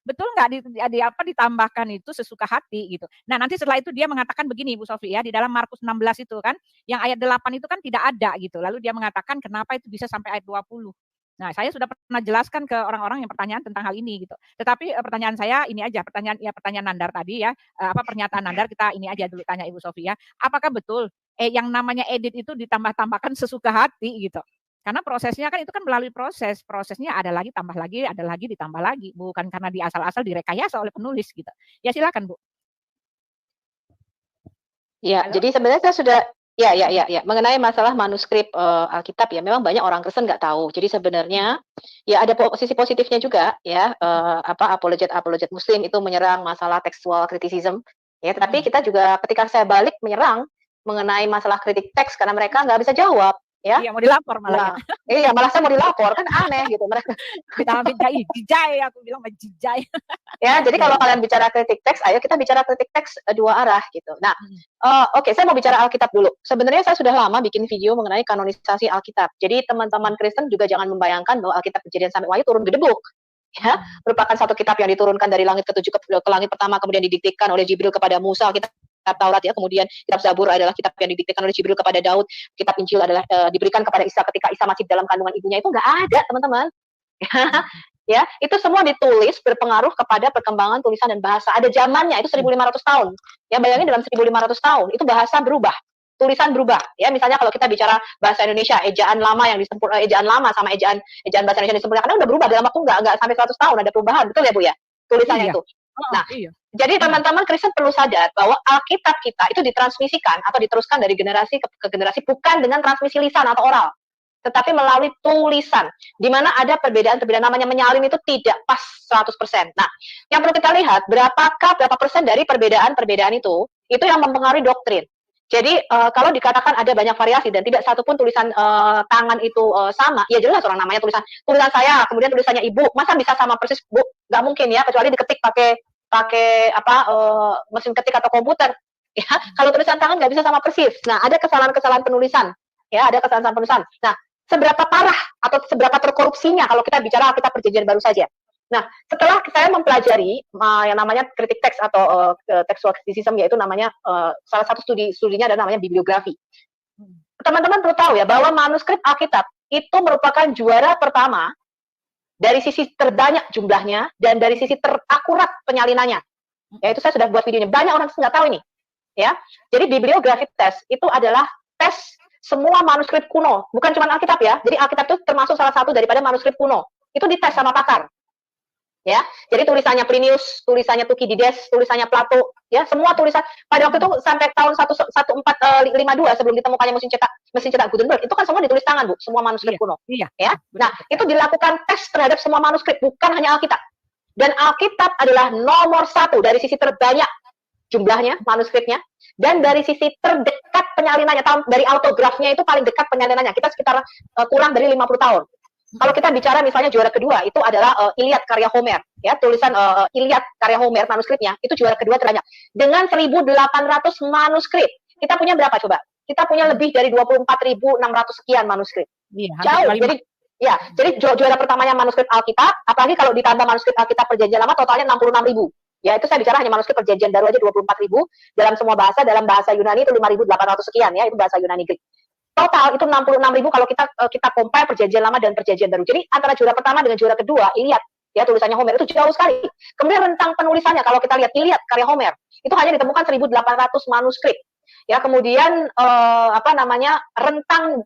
betul nggak ditambahkan itu sesuka hati gitu. Nah, nanti setelah itu dia mengatakan begini Bu Sofi ya, di dalam Markus 16 itu kan, yang ayat 8 itu kan tidak ada gitu. Lalu dia mengatakan kenapa itu bisa sampai ayat 20. Nah, saya sudah pernah jelaskan ke orang-orang yang pertanyaan tentang hal ini gitu. Tetapi pertanyaan saya ini aja, pertanyaan Nandar tadi ya, pernyataan Nandar kita ini aja dulu tanya Ibu Sofi ya. Apakah betul yang namanya edit itu ditambah-tambahkan sesuka hati gitu? Karena prosesnya kan itu kan melalui prosesnya ada lagi tambah lagi, ada lagi ditambah lagi, bukan karena di asal-asal direkayasa oleh penulis gitu. Ya silakan Bu. Ya, halo? Jadi sebenarnya saya sudah ya mengenai masalah manuskrip Alkitab ya, memang banyak orang Kristen nggak tahu. Jadi sebenarnya ya ada sisi positifnya juga ya, apologet Muslim itu menyerang masalah textual criticism ya, tapi kita juga ketika saya balik menyerang mengenai masalah kritik teks karena mereka nggak bisa jawab. Ya, iya mau dilapor malah. Nah, iya malah saya mau dilapor kan aneh gitu mereka. Kita jijai, aku bilang jijai. Ya, jadi kalau kalian bicara kritik teks, ayo kita bicara kritik teks dua arah gitu. Nah, oke, saya mau bicara Alkitab dulu. Sebenarnya saya sudah lama bikin video mengenai kanonisasi Alkitab. Jadi teman-teman Kristen juga jangan membayangkan bahwa Alkitab Kejadian sampai Wahyu turun gedebuk. Ya, merupakan satu kitab yang diturunkan dari langit ketujuh ke langit pertama, kemudian didiktikan oleh Jibril kepada Musa. Kitab Taurat ya, kemudian kitab Zabur adalah kitab yang didiktikan oleh Jibril kepada Daud, kitab Injil adalah diberikan kepada Isa ketika Isa masih dalam kandungan ibunya. Itu nggak ada, teman-teman. Ya, itu semua ditulis berpengaruh kepada perkembangan tulisan dan bahasa. Ada zamannya, itu 1500 tahun. Ya, bayangin dalam 1500 tahun, itu bahasa berubah, tulisan berubah. Ya, misalnya kalau kita bicara bahasa Indonesia, ejaan lama yang disempurnakan, ejaan lama sama ejaan bahasa Indonesia yang disempurnakan udah berubah dalam waktu nggak sampai 100 tahun, ada perubahan. Betul ya, Bu ya? Tulisannya itu. Nah, jadi teman-teman Kristen perlu sadar bahwa Alkitab kita itu ditransmisikan atau diteruskan dari generasi ke generasi bukan dengan transmisi lisan atau oral, tetapi melalui tulisan, di mana ada perbedaan-perbedaan, namanya menyalin itu tidak pas 100%. Nah, yang perlu kita lihat, berapa persen dari perbedaan-perbedaan itu yang mempengaruhi doktrin. Jadi, kalau dikatakan ada banyak variasi dan tidak satupun tulisan tangan itu sama, ya jelas orang namanya tulisan saya, kemudian tulisannya Ibu, masa bisa sama persis, Bu? Nggak mungkin ya, kecuali diketik pakai mesin ketik atau komputer. Ya, kalau tulisan tangan nggak bisa sama persis. Nah, ada kesalahan-kesalahan penulisan. Ya, ada kesalahan penulisan. Nah, seberapa parah atau seberapa terkorupsinya kalau kita bicara kita Perjanjian Baru saja. Nah, setelah saya mempelajari yang namanya kritik teks atau textual criticism, yaitu namanya salah satu studinya adalah namanya bibliografi. Teman-teman perlu tahu ya bahwa manuskrip Alkitab itu merupakan juara pertama dari sisi terbanyak jumlahnya dan dari sisi terakurat penyalinannya. Ya, itu saya sudah buat videonya. Banyak orang nggak tahu ini. Ya, jadi bibliografi test itu adalah tes semua manuskrip kuno, bukan cuma Alkitab ya. Jadi Alkitab itu termasuk salah satu daripada manuskrip kuno. Itu dites sama pakar. Ya, jadi tulisannya Plinius, tulisannya Thukydides, tulisannya Plato, ya semua tulisan pada waktu itu sampai tahun 1452 sebelum ditemukannya mesin cetak Gutenberg, itu kan semua ditulis tangan, Bu, semua manuskrip kuno. Iya. Ya. Nah, itu dilakukan tes terhadap semua manuskrip, bukan hanya Alkitab. Dan Alkitab adalah nomor 1 dari sisi terbanyak jumlahnya, manuskripnya, dan dari sisi terdekat penyalinannya, dari autografnya itu paling dekat penyalinannya, kita sekitar kurang dari 50 tahun. Kalau kita bicara misalnya juara kedua, itu adalah Iliad karya Homer, ya, tulisan Iliad karya Homer, manuskripnya, itu juara kedua terbanyak. Dengan 1.800 manuskrip, kita punya berapa coba? Kita punya lebih dari 24.600 sekian manuskrip. Iya, jauh, jadi juara pertamanya manuskrip Alkitab, apalagi kalau ditambah manuskrip Alkitab Perjanjian Lama, totalnya 66.000. Ya, itu saya bicara hanya manuskrip Perjanjian Baru aja 24.000, dalam semua bahasa, dalam bahasa Yunani itu 5.800 sekian ya, itu bahasa Yunani Greek. Total itu 66.000 kalau kita compare Perjanjian Lama dan Perjanjian Baru. Jadi antara juara pertama dengan juara kedua, Iliad, ya tulisannya Homer itu jauh sekali. Kemudian rentang penulisannya kalau kita lihat Iliad karya Homer, itu hanya ditemukan 1.800 manuskrip. Ya, kemudian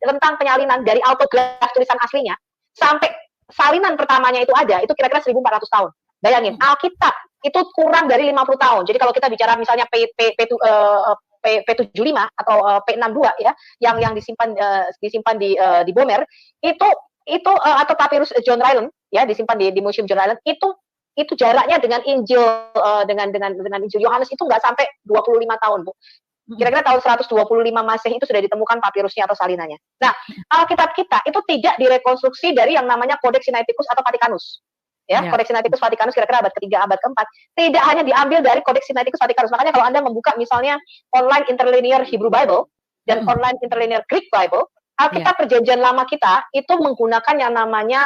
rentang penyalinan dari autograf tulisan aslinya sampai salinan pertamanya itu ada, itu kira-kira 1.400 tahun. Bayangin, Alkitab itu kurang dari 50 tahun. Jadi kalau kita bicara misalnya P75 atau P62 ya, yang disimpan di Bomer, itu atau papirus John Ryland ya, disimpan di Museum John Ryland, itu jaraknya dengan Injil dengan Injil Yohanes itu nggak sampai 25 tahun, Bu. Kira-kira tahun 125 Masehi itu sudah ditemukan papirusnya atau salinannya. Nah, Alkitab kita itu tidak direkonstruksi dari yang namanya Codex Sinaiticus atau Vaticanus. Ya, Codex Sinaiticus Vaticanus kira-kira abad ke-3, abad ke-4, tidak hanya diambil dari Codex Sinaiticus Vaticanus. Makanya kalau Anda membuka misalnya online interlinear Hebrew Bible dan online interlinear Greek Bible, Alkitab Perjanjian Lama kita itu menggunakan yang namanya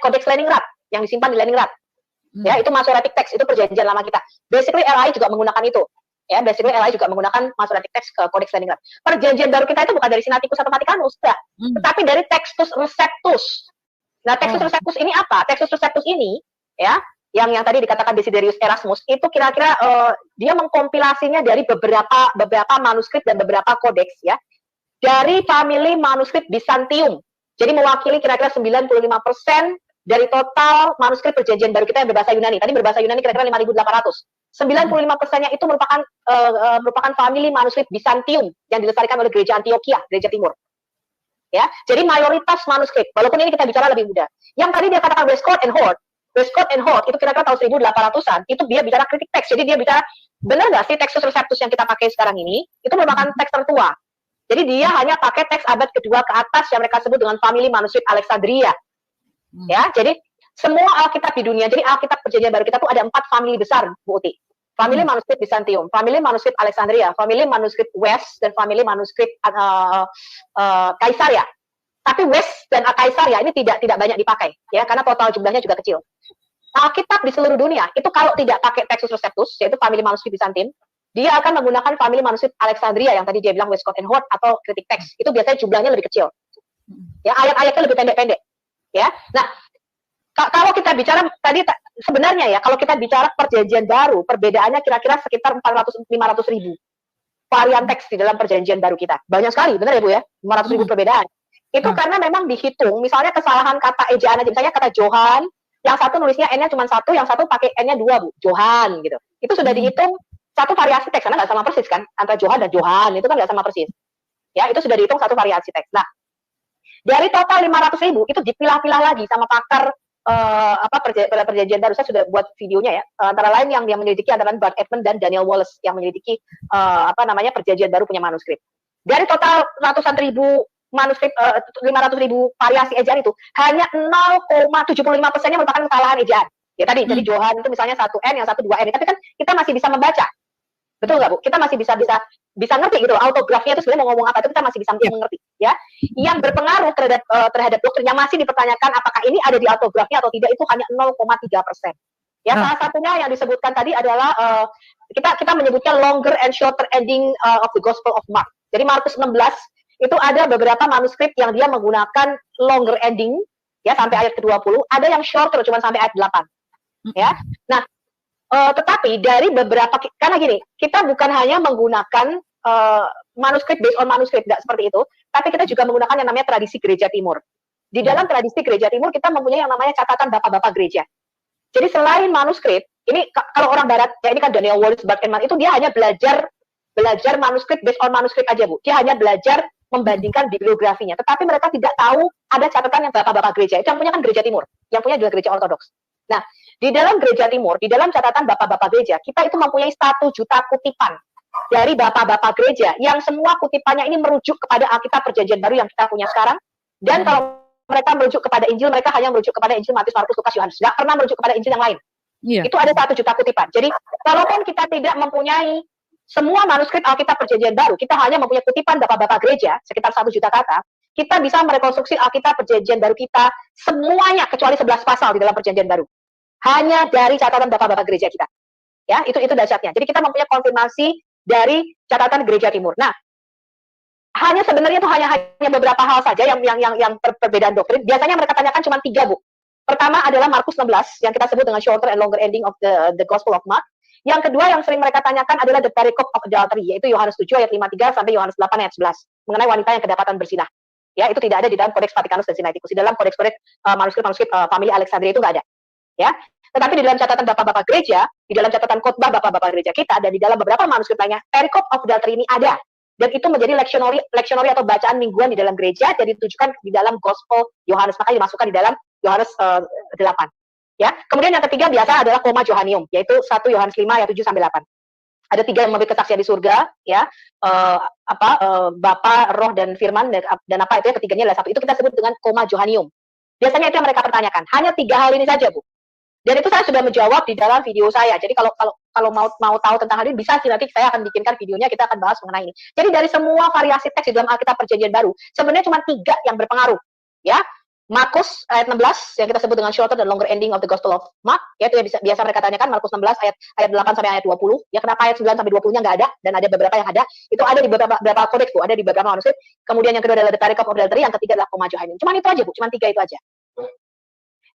Codex Leningrad. yang disimpan di Leningrad. Ya, itu Masoretic text, itu perjanjian lama kita. Basically LI juga menggunakan itu. Ya, basically LI juga menggunakan Masoretic text ke Codex Leningrad. Perjanjian baru kita itu bukan dari Sinaiticus atau Vaticanus, enggak. Tetapi dari Textus Receptus. Nah, Textus Receptus ini apa? Textus Receptus ini, ya, yang tadi dikatakan Desiderius Erasmus, itu kira-kira dia mengkompilasinya dari beberapa manuskrip dan beberapa kodeks, ya, dari family manuskrip Bizantium. Jadi mewakili kira-kira 95% dari total manuskrip perjanjian baru kita yang berbahasa Yunani. Tadi berbahasa Yunani kira-kira 5.800. 95%-nya itu merupakan family manuskrip Bizantium yang dilestarikan oleh gereja Antioquia, gereja timur. Ya, jadi mayoritas manuskrip, walaupun ini kita bicara lebih muda. Yang tadi dia katakan Westcott and Hort itu kira-kira tahun 1800-an, itu dia bicara kritik teks. Jadi dia bicara, benar nggak sih Textus Receptus yang kita pakai sekarang ini, itu merupakan teks tertua. Jadi dia hanya pakai teks abad kedua ke atas yang mereka sebut dengan family manuskrip Alexandria. Ya, jadi semua Alkitab di dunia, jadi Alkitab perjanjian baru kita tuh ada 4 family besar, Bu Uti. Family manuskrip Bizantium, family manuskrip Alexandria, family manuskrip West, dan family manuskrip Kaisaria. Tapi West dan Kaisaria ini tidak banyak dipakai, ya, karena total jumlahnya juga kecil. Alkitab di seluruh dunia itu kalau tidak pakai Textus Receptus, yaitu family manuskrip Bizantium, dia akan menggunakan family manuskrip Alexandria yang tadi dia bilang Westcott and Hort atau kritik teks. Itu biasanya jumlahnya lebih kecil. Ya, ayat-ayatnya lebih pendek-pendek. Ya, nah kalau kita bicara tadi sebenarnya ya, kalau kita bicara perjanjian baru, perbedaannya kira-kira sekitar 400-500 ribu varian teks di dalam perjanjian baru kita. Banyak sekali, benar ya Bu ya? 500 ribu perbedaan. Itu karena memang dihitung, misalnya kesalahan kata ejaan aja, misalnya kata Johan, yang satu nulisnya N-nya cuma 1, yang satu pakai N-nya 2 Bu, Johan gitu. Itu sudah dihitung satu variasi teks, karena nggak sama persis kan, antara Johan dan Johan, itu kan nggak sama persis. Ya, itu sudah dihitung satu variasi teks. Nah, dari total 500 ribu, itu dipilah-pilah lagi sama pakar perjanjian baru. Saya sudah buat videonya ya. Antara lain yang menyelidiki adalah Bart Eadman dan Daniel Wallace yang menyelidiki perjanjian baru punya manuskrip. Dari total ratusan ribu manuskrip, 500 ribu variasi ejaan itu, hanya 0,75%-nya merupakan kesalahan ejaan. Ya tadi, jadi Johan itu misalnya 1N, yang satu 2N. Tapi kan kita masih bisa membaca. Betul nggak Bu? Kita masih bisa ngerti gitu. Autografnya itu sebenarnya mau ngomong apa, itu kita masih bisa mengerti. Ya, yang berpengaruh terhadap dokter yang masih dipertanyakan apakah ini ada di autografnya atau tidak, itu hanya 0,3%. Ya, salah satunya yang disebutkan tadi adalah kita menyebutkan longer and shorter ending of the Gospel of Mark. Jadi Markus 16 itu ada beberapa manuskrip yang dia menggunakan longer ending ya sampai ayat ke-20, ada yang shorter cuma sampai ayat 8. Ya. Nah, tetapi dari beberapa, karena gini, kita bukan hanya menggunakan manuskrip based on manuskrip, tidak seperti itu, tapi kita juga menggunakan yang namanya tradisi gereja timur. Di dalam tradisi gereja timur kita mempunyai yang namanya catatan bapak-bapak gereja. Jadi selain manuskrip, ini kalau orang barat, ya ini kan Daniel Wallace, Bart Eadman, itu dia hanya belajar manuskrip based on manuskrip aja Bu. Dia hanya belajar membandingkan bibliografinya, tetapi mereka tidak tahu ada catatan yang bapak-bapak gereja. Itu yang punya kan gereja timur, yang punya juga gereja ortodoks. Nah, di dalam gereja timur, di dalam catatan bapak-bapak gereja, kita itu mempunyai 1 juta kutipan dari bapak-bapak gereja, yang semua kutipannya ini merujuk kepada Alkitab perjanjian baru yang kita punya sekarang. Dan kalau mereka merujuk kepada Injil, mereka hanya merujuk kepada Injil Matius, Markus, Lukas, Yohanes. Nggak pernah merujuk kepada Injil yang lain. Itu ada 1 juta kutipan. Jadi, kalaupun kita tidak mempunyai semua manuskrip Alkitab perjanjian baru, kita hanya mempunyai kutipan bapak-bapak gereja, sekitar 1 juta kata, kita bisa merekonstruksi Alkitab perjanjian baru kita semuanya, kecuali 11 pasal di dalam perjanjian baru. Hanya dari catatan bapak-bapak gereja kita. Ya, itu dahsyatnya. Jadi kita mempunyai konfirmasi dari catatan gereja timur. Nah, sebenarnya itu hanya beberapa hal saja yang perbedaan doktrin. Biasanya mereka tanyakan cuma 3, Bu. Pertama adalah Markus 16 yang kita sebut dengan shorter and longer ending of the Gospel of Mark. Yang kedua yang sering mereka tanyakan adalah the pericope of adultery, yaitu Yohanes 7 ayat 53 sampai Yohanes 8 ayat 11 mengenai wanita yang kedapatan berzinah. Ya, itu tidak ada di dalam Codex Vaticanus dan Sinaiticus. Di dalam kodeks manuskrip famili Alexandria itu nggak ada. Ya, tetapi di dalam catatan bapak-bapak gereja, di dalam catatan khotbah bapak-bapak gereja kita, dan di dalam beberapa manuskrip lainnya, pericope of adultery ini ada. Dan itu menjadi lectionary atau bacaan mingguan di dalam gereja, dan ditujukan di dalam Gospel Yohanes, makanya dimasukkan di dalam Yohanes 8. Ya, kemudian yang ketiga biasa adalah koma Johanium, yaitu 1 Yohanes 5 ayat 7 sampai 8. Ada 3 yang memberi kesaksian di surga, ya, Bapa, Roh, dan Firman, dan apa itu ya, ketiganya adalah 1. Itu kita sebut dengan koma Johanium. Biasanya itu yang mereka pertanyakan. Hanya 3 hal ini saja, Bu. Dan itu saya sudah menjawab di dalam video saya. Jadi kalau mau tahu tentang hal ini, bisa sih nanti saya akan bikinkan videonya, kita akan bahas mengenai ini. Jadi dari semua variasi teks di dalam Alkitab perjanjian baru, sebenarnya cuma 3 yang berpengaruh, ya. Markus ayat 16 yang kita sebut dengan shorter dan longer ending of the Gospel of Mark, yaitu yang biasa mereka tanyakan Markus 16 ayat 8 sampai ayat 20. Ya kenapa ayat 9 sampai 20-nya nggak ada dan ada beberapa yang ada. Itu ada di beberapa kodeks Bu, ada di beberapa manuskrip. Kemudian yang kedua adalah the Pericope of Adultery, yang ketiga adalah Coma Johanneum. Cuman itu aja Bu, cuman 3 itu aja.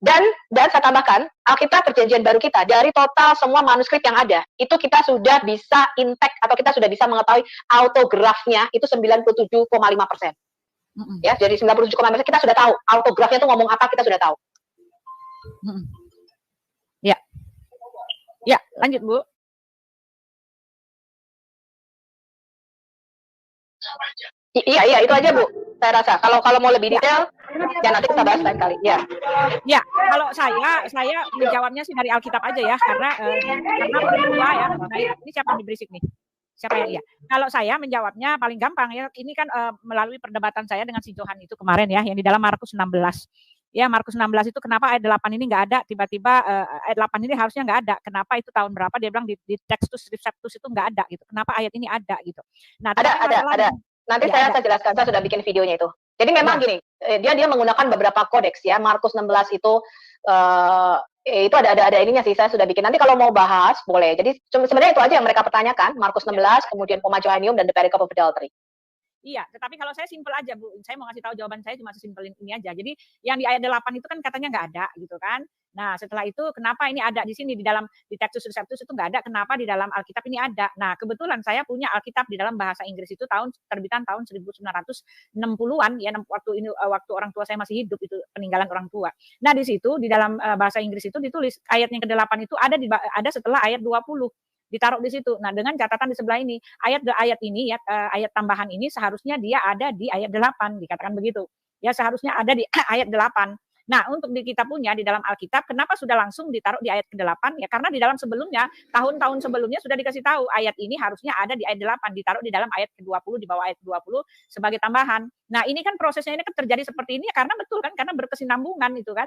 Dan saya tambahkan, Alkitab Perjanjian Baru kita dari total semua manuskrip yang ada, itu kita sudah bisa intek atau kita sudah bisa mengetahui autografnya itu 97,5%. Ya, dari 97,5% kita sudah tahu autografnya tuh ngomong apa, kita sudah tahu. Ya. Ya, lanjut Bu. Iya, itu aja Bu. Saya rasa kalau mau lebih detail ya nanti kita bahas lain kali. Ya. Ya, kalau saya menjawabnya sih dari Alkitab aja ya, karena kedua ya. Nah, ini siapa yang berisik nih? Siapa ya? Kalau saya menjawabnya paling gampang ya. Ini kan melalui perdebatan saya dengan si Johan itu kemarin ya, yang di dalam Markus 16. Ya, Markus 16 itu kenapa ayat 8 ini nggak ada, tiba-tiba ayat 8 ini harusnya nggak ada. Kenapa itu tahun berapa? Dia bilang di Textus Receptus itu nggak ada gitu. Kenapa ayat ini ada gitu. Nah, ada. Nanti ya, saya jelaskan, saya sudah bikin videonya itu. Jadi memang gini, dia menggunakan beberapa kodeks ya. Markus 16 itu ada ininya sih, saya sudah bikin. Nanti kalau mau bahas boleh. Jadi sebenarnya itu aja yang mereka pertanyakan, Markus 16, kemudian Coma Johanneum dan the Pericope of Adultery. Iya, tetapi kalau saya simpel aja Bu, saya mau ngasih tahu jawaban saya cuma sesimpel ini aja. Jadi yang di ayat 8 itu kan katanya nggak ada gitu kan. Nah setelah itu kenapa ini ada di sini di Textus Receptus itu nggak ada, kenapa di dalam Alkitab ini ada. Nah kebetulan saya punya Alkitab di dalam bahasa Inggris itu terbitan tahun 1960-an ya, waktu orang tua saya masih hidup, itu peninggalan orang tua. Nah di situ di dalam bahasa Inggris itu ditulis ayat yang ke-8 itu ada setelah ayat 20. Ditaruh di situ. Nah, dengan catatan di sebelah ini, ayat ini ya, ayat tambahan ini seharusnya dia ada di ayat 8, dikatakan begitu. Ya, seharusnya ada di ayat 8. Nah, untuk di kita punya di dalam Alkitab, kenapa sudah langsung ditaruh di ayat ke-8? Ya, karena di dalam sebelumnya, tahun-tahun sebelumnya sudah dikasih tahu ayat ini harusnya ada di ayat 8, ditaruh di dalam ayat ke-20, di bawah ayat 20 sebagai tambahan. Nah, ini kan prosesnya ini kan terjadi seperti ini karena betul kan, karena berkesinambungan itu kan.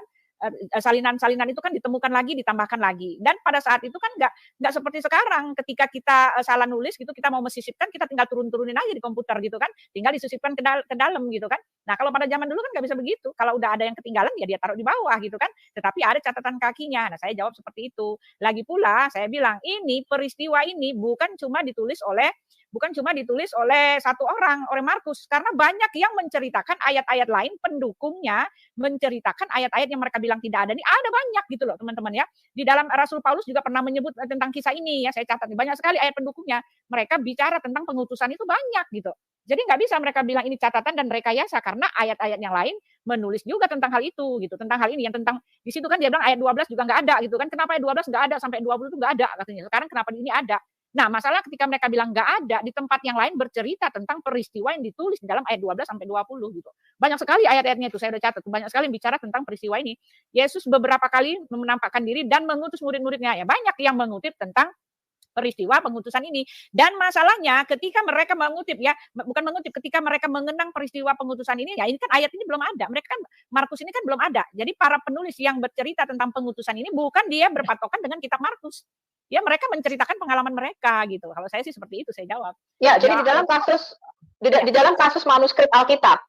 Salinan-salinan itu kan ditemukan lagi, ditambahkan lagi. Dan pada saat itu kan nggak seperti sekarang, ketika kita salah nulis gitu, kita mau mesisipkan, kita tinggal turunin aja di komputer gitu kan, tinggal disisipkan ke dalam gitu kan. Nah kalau pada zaman dulu kan nggak bisa begitu, kalau udah ada yang ketinggalan ya dia taruh di bawah gitu kan, tetapi ada catatan kakinya. Nah saya jawab seperti itu. Lagi pula saya bilang ini peristiwa ini bukan cuma ditulis oleh satu orang, oleh Markus, karena banyak yang menceritakan ayat-ayat lain, pendukungnya menceritakan ayat-ayat yang mereka bilang tidak ada. Ini ada banyak gitu loh teman-teman ya. Di dalam Rasul Paulus juga pernah menyebut tentang kisah ini ya, saya catat banyak sekali ayat pendukungnya. Mereka bicara tentang pengutusan itu banyak gitu. Jadi nggak bisa mereka bilang ini catatan dan rekayasa, karena ayat-ayat yang lain menulis juga tentang hal itu gitu, tentang hal ini yang tentang di situ kan dia bilang ayat 12 juga nggak ada gitu kan. Kenapa ayat 12 nggak ada sampai 20 itu nggak ada katanya. Sekarang kenapa ini ada? Nah, masalah ketika mereka bilang nggak ada, di tempat yang lain bercerita tentang peristiwa yang ditulis di dalam ayat 12 sampai 20 gitu. Banyak sekali ayat-ayatnya itu, saya udah catat. Banyak sekali bicara tentang peristiwa ini. Yesus beberapa kali menampakkan diri dan mengutus murid-muridnya. Ya, banyak yang mengutip tentang peristiwa pengutusan ini. Dan masalahnya ketika mereka mengutip ya, bukan mengutip, ketika mereka mengenang peristiwa pengutusan ini, ya ini kan ayat ini belum ada. Mereka kan, Markus ini kan belum ada. Jadi para penulis yang bercerita tentang pengutusan ini bukan dia berpatokan dengan kitab Markus. Ya mereka menceritakan pengalaman mereka gitu. Kalau saya sih seperti itu saya jawab. Ya, jadi di dalam kasus manuskrip Alkitab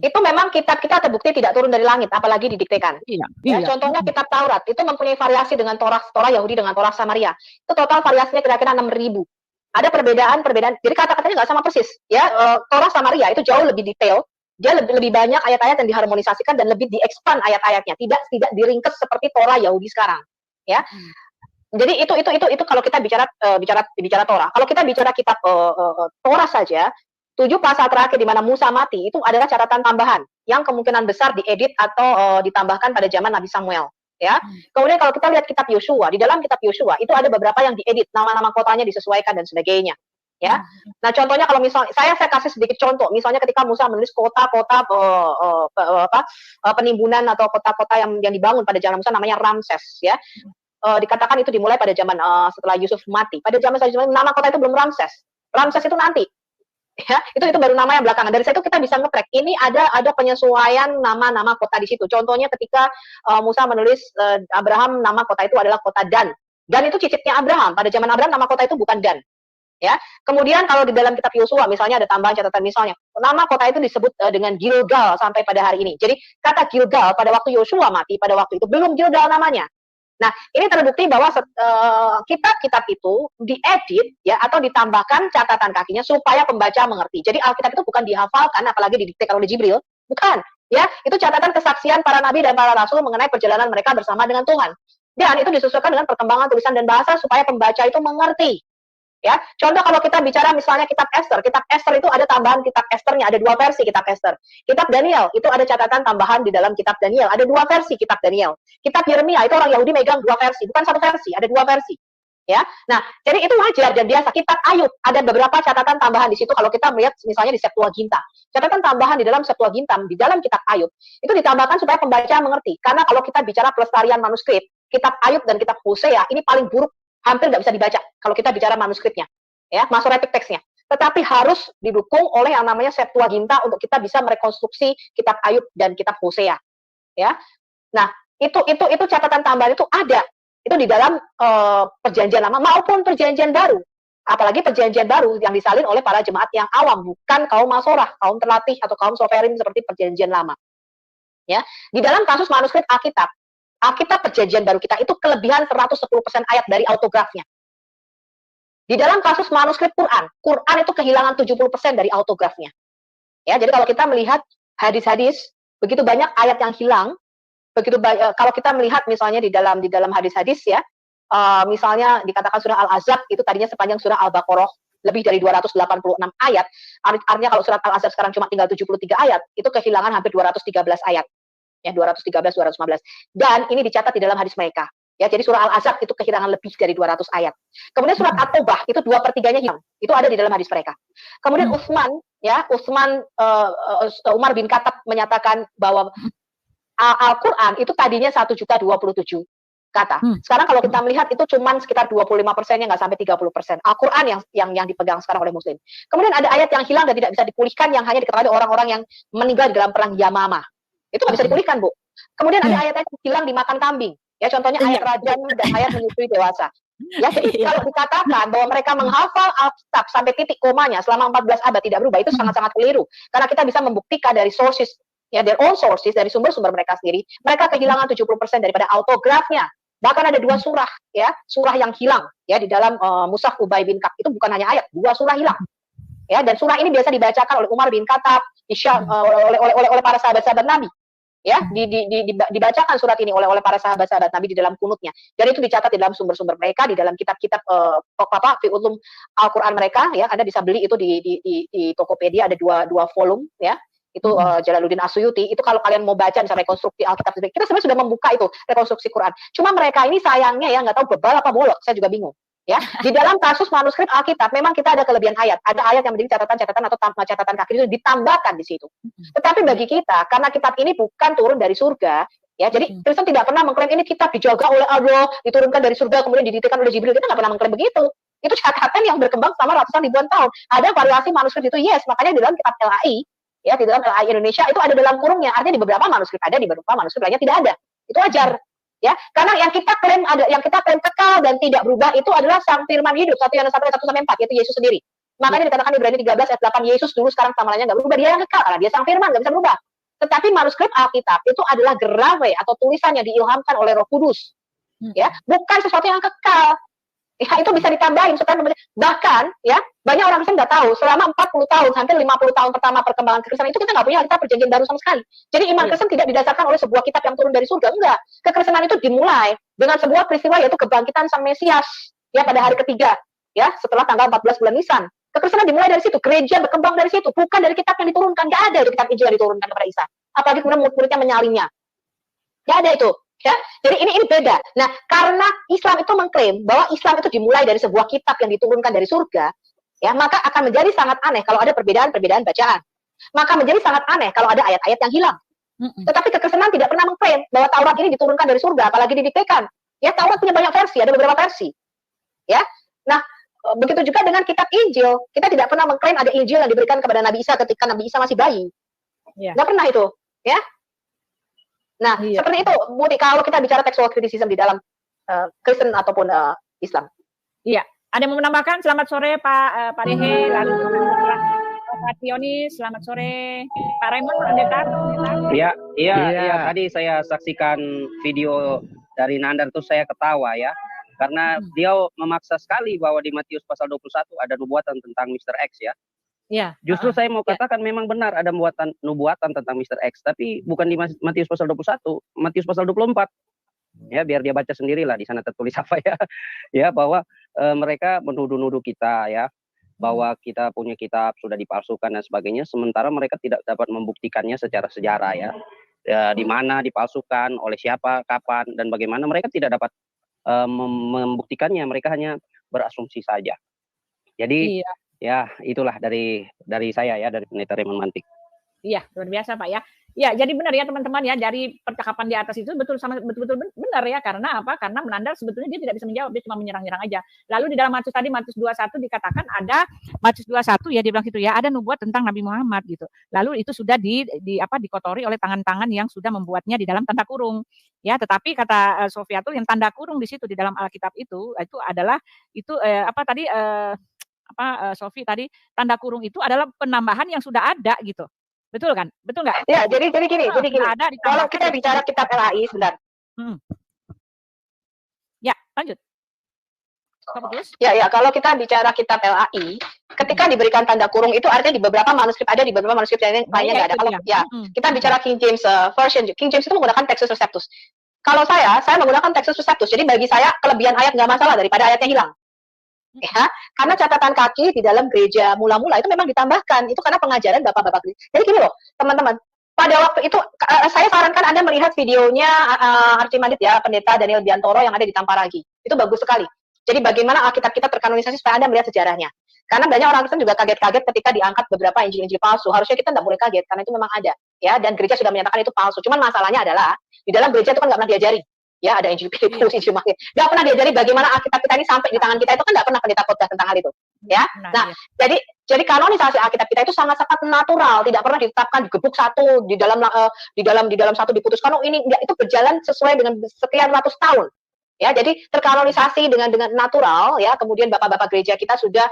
itu memang kitab kita terbukti tidak turun dari langit, apalagi didiktekan. Ya, contohnya kitab Taurat itu mempunyai variasi dengan Torah Yahudi dengan Torah Samaria. Itu total variasinya kira-kira 6.000. Ada perbedaan. Jadi kata-katanya nggak sama persis. Ya, Torah Samaria itu jauh lebih detail. Dia lebih banyak ayat-ayat yang diharmonisasikan dan lebih diekspand ayat-ayatnya. Tidak diringkes seperti Torah Yahudi sekarang. Ya. Jadi itu kalau kita bicara Torah. Kalau kita bicara kitab Torah saja, 7 pasal terakhir di mana Musa mati itu adalah catatan tambahan yang kemungkinan besar diedit atau ditambahkan pada zaman Nabi Samuel. Ya. Kemudian kalau kita lihat kitab Yosua, di dalam kitab Yosua itu ada beberapa yang diedit, nama-nama kotanya disesuaikan dan sebagainya. Ya. Nah, contohnya kalau misalnya saya kasih sedikit contoh, misalnya ketika Musa menulis kota-kota penimbunan atau kota-kota yang dibangun pada zaman Musa namanya Ramses, ya. Dikatakan itu dimulai pada zaman setelah Yusuf mati. Pada zaman nama kota itu belum Ramses. Ramses itu nanti. Ya, itu baru nama yang belakangan. Dari situ kita bisa nge-track. Ini ada penyesuaian nama-nama kota di situ. Contohnya ketika Musa menulis Abraham, nama kota itu adalah kota Dan. Dan itu cicitnya Abraham. Pada zaman Abraham nama kota itu bukan Dan. Ya, kemudian kalau di dalam kitab Yosua misalnya ada tambahan catatan misalnya nama kota itu disebut dengan Gilgal sampai pada hari ini. Jadi kata Gilgal pada waktu Yosua mati pada waktu itu belum Gilgal namanya. Nah, ini terbukti bahwa kitab-kitab itu diedit ya atau ditambahkan catatan kakinya supaya pembaca mengerti. Jadi Alkitab itu bukan dihafalkan apalagi didiktekan oleh Jibril, bukan. Ya, itu catatan kesaksian para nabi dan para rasul mengenai perjalanan mereka bersama dengan Tuhan. Dan itu disesuaikan dengan perkembangan tulisan dan bahasa supaya pembaca itu mengerti. Ya, contoh kalau kita bicara misalnya kitab Esther itu ada tambahan kitab Esthernya, ada 2 versi kitab Esther. Kitab Daniel itu ada catatan tambahan di dalam kitab Daniel, ada 2 versi kitab Daniel. Kitab Yeremia itu orang Yahudi megang 2 versi, bukan 1 versi, ada 2 versi. Ya, nah jadi itu wajar dan biasa. Kitab Ayub ada beberapa catatan tambahan di situ kalau kita melihat misalnya di Septuaginta. Catatan tambahan di dalam Septuaginta di dalam kitab Ayub itu ditambahkan supaya pembaca mengerti. Karena kalau kita bicara pelestarian manuskrip, kitab Ayub dan kitab Hosea ini paling buruk, hampir nggak bisa dibaca kalau kita bicara manuskripnya, ya, Masoretic teksnya. Tetapi harus didukung oleh yang namanya Septuaginta untuk kita bisa merekonstruksi kitab Ayub dan kitab Hosea, ya. Nah, itu catatan tambahan itu ada, itu di dalam perjanjian lama maupun perjanjian baru. Apalagi perjanjian baru yang disalin oleh para jemaat yang awam, bukan kaum Masorah, kaum terlatih atau kaum soferim seperti perjanjian lama. Ya, di dalam kasus manuskrip Alkitab perjanjian baru kita itu kelebihan 110% ayat dari autografnya. Di dalam kasus manuskrip Quran itu kehilangan 70% dari autografnya. Ya, jadi kalau kita melihat hadis-hadis, begitu banyak ayat yang hilang, begitu banyak, kalau kita melihat misalnya di dalam hadis-hadis ya, misalnya dikatakan surah Al-Ahzab itu tadinya sepanjang surah Al-Baqarah lebih dari 286 ayat, artinya kalau surat Al-Ahzab sekarang cuma tinggal 73 ayat, itu kehilangan hampir 213 ayat. Ya, 213, 215. Dan ini dicatat di dalam hadis mereka. Ya, jadi surah Al-Ahzab itu kehilangan lebih dari 200 ayat. Kemudian surat At-Taubah itu 2/3-nya hilang. Itu ada di dalam hadis mereka. Kemudian Umar bin Khattab menyatakan bahwa Al-Quran itu tadinya 1.027 kata. Sekarang kalau kita melihat itu cuma sekitar 25%-nya, nggak sampai 30%. Al-Quran yang dipegang sekarang oleh Muslim. Kemudian ada ayat yang hilang dan tidak bisa dipulihkan yang hanya diketahui orang-orang yang meninggal di dalam perang Yamamah. Itu nggak bisa dipulihkan, Bu. Kemudian ada ayat-ayat yang hilang dimakan kambing. Ya, contohnya ayat rajam dan ayat menyusui dewasa. Ya, jadi kalau dikatakan bahwa mereka menghafal Alkitab sampai titik komanya selama 14 abad tidak berubah, itu sangat-sangat keliru. Karena kita bisa membuktikan dari sources, ya, their own sources, dari sumber-sumber mereka sendiri, mereka kehilangan 70% daripada autografnya. Bahkan ada 2 surah, ya, surah yang hilang, ya, di dalam Mushaf Ubay bin Ka'ab. Itu bukan hanya ayat, 2 surah hilang. Ya, dan surah ini biasa dibacakan oleh Umar bin Khattab, oleh para sahabat-sahabat Nabi. Ya, dibacakan surat ini oleh para sahabat-sahabat Nabi di dalam kunutnya. Dan itu dicatat di dalam sumber-sumber mereka, di dalam kitab-kitab fi ulum Al-Qur'an mereka, ya. Anda bisa beli itu di Tokopedia, ada dua volume, ya. Itu Jalaluddin Asyuyuti. Itu kalau kalian mau baca misalnya rekonstruksi Alkitab, kita sebenarnya sudah membuka itu rekonstruksi Quran. Cuma mereka ini sayangnya ya nggak tahu bebal apa bolok, saya juga bingung. Ya, di dalam kasus manuskrip Alkitab memang kita ada kelebihan ayat. Ada ayat yang menjadi catatan-catatan atau catatan kaki itu ditambahkan di situ. Tetapi bagi kita, karena kitab ini bukan turun dari surga, ya, jadi Kristen tidak pernah mengklaim ini kitab dijaga oleh Allah, diturunkan dari surga, kemudian didiktekan oleh Jibril. Kita nggak pernah mengklaim begitu. Itu catatan yang berkembang selama ratusan ribuan tahun. Ada variasi manuskrip itu, yes, makanya di dalam kitab LAI, ya, di dalam LAI Indonesia itu ada dalam kurungnya. Artinya di beberapa manuskrip ada, di beberapa manuskrip lainnya tidak ada. Itu wajar. Ya, karena yang kita klaim kekal dan tidak berubah itu adalah Sang Firman hidup, 1 Yohanes 1:1-4, yaitu Yesus sendiri. Makanya dikatakan di Ibrani 13 ayat 8, Yesus dulu sekarang sama-lamanya nggak berubah, dia yang kekal karena dia Sang Firman, nggak bisa berubah. Tetapi manuskrip Alkitab itu adalah grave atau tulisan yang diilhamkan oleh Roh Kudus. Ya, bukan sesuatu yang kekal. Ya, itu bisa ditambahin supaya bahkan ya banyak orang Kristen nggak tahu selama 40 tahun hampir 50 tahun pertama perkembangan kekristenan itu kita nggak punya kitab perjanjian baru sama sekali. Jadi iman Kristen tidak didasarkan oleh sebuah kitab yang turun dari surga, enggak. Kekristenan itu dimulai dengan sebuah peristiwa yaitu kebangkitan Sang Mesias ya pada hari ketiga ya setelah tanggal 14 bulan Nisan. Kekristenan dimulai dari situ, gereja berkembang dari situ, bukan dari kitab yang diturunkan. Nggak ada itu kitab Injil yang diturunkan kepada Isa. Apalagi kemudian murid-muridnya menyalinnya. Nggak ada itu. Ya, jadi ini beda. Nah, karena Islam itu mengklaim bahwa Islam itu dimulai dari sebuah kitab yang diturunkan dari surga, ya, maka akan menjadi sangat aneh kalau ada perbedaan-perbedaan bacaan. Maka menjadi sangat aneh kalau ada ayat-ayat yang hilang. Tetapi kekristenan tidak pernah mengklaim bahwa Taurat ini diturunkan dari surga, apalagi didiktekan. Ya, Taurat punya banyak versi, ada beberapa versi. Ya. Nah, begitu juga dengan kitab Injil. Kita tidak pernah mengklaim ada Injil yang diberikan kepada Nabi Isa ketika Nabi Isa masih bayi. Nggak pernah itu, ya. Nah, seperti itu, Budi, kalau kita bicara textual criticism di dalam Kristen ataupun Islam. Iya, Ada yang mau menambahkan? Selamat sore Pak Dehe, lalu Pak Tioni, selamat sore Pak Raymond, pendeta. Iya. Tadi saya saksikan video dari Nandar tuh saya ketawa ya. Karena dia memaksa sekali bahwa di Matius pasal 21 ada nubuatan tentang Mr. X ya. Iya. Justru saya mau katakan memang benar ada nubuatan tentang Mr. X, tapi bukan di Matius pasal 21, Matius pasal 24. Ya, biar dia baca sendirilah di sana tertulis apa ya. Ya, bahwa mereka menuduh-nuduh kita ya, bahwa kita punya kitab sudah dipalsukan dan sebagainya, sementara mereka tidak dapat membuktikannya secara sejarah ya. Di mana dipalsukan, oleh siapa, kapan, dan bagaimana, mereka tidak dapat membuktikannya, mereka hanya berasumsi saja. Jadi ya itulah dari saya ya, dari Pendeta Raymond Mantik. Iya, luar biasa Pak ya. Ya, jadi benar ya teman-teman ya, dari percakapan di atas itu betul-betul benar ya. Karena apa? Karena Menandar sebetulnya dia tidak bisa menjawab, dia cuma menyerang-nyerang aja. Lalu di dalam Matius 21 dikatakan ada Matius 21 ya, dia bilang gitu ya, ada nubuat tentang Nabi Muhammad gitu. Lalu itu sudah dikotori oleh tangan-tangan yang sudah membuatnya di dalam tanda kurung. Ya, tetapi kata Sofiatul yang tanda kurung di situ di dalam Alkitab itu adalah Sofi tadi, tanda kurung itu adalah penambahan yang sudah ada gitu. Betul kan? Betul nggak? Ya, jadi gini. Kalau kita bicara kitab LAI, sebentar. Ya, lanjut. Ya, kalau kita bicara kitab LAI, ketika diberikan tanda kurung itu artinya di beberapa manuskrip ada, di beberapa manuskrip lainnya nggak ada. Kalau kita bicara King James version, King James itu menggunakan Textus Receptus. Kalau saya menggunakan Textus Receptus. Jadi bagi saya kelebihan ayat nggak masalah daripada ayatnya hilang. Ya, karena catatan kaki di dalam gereja mula-mula itu memang ditambahkan, itu karena pengajaran bapak-bapak gereja. Jadi gini loh, teman-teman, pada waktu itu saya sarankan Anda melihat videonya Archimandrit ya, Pendeta Daniel Biantoro yang ada di Tamparagi. Itu bagus sekali. Jadi bagaimana Alkitab kita terkanonisasi supaya Anda melihat sejarahnya. Karena banyak orang Kristen juga kaget-kaget ketika diangkat beberapa Injil-Injil palsu. Harusnya kita nggak boleh kaget karena itu memang ada, ya. Dan gereja sudah menyatakan itu palsu. Cuman masalahnya adalah di dalam gereja itu kan nggak pernah diajari. Ya, ada Injil Filipus, Injil Matius. Nggak pernah diajari bagaimana Alkitab kita ini sampai di tangan kita, itu kan nggak pernah pendeta khotbah tentang hal itu. Ya, nah jadi kanonisasi Alkitab kita itu sangat-sangat natural, tidak pernah ditetapkan digebuk satu di dalam satu diputuskan. Oh ini enggak, itu berjalan sesuai dengan sekian ratus tahun. Ya, jadi terkanonisasi dengan natural ya. Kemudian bapak-bapak gereja kita sudah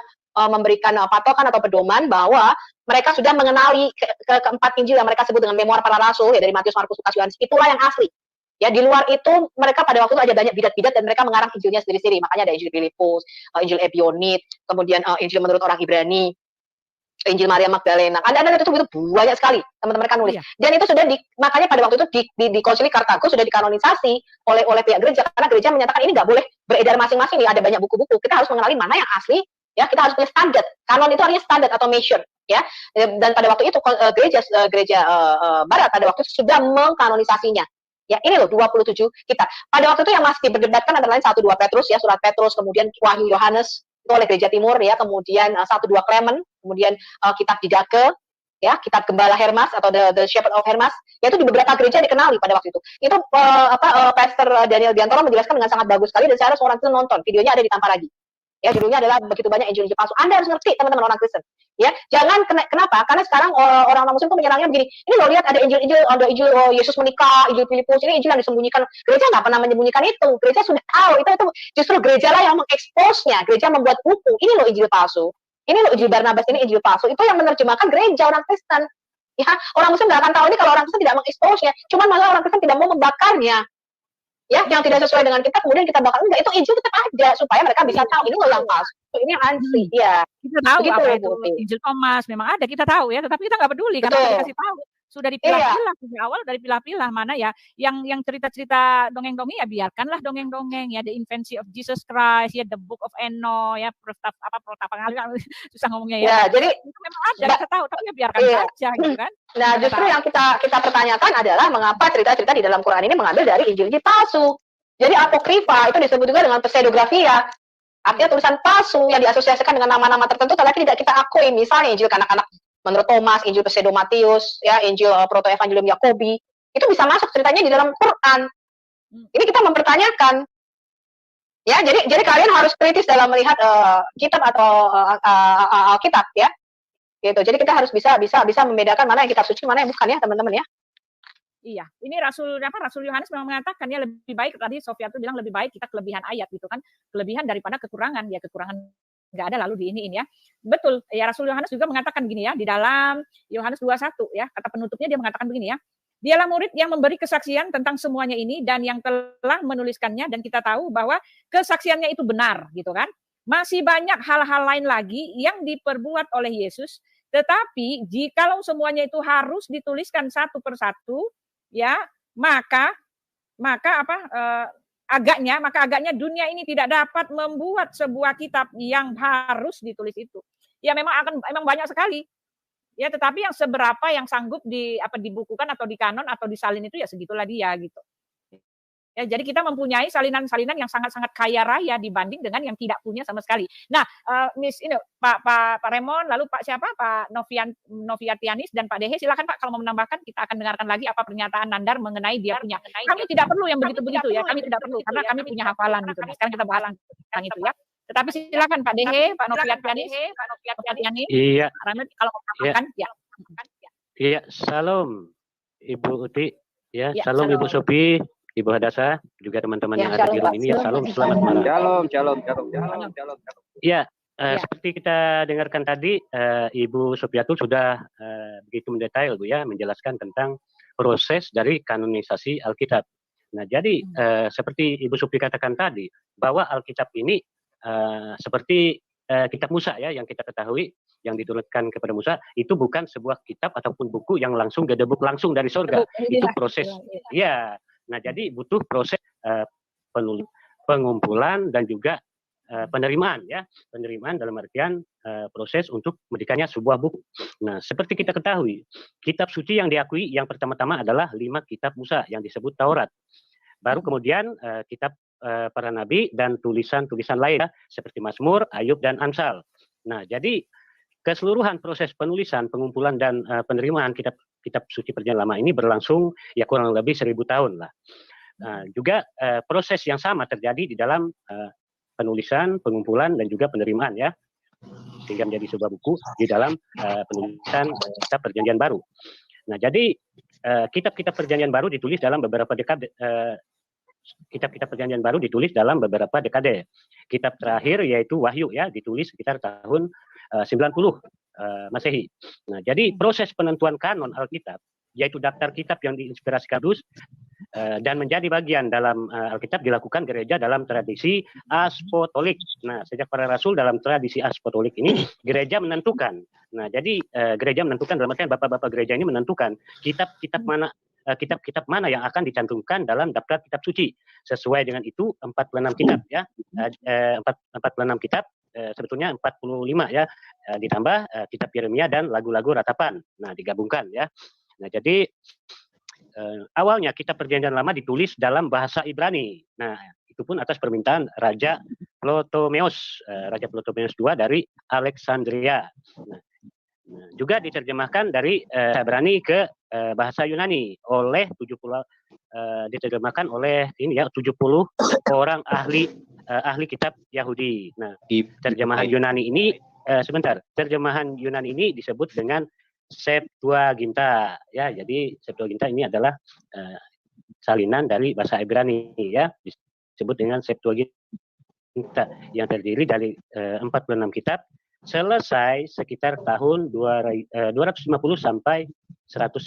memberikan patokan atau pedoman bahwa mereka sudah mengenali keempat Injil yang mereka sebut dengan memoir para rasul ya, dari Matius, Markus, Lukas, Yohanes. Itulah yang asli. Ya, di luar itu mereka pada waktu itu ada banyak bidat-bidat dan mereka mengarang Injilnya sendiri-sendiri. Makanya ada Injil Filipus, Injil Ebionit, kemudian Injil menurut orang Ibrani, Injil Maria Magdalena. Anda itu banyak sekali teman-teman mereka nulis. Dan itu sudah makanya pada waktu itu di Konsili Kartago sudah dikanonisasi oleh pihak gereja, karena gereja menyatakan ini nggak boleh beredar masing-masing. Ada banyak buku-buku. Kita harus mengenali mana yang asli. Ya, kita harus punya standar. Kanon itu artinya standar atau measure. Ya, dan pada waktu itu gereja Barat pada waktu itu sudah mengkanonisasinya. Ya, ini loh 27 kitab. Pada waktu itu yang masih diperdebatkan antara lain 1-2 Petrus ya, surat Petrus, kemudian Wahyu Yohanes itu oleh gereja timur ya, kemudian 1-2 Clement, kemudian kitab Didache ya, kitab Gembala Hermas atau the Shepherd of Hermas, yaitu di beberapa gereja dikenali pada waktu itu. Itu Pastor Daniel Biantoro menjelaskan dengan sangat bagus sekali dan saya harus orang Kristen nonton. Videonya ada di Tamparagi. Ya, judulnya adalah begitu banyak Injil palsu. Anda harus ngerti teman-teman orang Kristen. Ya, jangan kenapa? Karena sekarang orang Muslim itu menyerangnya begini. Ini loh, lihat ada Injil Yesus menikah, Injil Filipus, ini Injil yang disembunyikan. Gereja nggak pernah menyembunyikan itu. Gereja sudah tahu itu justru gereja lah yang mengeksposnya. Gereja membuat buku. Ini loh Injil palsu. Ini loh Injil Barnabas, ini Injil palsu. Itu yang menerjemahkan gereja orang Kristen. Ya, orang Muslim nggak akan tahu ini kalau orang Kristen tidak mengeksposnya. Cuman malah orang Kristen tidak mau membakarnya. Ya, yang tidak sesuai dengan kita kemudian kita bakal enggak, itu Injil tetap ada supaya mereka bisa tahu ini loh yang palsu, ini yang asli. Ya, kita tahu gitu, apa itu Injil Thomas memang ada, kita tahu ya, tetapi kita nggak peduli karena kita dikasih tahu sudah dipilah-pilah dari awal, dari pilah-pilah mana ya yang cerita-cerita dongeng-dongeng ya biarkanlah dongeng-dongeng ya, the infancy of Jesus Christ ya, the book of Enoch ya, susah ngomongnya ya. Ya, jadi itu memang ada, kita tahu, tapi ya biarkan saja gitu kan. Nah, justru yang kita pertanyakan adalah mengapa cerita-cerita di dalam Quran ini mengambil dari Injil palsu. Jadi apokrifa itu disebut juga dengan pseudografia. Artinya tulisan palsu yang diasosiasikan dengan nama-nama tertentu tapi tidak kita akui. Misalnya Injil kanak-kanak menurut Thomas, Injil Pseudo Matius, ya, Injil Proto Evangelium Yakobi. Itu bisa masuk ceritanya di dalam Quran. Ini kita mempertanyakan. Ya, jadi kalian harus kritis dalam melihat kitab atau Alkitab ya. Gitu. Jadi kita harus bisa membedakan mana yang kitab suci, mana yang bukan ya, teman-teman ya. Iya, ini Rasul Yohanes memang mengatakan ya lebih baik, tadi Sofia tuh bilang lebih baik kita kelebihan ayat gitu kan, kelebihan daripada kekurangan, ya kekurangan nggak ada lalu diiniin ya. Betul, ya Rasul Yohanes juga mengatakan gini ya, di dalam Yohanes 21 ya, kata penutupnya dia mengatakan begini ya, dialah murid yang memberi kesaksian tentang semuanya ini dan yang telah menuliskannya, dan kita tahu bahwa kesaksiannya itu benar gitu kan. Masih banyak hal-hal lain lagi yang diperbuat oleh Yesus, tetapi jikalau semuanya itu harus dituliskan satu persatu, ya maka agaknya dunia ini tidak dapat membuat sebuah kitab yang harus ditulis itu. Ya memang banyak sekali. Ya tetapi yang seberapa yang sanggup dibukukan atau di kanon atau disalin itu ya segitulah dia gitu. Ya, jadi kita mempunyai salinan-salinan yang sangat-sangat kaya raya dibanding dengan yang tidak punya sama sekali. Nah, Miss ini Pak Raymond, lalu Pak siapa? Pak Noviatianis dan Pak Dehe, silakan Pak kalau mau menambahkan, kita akan dengarkan lagi apa pernyataan Nandar mengenai dia punya. Kami tidak perlu yang begitu-begitu ya, kami tidak perlu karena kami punya hafalan gitu. Nah, sekarang kita bahas tentang itu ya. Tetapi silakan Pak Dehe, Pak Noviatianis. Iya. Kalau mau menambahkan ya. Iya, salam Ibu Uti, ya, salam Ibu Sophie. Ibu Hadasa, juga teman-teman yang ada di room ini, ya salam, selamat malam. Shalom. Ya, seperti kita dengarkan tadi, Ibu Sofiatul sudah begitu mendetail Bu ya, menjelaskan tentang proses dari kanonisasi Alkitab. Nah, jadi seperti Ibu Sofi katakan tadi, bahwa Alkitab ini seperti kitab Musa ya, yang kita ketahui, yang diturunkan kepada Musa, itu bukan sebuah kitab ataupun buku yang langsung gedebuk langsung dari surga. Itu proses, ya. Nah, jadi butuh proses pengumpulan dan juga penerimaan ya, penerimaan dalam artian proses untuk memberikannya sebuah buku. Nah, seperti kita ketahui, kitab suci yang diakui yang pertama-tama adalah 5 kitab Musa yang disebut Taurat. Baru kemudian kitab para nabi dan tulisan-tulisan lain ya, seperti Mazmur, Ayub dan Amsal. Nah, jadi keseluruhan proses penulisan, pengumpulan dan penerimaan kitab suci perjanjian lama ini berlangsung ya kurang lebih 1000 tahun lah. Juga proses yang sama terjadi di dalam penulisan, pengumpulan dan juga penerimaan ya, sehingga menjadi sebuah buku di dalam penulisan kitab perjanjian baru. Nah, jadi kitab-kitab perjanjian baru ditulis dalam beberapa dekade. Kitab-kitab perjanjian baru ditulis dalam beberapa dekade. Kitab terakhir yaitu Wahyu ya, ditulis sekitar tahun 90 Masehi. Nah, jadi proses penentuan kanon Alkitab, yaitu daftar kitab yang diinspirasi kardus dan menjadi bagian dalam Alkitab, dilakukan gereja dalam tradisi apostolik. Nah, sejak para rasul dalam tradisi apostolik ini, gereja menentukan. Nah, jadi gereja menentukan dalam artian bapak-bapak gereja ini menentukan kitab-kitab mana yang akan dicantumkan dalam daftar kitab suci. Sesuai dengan itu 46 kitab ya. 46 kitab, sebetulnya 45 ya, ditambah kitab Yeremia dan lagu-lagu ratapan. Nah, digabungkan ya. Nah, jadi awalnya kitab perjanjian lama ditulis dalam bahasa Ibrani. Nah, itu pun atas permintaan Raja Ptolemeus II dari Alexandria. Nah, juga diterjemahkan dari Ibrani ke bahasa Yunani oleh 70 diterjemahkan oleh 70 orang ahli kitab Yahudi. Nah, terjemahan Yunani ini terjemahan Yunani ini disebut dengan Septuaginta ya. Jadi Septuaginta ini adalah salinan dari bahasa Ibrani ya, disebut dengan Septuaginta yang terdiri dari 46 kitab, selesai sekitar tahun 250 sampai 150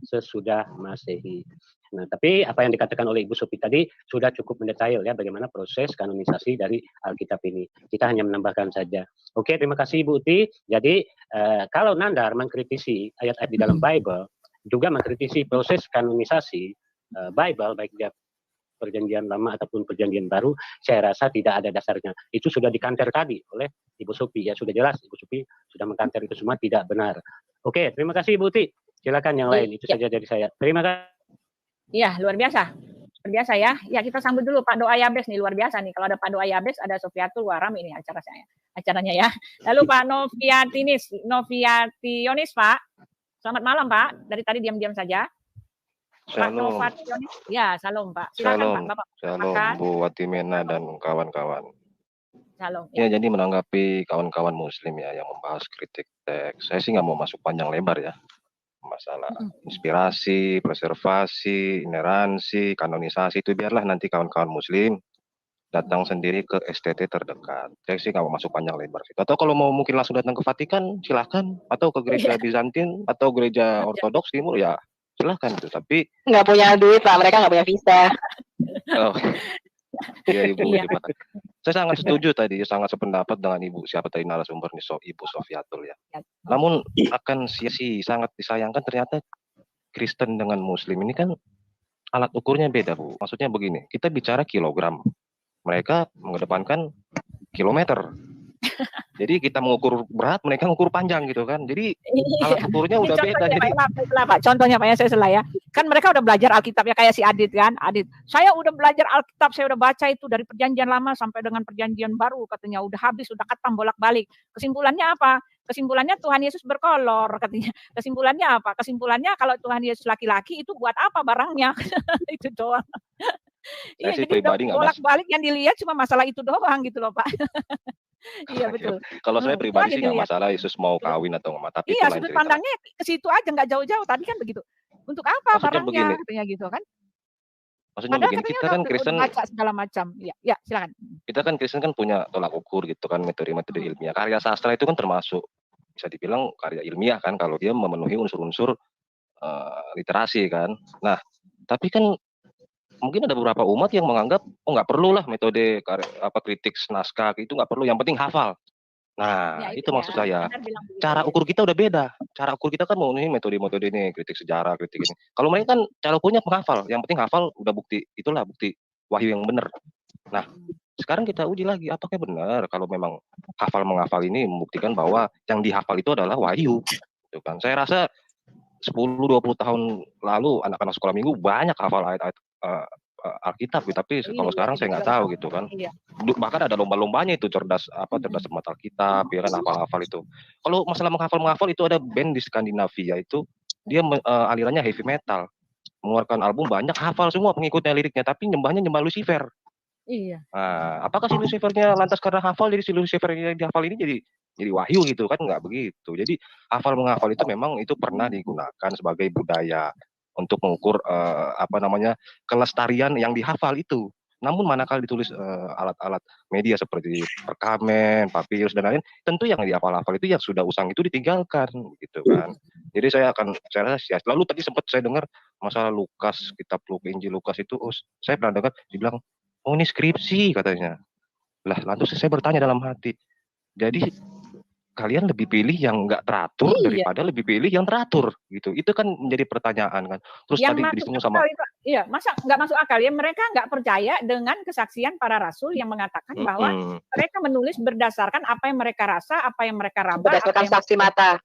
sesudah Masehi. Nah, tapi apa yang dikatakan oleh Ibu Sophie tadi sudah cukup mendetail ya, bagaimana proses kanonisasi dari Alkitab ini. Kita hanya menambahkan saja. Oke, terima kasih Ibu Uti. Jadi kalau Nandar mengkritisi ayat-ayat di dalam Bible, juga mengkritisi proses kanonisasi Bible, baik dia perjanjian lama ataupun perjanjian baru, saya rasa tidak ada dasarnya. Itu sudah dikanter tadi oleh Ibu Sophie ya, sudah jelas Ibu Sophie sudah mengkanter itu semua tidak benar. Oke, terima kasih Ibu Uti. Silakan yang lain, itu saja dari saya. Terima kasih. Iya, luar biasa. Luar biasa ya. Ya, kita sambut dulu Pak Doa Yabes nih, luar biasa nih. Kalau ada Pak Doa Yabes, ada Sofiatul Waram ini acaranya ya. Lalu Pak Noviationis, Pak. Selamat malam, Pak. Dari tadi diam-diam saja. Pak Noviationis. Ya, salam, Pak. Silakan, Pak. Bapak. Shalom, Bu Watimena dan kawan-kawan. Shalom. Ya, jadi menanggapi kawan-kawan Muslim ya yang membahas kritik teks. Saya sih nggak mau masuk panjang lebar ya. Masalah inspirasi, preservasi, ineransi, kanonisasi itu biarlah nanti kawan-kawan muslim datang sendiri ke STT terdekat. Saya sih nggak mau masuk panjang lebar situ. Atau kalau mau mungkin langsung datang ke Vatikan, silahkan. Atau ke gereja Bizantin, atau gereja Ortodoks Timur, ya silahkan itu. Tapi nggak punya duit lah, mereka nggak punya visa. oh, iya Ibu, terima kasih. Saya sangat setuju tadi, sangat sependapat dengan Ibu siapa tadi narasumber nih, Ibu Sofiatul ya. Namun akan sangat disayangkan ternyata Kristen dengan Muslim ini kan alat ukurnya beda Bu. Maksudnya begini, kita bicara kilogram. Mereka mengedepankan kilometer. Jadi kita mengukur berat, mereka mengukur panjang gitu kan. Jadi alat ukurnya udah beda. Jadi Pak, contohnya Pak ya, saya salah ya. Kan mereka udah belajar Alkitab ya, kayak si Adit kan. Adit, saya udah belajar Alkitab, saya udah baca itu dari perjanjian lama sampai dengan perjanjian baru, katanya udah habis, udah khatam bolak-balik. Kesimpulannya apa? Kesimpulannya Tuhan Yesus berkolor, katanya. Kesimpulannya apa? Kesimpulannya kalau Tuhan Yesus laki-laki itu buat apa barangnya? Itu doang. Saya Iya, sih pribadi nggak bolak-balik yang dilihat cuma masalah itu doang gitu loh Pak. Iya betul. Kalau saya pribadi sih nggak masalah Yesus mau kawin atau nggak, tapi iya, sudut pandangnya ke situ aja, nggak jauh-jauh. Tadi kan begitu. Untuk apa maksudnya barangnya, begini, katanya gitu kan? Maksudnya Padahal begini, kita kan Kristen baca segala macam. Ya, silakan. Kita kan Kristen kan punya tolak ukur gitu kan, metode-metode ilmiah. Karya sastra itu kan termasuk bisa dibilang karya ilmiah kan, kalau dia memenuhi unsur-unsur literasi kan. Nah, tapi kan mungkin ada beberapa umat yang menganggap oh nggak perlu lah metode kritik naskah itu nggak perlu, yang penting hafal. Nah ya, itu maksud saya, cara ukur kita udah beda. Cara ukur kita kan mau nih metode-metode ini, kritik sejarah, kritik ini. Kalau mereka kan cara ukurnya penghafal, yang penting hafal udah bukti, itulah bukti wahyu yang benar. Nah sekarang kita uji lagi apakah benar kalau memang hafal menghafal ini membuktikan bahwa yang dihafal itu adalah wahyu. Gitu kan. Saya rasa 10-20 tahun lalu anak-anak sekolah minggu banyak hafal ayat-ayat Alkitab, tapi kalau sekarang saya nggak tahu gitu kan. Bahkan ada lomba-lombanya itu, cerdas cermat Alkitab, ya kan, hafal-hafal itu. Kalau masalah menghafal itu ada band di Skandinavia itu dia alirannya heavy metal, mengeluarkan album banyak, hafal semua pengikutnya liriknya, tapi nyembah Lucifer. Iya. Nah, apakah si Lucifernya lantas karena hafal jadi si Lucifer yang dihafal ini jadi wahyu gitu kan? Nggak begitu. Jadi hafal menghafal itu memang itu pernah digunakan sebagai budaya untuk mengukur kelestarian yang dihafal itu. Namun manakala ditulis alat-alat media seperti perkamen, papirus dan lain, tentu yang dihafal-hafal itu yang sudah usang itu ditinggalkan gitu kan. Jadi saya rasa lalu tadi sempat saya dengar masalah Lukas, kitab Injil Lukas itu, saya pernah dengar dibilang oh ini skripsi katanya. Lah lalu saya bertanya dalam hati, jadi kalian lebih pilih yang nggak teratur daripada lebih pilih yang teratur gitu. Itu kan menjadi pertanyaan kan. Terus yang tadi disinggung sama iya, masa nggak masuk akal ya, mereka nggak percaya dengan kesaksian para rasul yang mengatakan bahwa mereka menulis berdasarkan apa yang mereka rasa, apa yang mereka raba, berdasarkan saksi mata.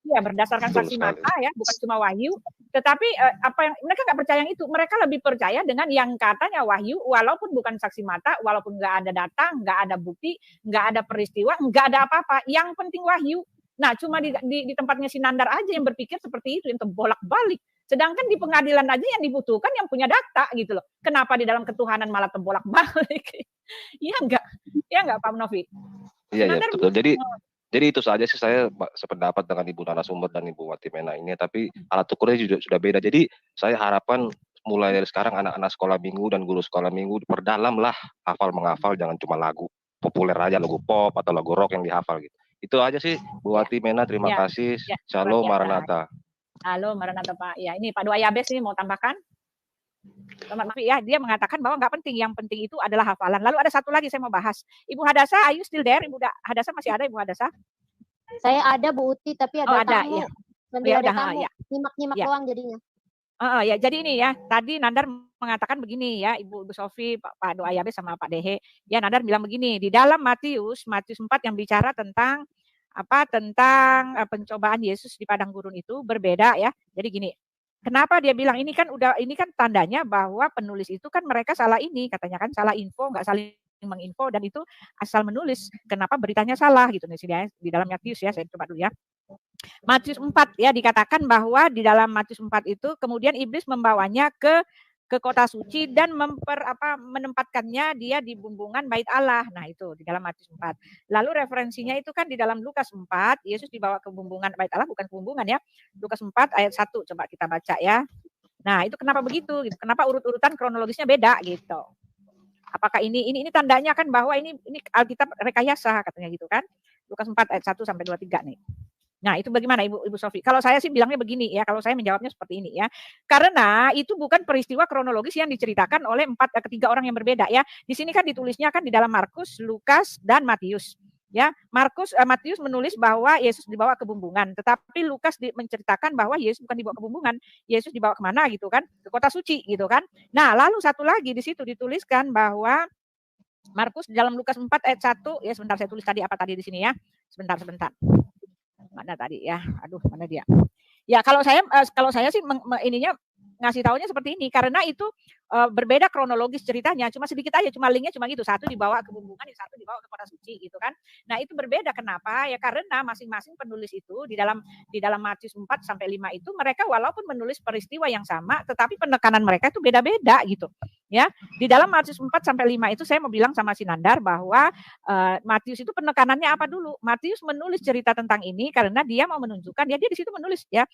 Iya, berdasarkan saksi mata ya, bukan cuma wahyu. Tetapi apa yang mereka nggak percaya yang itu, mereka lebih percaya dengan yang katanya wahyu, walaupun bukan saksi mata, walaupun nggak ada data, nggak ada bukti, nggak ada peristiwa, nggak ada apa-apa. Yang penting wahyu. Nah, cuma di tempatnya si Nandar aja yang berpikir seperti itu, yang terbolak-balik. Sedangkan di pengadilan aja yang dibutuhkan yang punya data gitu loh. Kenapa di dalam ketuhanan malah terbolak-balik? Iya nggak Pak Novi? Iya betul. Jadi itu saja sih, saya sependapat dengan Ibu narasumber dan Ibu Watimena ini, tapi alat ukurnya juga sudah beda. Jadi saya harapkan mulai dari sekarang anak-anak sekolah minggu dan guru sekolah minggu diperdalam lah hafal menghafal, jangan cuma lagu populer aja, lagu pop atau lagu rock yang dihafal gitu. Itu aja sih Bu Watimena, terima kasih. Shalom Maranatha. Halo Maranatha Pak. Ya ini Pak Doa Yabes ini mau tambahkan. Maaf ya, dia mengatakan bahwa nggak penting, yang penting itu adalah hafalan. Lalu ada satu lagi saya mau bahas. Ibu Hadasa, are you still there? Ibu Hadasa masih ada, Ibu Hadasa? Saya ada Bu Uti, tapi ada tamu. Ya. Ada tamu. Nyimak-nyimak doang jadinya. Ya, jadi ini ya, tadi Nandar mengatakan begini ya, Ibu Sofi, Pak Doa Yabes sama Pak Dehe. Ya, Nandar bilang begini, di dalam Matius 4 yang bicara tentang pencobaan Yesus di padang gurun itu berbeda ya. Jadi gini, kenapa dia bilang ini kan tandanya bahwa penulis itu kan mereka salah ini, katanya kan salah info, nggak saling menginfo, dan itu asal menulis. Kenapa beritanya salah gitu nih di dalam Matius ya, saya coba dulu ya. Matius 4 ya, dikatakan bahwa di dalam Matius 4 itu kemudian iblis membawanya ke ke kota suci dan menempatkannya dia di bumbungan bait Allah. Nah, itu di dalam Matius 4. Lalu referensinya itu kan di dalam Lukas 4, Yesus dibawa ke bumbungan bait Allah, bukan ke bumbungan ya. Lukas 4 ayat 1 coba kita baca ya. Nah, itu kenapa begitu gitu. Kenapa urut-urutan kronologisnya beda gitu. Apakah ini tandanya kan bahwa ini Alkitab rekayasa katanya gitu kan. Lukas 4 ayat 1 sampai 23 nih. Nah, itu bagaimana Ibu Sofi? Kalau saya sih bilangnya begini ya, kalau saya menjawabnya seperti ini ya. Karena itu bukan peristiwa kronologis yang diceritakan oleh ketiga orang yang berbeda ya. Di sini kan ditulisnya kan di dalam Markus, Lukas, dan Matius. Ya, Matius menulis bahwa Yesus dibawa ke bumbungan, tetapi Lukas menceritakan bahwa Yesus bukan dibawa ke bumbungan, Yesus dibawa kemana gitu kan? Ke kota suci gitu kan. Nah, lalu satu lagi di situ dituliskan bahwa Markus dalam Lukas 4 ayat 1, ya sebentar saya tulis tadi apa tadi di sini ya. Sebentar. Mana tadi ya? Aduh, mana dia? Ya, kalau saya sih ininya ngasih taunya seperti ini karena itu berbeda kronologis ceritanya, cuma sedikit aja, cuma linknya cuma gitu, satu dibawa ke bumbungan, yang satu dibawa ke kota suci gitu kan. Nah, itu berbeda kenapa? Ya karena masing-masing penulis itu di dalam Matius 4 sampai 5 itu mereka walaupun menulis peristiwa yang sama, tetapi penekanan mereka itu beda-beda gitu. Ya, di dalam Matius 4 sampai 5 itu saya mau bilang sama si Nandar bahwa Matius itu penekanannya apa dulu? Matius menulis cerita tentang ini karena dia mau menunjukkan dia di situ menulis ya.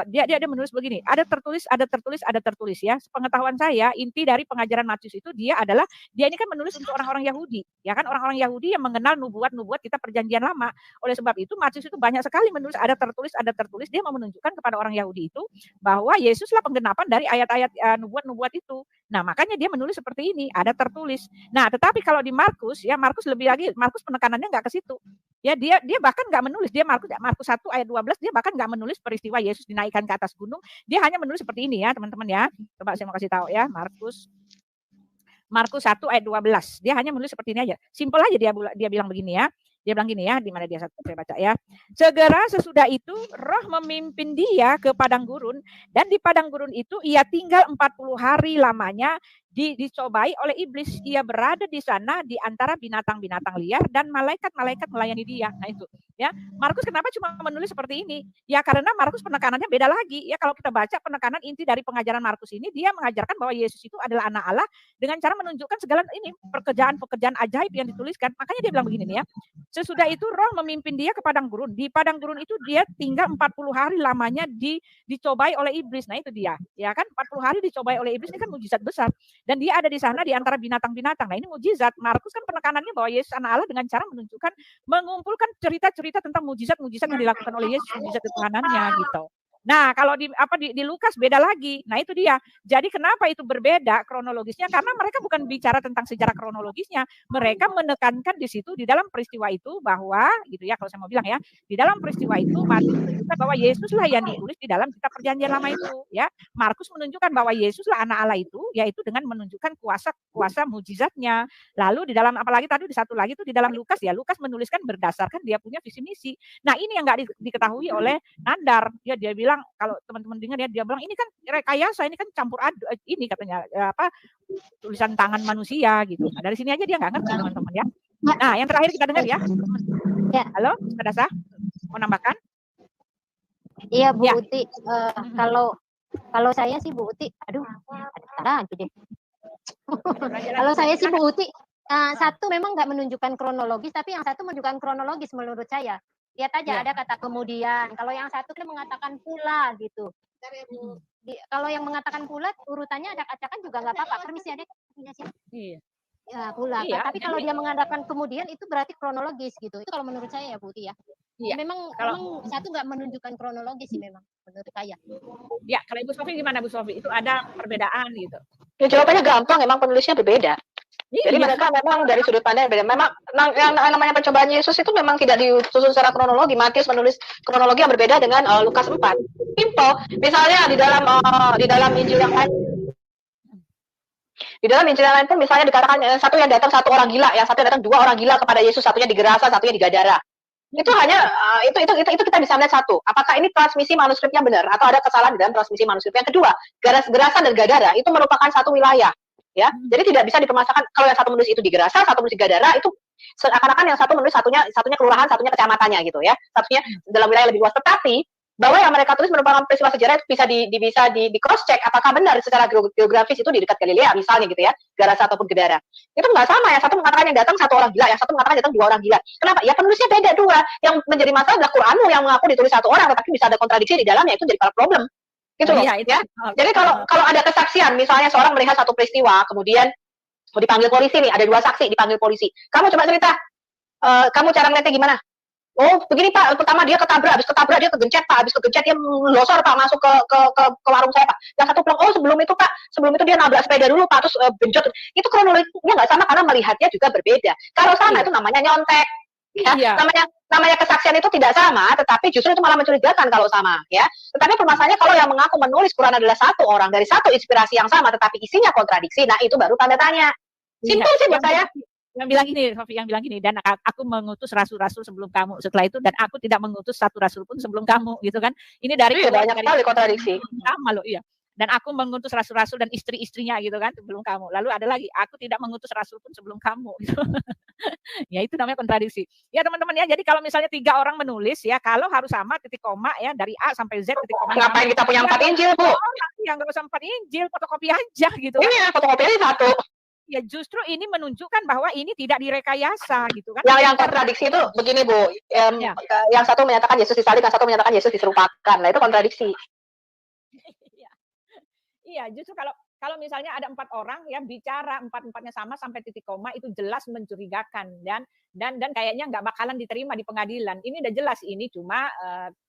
Dia menulis begini, ada tertulis ya. Sepengetahuan saya, inti dari pengajaran Matius itu dia ini kan menulis untuk orang-orang Yahudi, ya kan, orang-orang Yahudi yang mengenal nubuat-nubuat kitab perjanjian lama. Oleh sebab itu Matius itu banyak sekali menulis ada tertulis, dia mau menunjukkan kepada orang Yahudi itu bahwa Yesuslah penggenapan dari ayat-ayat nubuat-nubuat itu. Nah, makanya dia menulis seperti ini, ada tertulis. Nah, tetapi kalau di Markus ya, Markus lebih lagi, Markus penekanannya nggak ke situ. Ya, dia bahkan nggak menulis, dia Markus 1 ayat 12 dia bahkan nggak menulis peristiwa Yesus dinaikkan ke atas gunung, dia hanya menulis seperti ini ya, teman-teman ya. Coba saya mau kasih tahu ya, Markus 1 ayat 12. Dia hanya menulis seperti ini aja. Simpel aja dia bilang begini ya. Dia bilang gini ya, di mana dia saya baca ya. Segera sesudah itu Roh memimpin dia ke padang gurun dan di padang gurun itu ia tinggal 40 hari lamanya dicobai oleh iblis. Ia berada di sana di antara binatang-binatang liar dan malaikat-malaikat melayani dia. Nah itu ya. Markus kenapa cuma menulis seperti ini? Ya karena Markus penekanannya beda lagi. Ya kalau kita baca penekanan inti dari pengajaran Markus ini, dia mengajarkan bahwa Yesus itu adalah anak Allah dengan cara menunjukkan segala ini pekerjaan-pekerjaan ajaib yang dituliskan. Makanya dia bilang begini nih ya. Sesudah itu Roh memimpin dia ke padang gurun. Di padang gurun itu dia tinggal 40 hari lamanya dicobai oleh iblis. Nah itu dia. Ya kan 40 hari dicobai oleh iblis ini kan mujizat besar. Dan dia ada di sana di antara binatang-binatang. Nah ini mujizat. Markus kan penekanannya bahwa Yesus anak Allah dengan cara mengumpulkan cerita-cerita tentang mujizat-mujizat yang dilakukan oleh Yesus, mujizat ketuhanannya gitu. Nah, kalau di Lukas beda lagi. Nah, itu dia. Jadi kenapa itu berbeda kronologisnya? Karena mereka bukan bicara tentang sejarah kronologisnya. Mereka menekankan di situ di dalam peristiwa itu bahwa gitu ya, kalau saya mau bilang ya, di dalam peristiwa itu Matius menunjukkan bahwa Yesuslah yang ditulis di dalam kitab perjanjian lama itu, ya. Markus menunjukkan bahwa Yesuslah anak Allah itu, yaitu dengan menunjukkan kuasa mujizatnya. Lalu di dalam apalagi tadi di satu lagi itu di dalam Lukas ya, Lukas menuliskan berdasarkan dia punya visi misi. Nah, ini yang enggak diketahui oleh Nandar. Ya, dia bilang kalau teman-teman dengar ya, dia bilang ini kan rekayasa, ini kan campur aduk, ini katanya tulisan tangan manusia gitu. Nah, dari sini aja dia nggak ngerti teman-teman ya. Nah, yang terakhir kita dengar ya. Halo, Kadasa, mau nambahkan? Iya Bu Uti, kalau saya sih Bu Uti, aduh, ada lagi deh. Kalau saya sih Bu Uti, satu memang nggak menunjukkan kronologis, tapi yang satu menunjukkan kronologis menurut saya. Lihat aja ada kata kemudian. Kalau yang satu kan mengatakan pula gitu. Kalau yang mengatakan pula urutannya acak-acakan juga nggak apa-apa. Permisi ya, Dek. Iya. Ya, pula. Iya, tapi kalau dia mengatakan kemudian itu berarti kronologis gitu. Itu kalau menurut saya ya, Bu Tia. Iya. Memang satu nggak menunjukkan kronologis sih memang menurut saya. Ya, kalau Ibu Sofi gimana Bu Sofi? Itu ada perbedaan gitu. Ya jawabannya gampang, memang penulisnya berbeda. Jadi mereka memang dari sudut pandang yang beda. Memang yang namanya percobaan Yesus itu memang tidak disusun secara kronologi. Matius menulis kronologi yang berbeda dengan Lukas 4. Simple. Misalnya di dalam Injil yang lain. Di dalam Injil yang lain pun misalnya dikatakan satu yang datang satu orang gila, yang satu yang datang 2 orang gila kepada Yesus, satunya di Gerasa, satunya di Gadara. Itu hanya itu kita bisa melihat satu. Apakah ini transmisi manuskripnya benar atau ada kesalahan di dalam transmisi manuskrip? Yang kedua, Gerasa dan Gadara itu merupakan satu wilayah. Ya, jadi tidak bisa dipermasalahkan kalau yang satu menulis itu di Gerasa, satu menulis di Gadara, itu seakan-akan yang satu menulis satunya kelurahan, satunya kecamatannya gitu ya. Satunya dalam wilayah lebih luas. Tetapi bahwa yang mereka tulis merupakan peristiwa sejarah itu bisa di cross check apakah benar secara geografis itu di dekat Galilea misalnya gitu ya, Gerasa ataupun Gadara. Itu nggak sama, yang satu mengatakan yang datang satu orang gila, yang satu mengatakan datang dua orang gila. Kenapa? Ya penulisnya beda dua. Yang menjadi masalah adalah Quranmu yang mengaku ditulis satu orang tetapi bisa ada kontradiksi di dalamnya, itu jadi problem. Gitu loh, ya. Jadi kalau ada kesaksian, misalnya seorang melihat satu peristiwa, kemudian mau dipanggil polisi nih, ada dua saksi dipanggil polisi. Kamu coba cerita, kamu cara ngeliatnya gimana? Oh begini Pak, pertama dia ketabrak, habis ketabrak dia kegencet Pak, habis kegencet dia losor Pak masuk ke warung saya Pak. Yang satu bilang, oh sebelum itu Pak, sebelum itu dia nabrak sepeda dulu Pak, terus benjot. Itu kronologinya nggak sama karena melihatnya juga berbeda. Kalau sama itu namanya nyontek. Ya, namanya kesaksian itu tidak sama, tetapi justru itu malah mencurigakan kalau sama, ya. Tetapi permasalahannya kalau yang mengaku menulis Quran adalah satu orang dari satu inspirasi yang sama, tetapi isinya kontradiksi, nah itu baru tanda tanya. Simpel sih buat saya. Yang bilang gini, Sofi yang bilang gini, dan aku mengutus rasul-rasul sebelum kamu, setelah itu dan aku tidak mengutus satu rasul pun sebelum kamu, gitu kan? Ini dari banyak sekali kontradiksi. Sama loh, iya. Dan aku mengutus rasul-rasul dan istri-istrinya gitu kan sebelum kamu. Lalu ada lagi, aku tidak mengutus rasul pun sebelum kamu. Gitu. Ya itu namanya kontradiksi. Ya teman-teman ya, jadi kalau misalnya 3 orang menulis ya, kalau harus sama titik koma ya dari A sampai Z titik koma. Ngapain kita punya 4 Injil, Bu? Ya nggak usah 4 Injil, fotokopi aja gitu. Iya, fotokopi aja satu. Ya justru ini menunjukkan bahwa ini tidak direkayasa gitu kan. Yang kontradiksi itu begini Bu, yang satu menyatakan Yesus disalib, yang satu menyatakan Yesus diserupakan. Nah itu kontradiksi. Iya, justru kalau misalnya ada 4 orang ya bicara 4-4-nya sama sampai titik koma itu jelas mencurigakan dan kayaknya nggak bakalan diterima di pengadilan. Ini udah jelas ini cuma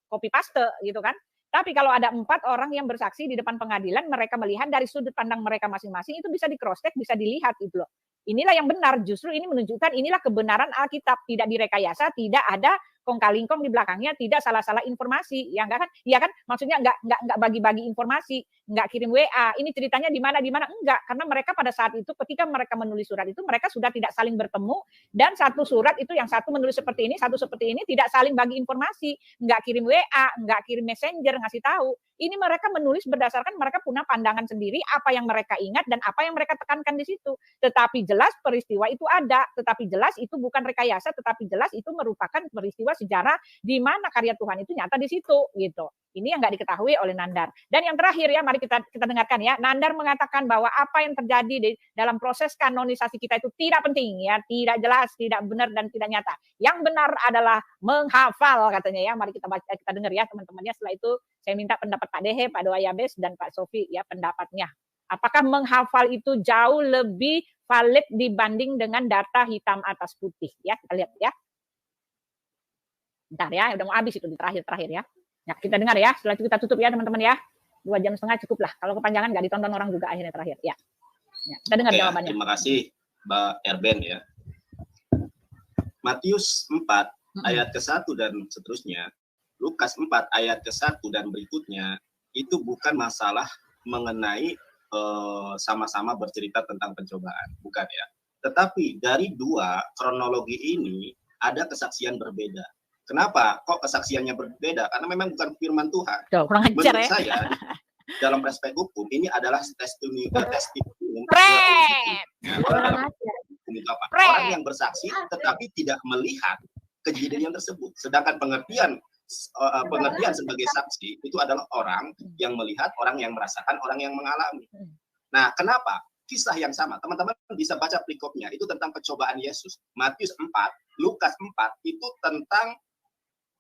copy paste gitu kan. Tapi kalau ada 4 orang yang bersaksi di depan pengadilan, mereka melihat dari sudut pandang mereka masing-masing, itu bisa di cross check, bisa dilihat gitu loh. Inilah yang benar, justru ini menunjukkan inilah kebenaran Alkitab, tidak direkayasa, tidak ada kong-kalingkong di belakangnya, tidak salah-salah informasi, ya enggak kan? Iya kan? Maksudnya enggak bagi-bagi informasi, enggak kirim WA. Ini ceritanya di mana enggak, karena mereka pada saat itu ketika mereka menulis surat itu mereka sudah tidak saling bertemu dan satu surat itu yang satu menulis seperti ini, satu seperti ini, tidak saling bagi informasi, enggak kirim WA, enggak kirim messenger ngasih tahu. Ini mereka menulis berdasarkan mereka punya pandangan sendiri, apa yang mereka ingat dan apa yang mereka tekankan di situ. Tetapi jelas peristiwa itu ada, tetapi jelas itu bukan rekayasa, tetapi jelas itu merupakan peristiwa sejarah di mana karya Tuhan itu nyata di situ gitu. Ini yang nggak diketahui oleh Nandar. Dan yang terakhir ya, mari kita dengarkan ya. Nandar mengatakan bahwa apa yang terjadi di dalam proses kanonisasi kita itu tidak penting ya, tidak jelas, tidak benar dan tidak nyata. Yang benar adalah menghafal katanya ya. Mari kita baca, kita dengar ya teman-temannya. Setelah itu saya minta pendapat Pak Dehe, Pak Doayabes dan Pak Sofi ya pendapatnya. Apakah menghafal itu jauh lebih valid dibanding dengan data hitam atas putih ya? Kita lihat ya. Bentar ya, udah mau habis itu di terakhir-terakhir ya. Ya, kita dengar ya. Setelah itu kita tutup ya teman-teman ya. 2,5 jam cukup lah. Kalau kepanjangan nggak ditonton orang juga akhirnya terakhir. Ya. Kita dengar jawabannya. Terima kasih Mbak Erben ya. Matius 4 ayat ke-1 dan seterusnya. Lukas 4 ayat ke-1 dan berikutnya. Itu bukan masalah mengenai sama-sama bercerita tentang pencobaan. Bukan ya. Tetapi dari 2 kronologi ini ada kesaksian berbeda. Kenapa? Kok kesaksiannya berbeda? Karena memang bukan firman Tuhan. Menurut saya, dalam perspektif hukum, ini adalah testimoni. Orang yang bersaksi tetapi tidak melihat kejadian tersebut. Sedangkan pengertian sebagai saksi itu adalah orang yang melihat, orang yang merasakan, orang yang mengalami. Nah, kenapa? Kisah yang sama. Teman-teman bisa baca perikopnya. Itu tentang pencobaan Yesus. Matius 4, Lukas 4, itu tentang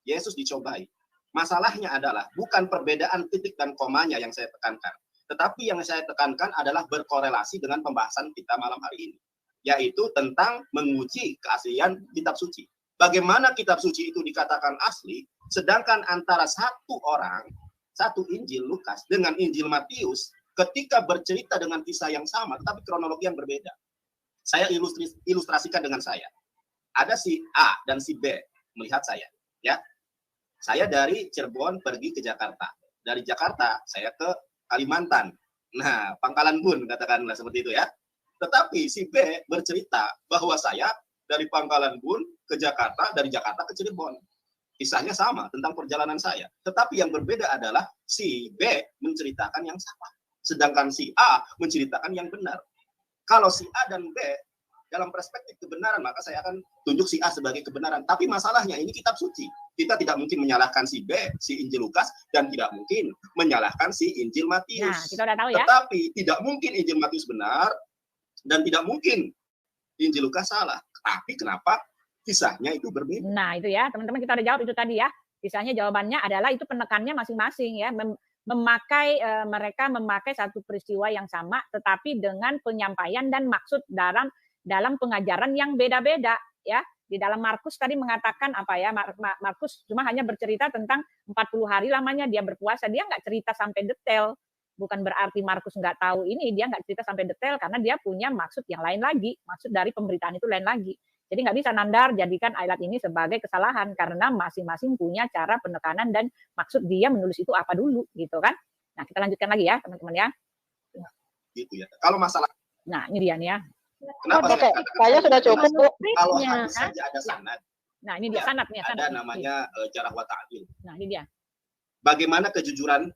Yesus dicobai. Masalahnya adalah bukan perbedaan titik dan komanya yang saya tekankan. Tetapi yang saya tekankan adalah berkorelasi dengan pembahasan kita malam hari ini. Yaitu tentang menguji keaslian kitab suci. Bagaimana kitab suci itu dikatakan asli, sedangkan antara satu orang, satu Injil Lukas dengan Injil Matius, ketika bercerita dengan kisah yang sama, tetapi kronologi yang berbeda. Saya ilustrasikan dengan saya. Ada si A dan si B melihat saya. Ya. Saya dari Cirebon pergi ke Jakarta. Dari Jakarta saya ke Kalimantan. Nah, Pangkalan Bun katakanlah seperti itu ya. Tetapi si B bercerita bahwa saya dari Pangkalan Bun ke Jakarta, dari Jakarta ke Cirebon. Kisahnya sama tentang perjalanan saya. Tetapi yang berbeda adalah si B menceritakan yang sama. Sedangkan si A menceritakan yang benar. Kalau si A dan B dalam perspektif kebenaran, maka saya akan tunjuk si A sebagai kebenaran. Tapi masalahnya ini kitab suci. Kita tidak mungkin menyalahkan si B, si Injil Lukas, dan tidak mungkin menyalahkan si Injil Matius. Nah, kita udah tahu ya. Tetapi tidak mungkin Injil Matius benar, dan tidak mungkin Injil Lukas salah. Tapi kenapa kisahnya itu berbeda? Nah, itu ya, teman-teman, kita udah jawab itu tadi ya. Kisahnya jawabannya adalah itu penekannya masing-masing ya. Mereka memakai satu peristiwa yang sama, tetapi dengan penyampaian dan maksud dalam pengajaran yang beda-beda ya. Di dalam Markus tadi mengatakan apa ya, Markus cuma hanya bercerita tentang 40 hari lamanya dia berpuasa, dia nggak cerita sampai detail. Bukan berarti Markus nggak tahu ini, dia nggak cerita sampai detail karena dia punya maksud yang lain lagi, maksud dari pemberitaan itu lain lagi. Jadi nggak bisa Nandar jadikan ayat ini sebagai kesalahan karena masing-masing punya cara penekanan dan maksud dia menulis itu apa dulu gitu kan. Nah, kita lanjutkan lagi ya teman-teman ya. Gitu ya. Kalau masalah, nah ini dia nih ya. kenapa Oke, saya sudah cukup Bu. kalau hadis saja ada sanad, Nah ini dia sanad nih. ada namanya jarah wa ta'dil. Nah ini dia. Bagaimana kejujuran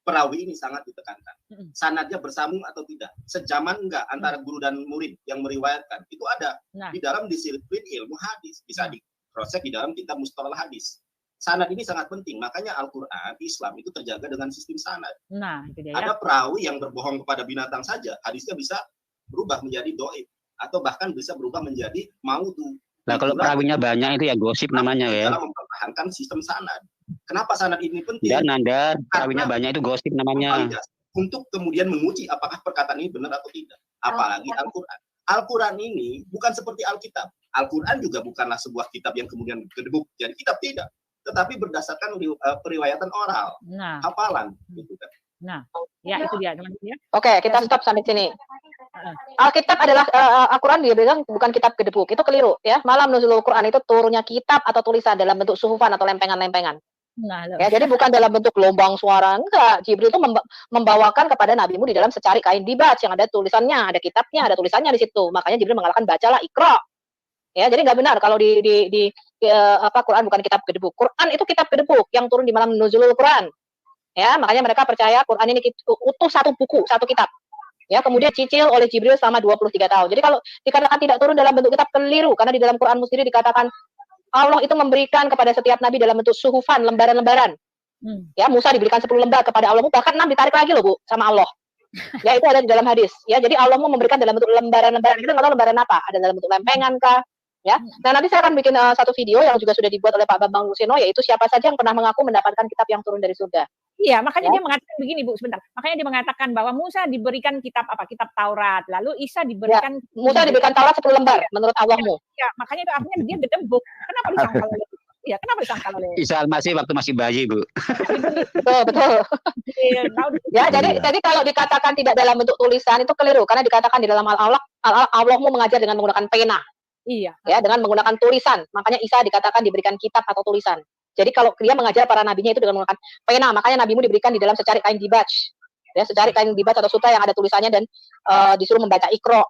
perawi ini sangat ditekankan. Sanadnya bersambung atau tidak, sejaman enggak antara guru dan murid yang meriwayatkan, itu ada di dalam disiplin ilmu hadis, bisa diproses di dalam kitab mustalah hadis. Sanad ini sangat penting, makanya Al-Quran Islam itu terjaga dengan sistem sanad. Nah itu dia. Ada perawi yang berbohong kepada binatang saja, hadisnya bisa berubah menjadi doib, atau bahkan bisa berubah menjadi maudu. Nah, kalau perawinya banyak itu ya gosip namanya ya. Dalam mempertahankan sistem sanad. Kenapa sanad ini penting? Dan Nanda, perawinya banyak itu gosip namanya. Untuk kemudian menguji apakah perkataan ini benar atau tidak. Apalagi Al-Quran. Al-Quran ini bukan seperti Alkitab. Al-Quran juga bukanlah sebuah kitab yang kemudian kedebuk jadi kitab, tidak. Tetapi berdasarkan periwayatan oral, hafalan. Gitu kan. Nah, ya itu dia teman-teman ya. Oke, kita stop sampai sini. Alkitab adalah Al-Quran dia bilang bukan kitab kedebuk, itu keliru ya. Malam nuzulul Quran itu turunnya kitab atau tulisan dalam bentuk suhufan atau lempengan-lempengan. Nah, ya, jadi bukan dalam bentuk gelombang suara, enggak. Jibril itu membawakan kepada nabimu di dalam secari kain dibaj yang ada tulisannya, ada kitabnya, ada tulisannya di situ. Makanya Jibril mengatakan bacalah Iqra. Ya, jadi nggak benar kalau di Quran bukan kitab kedebuk. Quran itu kitab kedebuk yang turun di malam nuzulul Quran. Ya, makanya mereka percaya Quran ini utuh satu buku, satu kitab. Ya, kemudian cicil oleh Jibril selama 23 tahun. Jadi kalau dikatakan tidak turun dalam bentuk kitab, keliru, karena di dalam Quran sendiri dikatakan Allah itu memberikan kepada setiap nabi dalam bentuk suhufan, lembaran-lembaran. Ya, Musa diberikan 10 lembar kepada Allah, bahkan 6 ditarik lagi loh Bu sama Allah. Ya, itu ada di dalam hadis. Ya, jadi Allah mau memberikan dalam bentuk lembaran-lembaran. Kita nggak tahu lembaran apa, ada dalam bentuk lempengan kah? Ya, nah nanti saya akan bikin satu video yang juga sudah dibuat oleh Pak Bambang Lusino, yaitu siapa saja yang pernah mengaku mendapatkan kitab yang turun dari surga. Iya, makanya dia mengatakan begini Bu, sebentar. Makanya dia mengatakan bahwa Musa diberikan kitab apa? Kitab Taurat. Lalu Isa diberikan Musa diberikan Taurat 10 lembar menurut Allahmu. Ya, makanya itu artinya dia gedebuk. Kenapa disangkal oleh Iya, kenapa disangkal oleh Isa Al-Masih waktu masih bayi, Bu. Betul. Ya, jadi kalau dikatakan tidak dalam bentuk tulisan itu keliru, karena dikatakan di dalam Allahmu mengajar dengan menggunakan pena. Iya. Ya, dengan menggunakan tulisan. Makanya Isa dikatakan diberikan kitab atau tulisan. Jadi kalau dia mengajar para nabinya itu dengan menggunakan pena, makanya nabimu diberikan di dalam secari kain dibaj. Ya, secari kain dibaj atau sutra yang ada tulisannya dan disuruh membaca Iqra.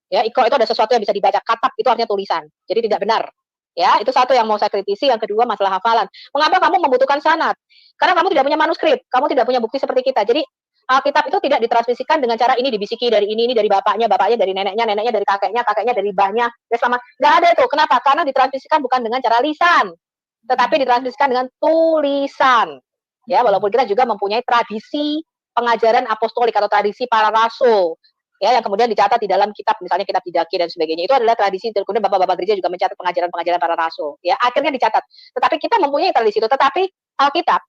Ya, Iqra itu ada sesuatu yang bisa dibaca. Katab itu artinya tulisan. Jadi tidak benar. Ya, itu satu yang mau saya kritisi. Yang kedua masalah hafalan. Mengapa kamu membutuhkan sanad? Karena kamu tidak punya manuskrip, kamu tidak punya bukti seperti kita. Jadi Alkitab itu tidak ditransmisikan dengan cara ini dibisiki dari ini dari bapaknya dari neneknya dari kakeknya dari mbahnya. Ya selama nggak ada itu. Kenapa? Karena ditransmisikan bukan dengan cara lisan, tetapi ditransmisikan dengan tulisan. Ya, walaupun kita juga mempunyai tradisi pengajaran apostolik atau tradisi para rasul. Ya, yang kemudian dicatat di dalam kitab, misalnya kitab Didaki dan sebagainya. Itu adalah tradisi, kemudian bapak-bapak gereja juga mencatat pengajaran-pengajaran para rasul. Ya, akhirnya dicatat. Tetapi kita mempunyai tradisi itu. Tetapi Alkitab,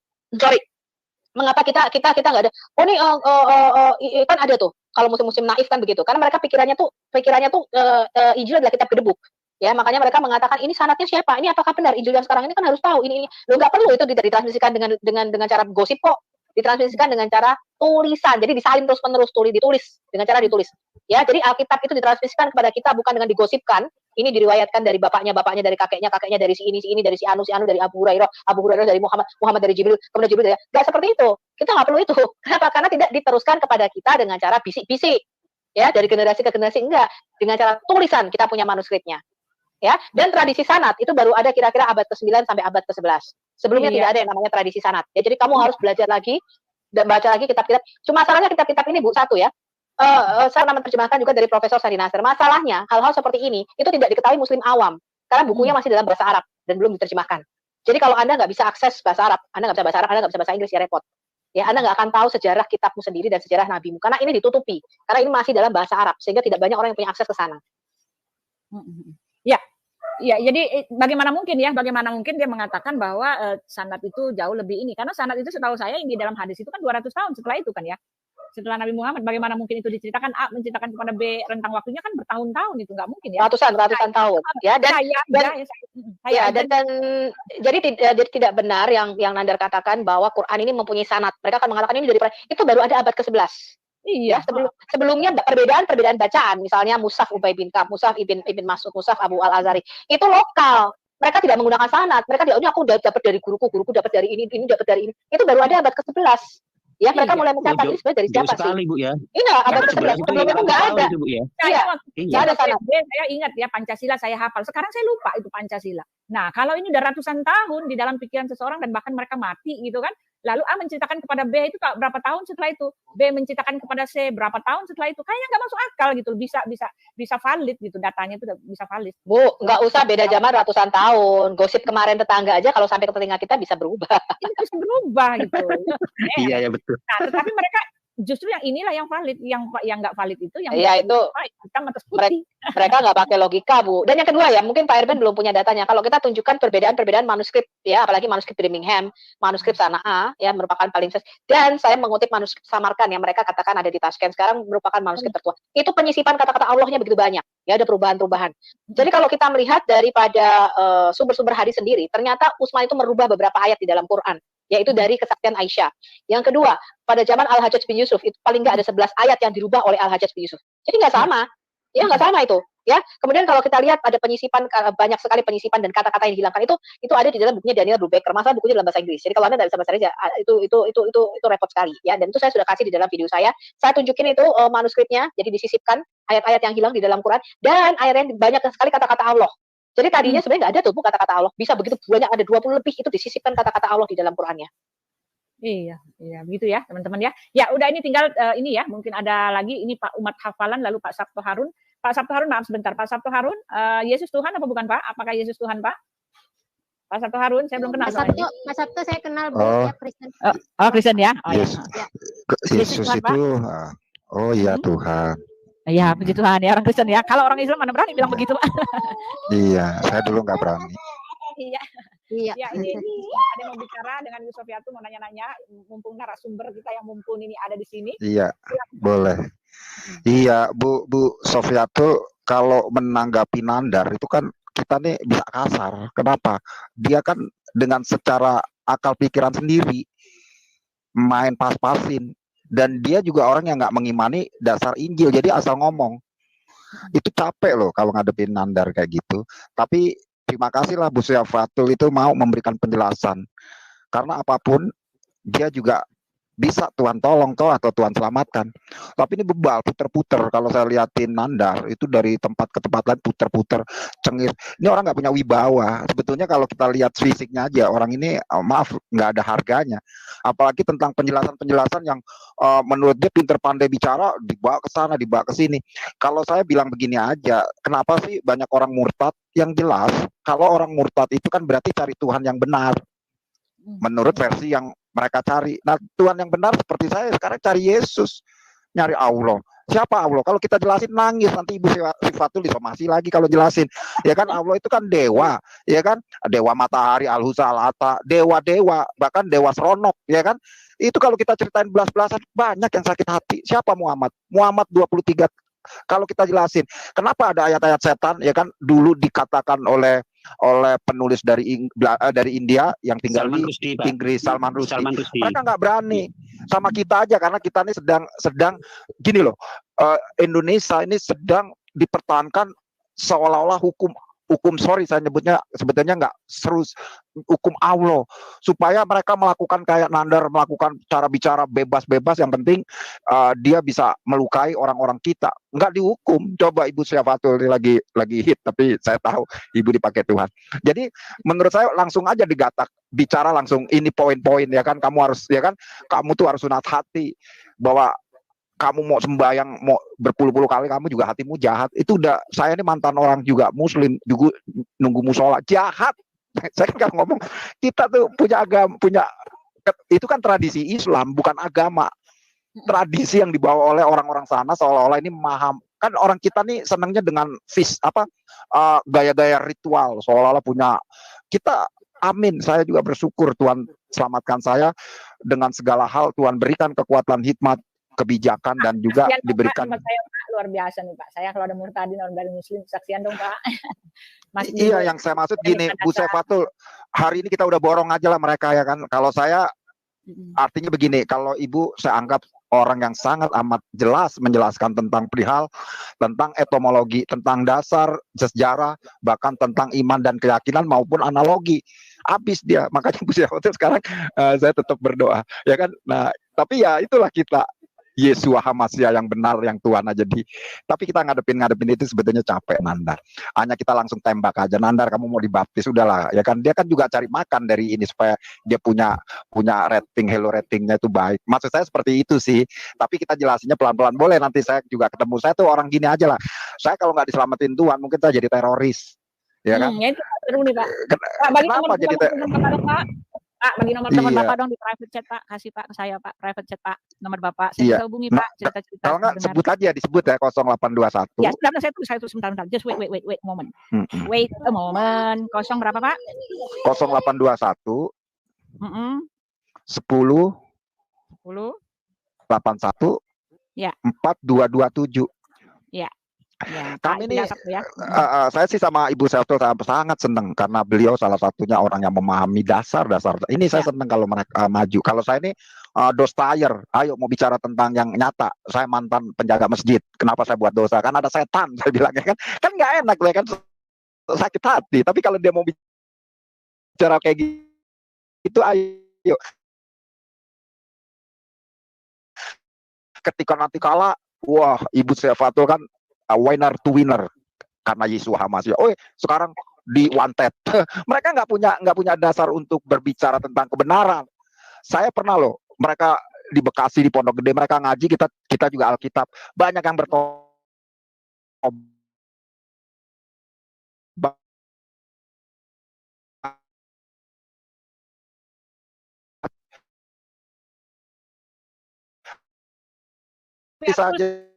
mengapa kita nggak ada? Oh ini kan ada tuh. Kalau musim-musim naif kan begitu. Karena mereka pikirannya tuh Injil adalah kitab kedebuk. Ya, makanya mereka mengatakan ini sanadnya siapa? Ini apakah benar? Injil yang sekarang ini kan harus tahu ini. Lo nggak perlu itu tidak ditransmisikan dengan cara gosip kok. Ditransmisikan dengan cara tulisan. Jadi disalin terus-menerus, ditulis dengan cara ditulis. Ya, jadi Alkitab itu ditransmisikan kepada kita bukan dengan digosipkan. Ini diriwayatkan dari bapaknya dari kakeknya dari si ini, dari si Anu, dari Abu Hurairah dari Muhammad dari Jibril, kemudian Jibril dari nggak seperti itu. Kita nggak perlu itu. Kenapa? Karena tidak diteruskan kepada kita dengan cara bisik-bisik. Ya, dari generasi ke generasi enggak, dengan cara tulisan kita punya manuskripnya. Ya, dan tradisi sanad itu baru ada kira-kira abad ke-9 sampai abad ke-11. Sebelumnya tidak ada yang namanya tradisi sanad. Ya, jadi kamu harus belajar lagi dan baca lagi kitab-kitab. Cuma masalahnya kitab-kitab ini Bu satu ya. saya pernah menerjemahkan juga dari Profesor Sari Nasir. Masalahnya hal-hal seperti ini itu tidak diketahui Muslim awam karena bukunya masih dalam bahasa Arab dan belum diterjemahkan. Jadi kalau Anda nggak bisa akses bahasa Arab, Anda nggak bisa bahasa Arab, Anda nggak bisa bahasa Inggris, ya repot. Ya, Anda nggak akan tahu sejarah kitabmu sendiri dan sejarah nabimu karena ini ditutupi karena ini masih dalam bahasa Arab sehingga tidak banyak orang yang punya akses ke sana. Ya, ya, jadi bagaimana mungkin dia mengatakan bahwa sanad itu jauh lebih ini karena sanad itu setahu saya yang di dalam hadis itu kan 200 tahun setelah itu kan ya. Setelah Nabi Muhammad, bagaimana mungkin itu diceritakan A menceritakan kepada B, rentang waktunya kan bertahun-tahun, itu nggak mungkin ya. Ratusan tahun ya. Dan jadi tidak benar yang Nandar katakan bahwa Quran ini mempunyai sanad. Mereka akan mengatakan ini dari itu baru ada abad ke-11. Iya. Ya, sebelumnya perbedaan bacaan, misalnya Mushaf Ubay bin Ka'ab, Mushaf Ibn Mas'ud, Mushaf Abu Al-Azhari, itu lokal. Mereka tidak menggunakan sanad. Mereka tidak, aku dapat dari guruku dapat dari ini dapat dari ini. Itu baru ada abad ke-11. Ya, mereka mulai mencatat ini sebenarnya dari siapa sih? Bu, ya. Ini abad ke-11, sebelum itu nggak ada. Bu, ya. Saya ada sanad. Saya ingat ya Pancasila saya hafal. Sekarang saya lupa itu Pancasila. Nah, kalau ini udah ratusan tahun di dalam pikiran seseorang dan bahkan mereka mati gitu kan. Lalu A menceritakan kepada B itu berapa tahun setelah itu, B menceritakan kepada C berapa tahun setelah itu, kayaknya nggak masuk akal gitu, bisa valid gitu, datanya itu bisa valid. Bu, nggak usah beda zaman ratusan tahun, gosip kemarin tetangga aja kalau sampai ke telinga kita bisa berubah. Bisa berubah gitu. Iya ya betul. Nah, tetapi mereka justru yang inilah yang valid, yang nggak valid itu yang itu hitam atas putih. Mereka nggak pakai logika, Bu. Dan yang kedua ya, mungkin Pak Erben belum punya datanya. Kalau kita tunjukkan perbedaan manuskrip ya, apalagi manuskrip Birmingham, manuskrip Sana'a ya merupakan paling dan saya mengutip manuskrip Samarkand yang mereka katakan ada di Tashkent sekarang merupakan manuskrip tertua. Itu penyisipan kata-kata Allahnya begitu banyak. Ya ada perubahan-perubahan. Jadi kalau kita melihat daripada sumber-sumber hadis sendiri, ternyata Utsman itu merubah beberapa ayat di dalam Quran, yaitu dari kesaksian Aisyah. Yang kedua, pada zaman Al-Hajjaj bin Yusuf, itu paling nggak ada 11 ayat yang dirubah oleh Al-Hajjaj bin Yusuf. Jadi nggak sama. Ya nggak sama itu. Ya, kemudian kalau kita lihat ada penyisipan, banyak sekali penyisipan dan kata-kata yang dihilangkan itu ada di dalam bukunya Daniel Brubaker. Masalah bukunya dalam bahasa Inggris. Jadi kalau Anda tidak bisa bahasa Inggris, itu repot sekali. Ya, dan itu saya sudah kasih di dalam video saya. Saya tunjukin itu manuskripnya, jadi disisipkan ayat-ayat yang hilang di dalam Quran dan ayat yang banyak sekali kata-kata Allah. Jadi tadinya sebenarnya nggak ada tuh kata-kata Allah. Bisa begitu banyak, ada 20 lebih itu disisipkan kata-kata Allah di dalam Qurannya. Iya, begitu ya teman-teman ya. Ya udah ini tinggal ini ya, mungkin ada lagi ini Pak Umat Hafalan, lalu Pak Sabto Harun. Pak Sabto Harun, maaf sebentar. Pak Sabto Harun, Yesus Tuhan apa bukan Pak? Apakah Yesus Tuhan Pak? Pak Sabto Harun, saya belum kenal. Pak Sabto saya kenal Bu, ya Kristen. Kristen ya. Yesus itu, oh ya Tuhan. Iya, puji Tuhan ya, orang Kristen ya. Kalau orang Islam mana berani bilang begitu, Pak? Iya, saya dulu nggak berani. Iya. Ya, ini ada yang mau bicara dengan Bu Sofiatu, mau nanya-nanya, mumpung narasumber kita yang mumpuni ini ada di sini. Iya, boleh. Iya, Bu Sofiatu, kalau menanggapi Nandar itu kan kita nih bisa kasar. Kenapa? Dia kan dengan secara akal pikiran sendiri main pas-pasin. Dan dia juga orang yang nggak mengimani dasar Injil, jadi asal ngomong. Itu capek loh kalau ngadepin Nandar kayak gitu. Tapi terima kasih lah Bu Sofiatul itu mau memberikan penjelasan. Karena apapun dia juga bisa Tuhan tolong atau Tuhan selamatkan. Tapi ini bebal, puter-puter. Kalau saya liatin Nandar itu dari tempat ke tempat lain puter-puter, cengir. Ini orang nggak punya wibawa. Sebetulnya kalau kita lihat fisiknya aja, orang ini maaf nggak ada harganya. Apalagi tentang penjelasan-penjelasan yang menurut dia pinter pandai bicara, dibawa ke sana, dibawa ke sini. Kalau saya bilang begini aja, kenapa sih banyak orang murtad? Yang jelas, kalau orang murtad itu kan berarti cari Tuhan yang benar. Menurut versi yang mereka cari. Nah, Tuhan yang benar seperti saya sekarang cari Yesus, nyari Allah. Siapa Allah? Kalau kita jelasin nangis, nanti Ibu Sifatul disomasi lagi kalau jelasin. Ya kan Allah itu kan dewa, ya kan? Dewa matahari, Al-Husa, Al-Ata, dewa-dewa, bahkan dewa seronok, ya kan? Itu kalau kita ceritain belas-belasan banyak yang sakit hati. Siapa Muhammad? Muhammad 23. Kalau kita jelasin, kenapa ada ayat-ayat setan, ya kan? Dulu dikatakan oleh penulis dari India yang tinggal di Inggris, Salman Rushdie. Mereka nggak berani sama kita aja karena kita ini sedang gini loh, Indonesia ini sedang dipertahankan seolah-olah hukum saya nyebutnya sebetulnya nggak serius, hukum Allah, supaya mereka melakukan kayak Nandar, melakukan cara bicara bebas-bebas, yang penting dia bisa melukai orang-orang kita, nggak dihukum. Coba Ibu Syafatul lagi hit, tapi saya tahu Ibu dipakai Tuhan. Jadi menurut saya langsung aja digatak, bicara langsung ini poin-poin, ya kan, kamu harus, ya kan, kamu tuh harus sunat hati bahwa kamu mau sembahyang mau berpuluh-puluh kali kamu juga hatimu jahat. Itu udah, saya ini mantan orang juga muslim juga nunggu musola jahat. Saya kan ngomong kita tuh punya agama, itu kan tradisi Islam bukan agama. Tradisi yang dibawa oleh orang-orang sana seolah-olah ini maham. Kan orang kita nih senangnya dengan gaya-gaya ritual seolah-olah punya kita. Amin, saya juga bersyukur Tuhan selamatkan saya dengan segala hal. Tuhan berikan kekuatan, hikmat, kebijakan, dan juga Saksian dong, diberikan. Pak, saya, Pak, luar biasa nih Pak. Saya kalau ada murtadin orang dari muslim, saksian dong Pak. Iya, yang saya maksud gini, Bu Saifatul, hari ini kita udah borong aja lah mereka ya kan. Kalau saya artinya begini, kalau Ibu saya anggap orang yang sangat amat jelas menjelaskan tentang perihal, tentang etimologi, tentang dasar sejarah, bahkan tentang iman dan keyakinan maupun analogi. Habis dia, makanya Bu Saifatul sekarang saya tetap berdoa, ya kan. Nah, tapi ya itulah kita. Yesua Hamasya yang benar, yang Tuhan aja tapi kita ngadepin itu sebetulnya capek Nandar. Hanya kita langsung tembak aja, Nandar kamu mau dibaptis udahlah, ya kan. Dia kan juga cari makan dari ini supaya dia punya rating, hello ratingnya itu baik. Maksud saya seperti itu sih. Tapi kita jelasinnya pelan-pelan. Boleh nanti saya juga ketemu. Saya tuh orang gini aja lah. Saya kalau nggak diselamatin Tuhan mungkin saya jadi teroris. Ya kan? Ya itu seru nih Pak. Kenapa jadi Pak, bagi nomor telepon Bapak dong di private chat Pak, kasih Pak ke saya Pak, private chat Pak, nomor Bapak, saya bisa hubungi Pak, cerita-cerita. Kalau nggak sebut aja, disebut ya 0821. Ya, saya tulis sebentar, just wait moment. Wait a moment, 0 berapa Pak? 0821 10 81 ya 4227. Ya. Ya, kami ini ya. Saya sih sama Ibu Saifatul sangat senang karena beliau salah satunya orang yang memahami dasar. Ini saya senang kalau mereka maju. Kalau saya ini dostayer, ayo mau bicara tentang yang nyata. Saya mantan penjaga masjid. Kenapa saya buat dosa? Kan ada setan, saya bilangnya kan nggak enak, ya kan sakit hati. Tapi kalau dia mau bicara kayak gitu, ayo. Ketika nanti kalah, wah Ibu Saifatul kan winner to winner karena Yesua Hamasya. Sekarang di wanted. Mereka nggak punya dasar untuk berbicara tentang kebenaran. Saya pernah loh, mereka di Bekasi di Pondok Gede mereka ngaji, kita juga Alkitab. Banyak yang bertobat. Saja.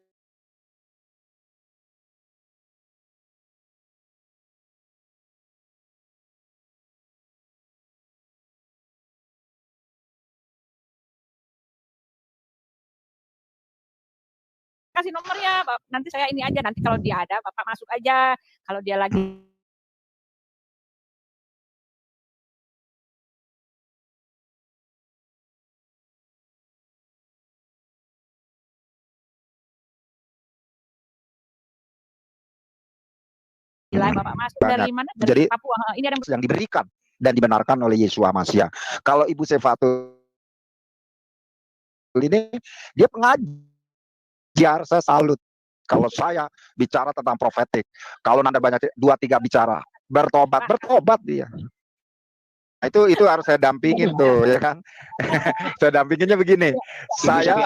Kasih nomornya, nanti saya ini aja, nanti kalau dia ada Bapak masuk aja, kalau dia lagi Bapak masuk dari mana? Dari Papua. Ini ada yang diberikan dan dibenarkan oleh Yesua Hamasya. Kalau Ibu Saifatul ini dia pengajar, saya salut. Kalau saya bicara tentang profetik, kalau Nanda banyak 2-3 bicara bertobat dia. Itu harus saya dampingin tuh, ya kan. Saya dampinginnya begini. Saya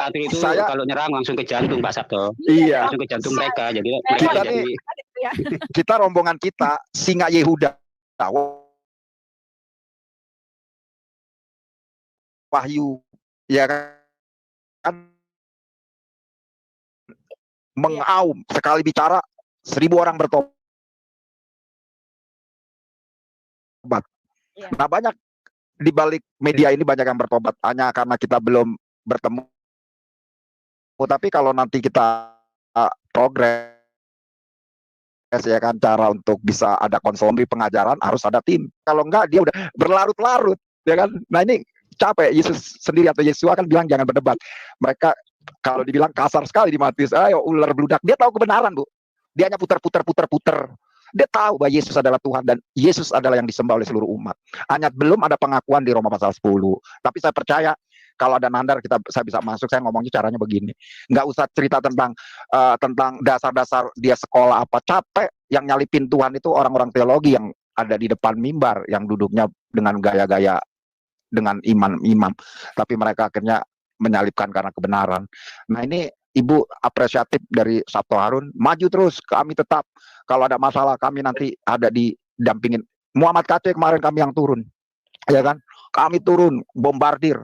kalau nyerang langsung ke jantung Pak Sabto. Iya. Langsung ke jantung mereka. Jadi kita rombongan kita singa Yehuda. Wahyu, ya kan, mengaum sekali bicara 1000 orang bertobat. Nah banyak di balik media ini banyak yang bertobat hanya karena kita belum bertemu. Tapi kalau nanti kita progres, ya kan, cara untuk bisa ada konseling pengajaran harus ada tim. Kalau enggak dia udah berlarut-larut, ya kan. Nah ini capek. Yesus sendiri atau Yesua kan bilang jangan berdebat. Mereka kalau dibilang kasar sekali di Matius, ayo ular beludak. Dia tahu kebenaran, Bu. Dia hanya putar. Dia tahu bahwa Yesus adalah Tuhan dan Yesus adalah yang disembah oleh seluruh umat. Hanya belum ada pengakuan di Roma pasal 10. Tapi saya percaya kalau ada Nandar saya bisa masuk. Saya ngomongnya caranya begini. Nggak usah cerita tentang dasar-dasar dia sekolah apa. Capek. Yang nyalipin Tuhan itu orang-orang teologi yang ada di depan mimbar, yang duduknya dengan gaya-gaya dengan imam. Tapi mereka akhirnya menyalipkan karena kebenaran. Nah ini Ibu apresiatif dari Sabto Harun, maju terus, kami tetap kalau ada masalah kami nanti ada didampingin. Muhammad KC kemarin kami yang turun, ya kan? Kami turun, bombardir,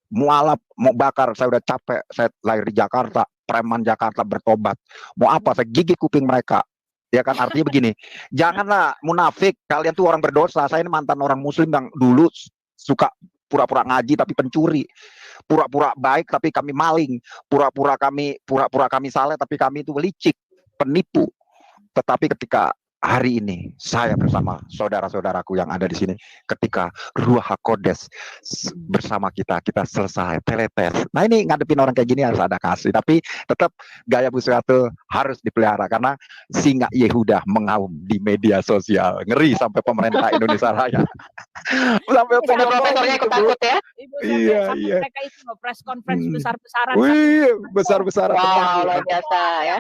mualaf, mau bakar, saya udah capek, saya lahir di Jakarta, preman Jakarta bertobat. Mau apa, saya gigit kuping mereka. Ya kan, artinya begini, janganlah munafik, kalian tuh orang berdosa. Saya ini mantan orang muslim yang dulu suka pura-pura ngaji tapi pencuri, pura-pura baik tapi kami maling, pura-pura kami saleh tapi kami itu licik, penipu. Tetapi ketika hari ini saya bersama saudara-saudaraku yang ada di sini, ketika Ruach HaKodes bersama kita selesai teletes. Nah ini ngadepin orang kayak gini harus ada kasih, tapi tetap gaya Bu Suharto harus dipelihara karena singa Yehuda mengaum di media sosial, ngeri sampai pemerintah Indonesia Raya. Sampai profesornya ikut takut ya. Iya. Mereka itu press conference besar-besaran. Wih, besar-besaran. Wow, luar biasa ya.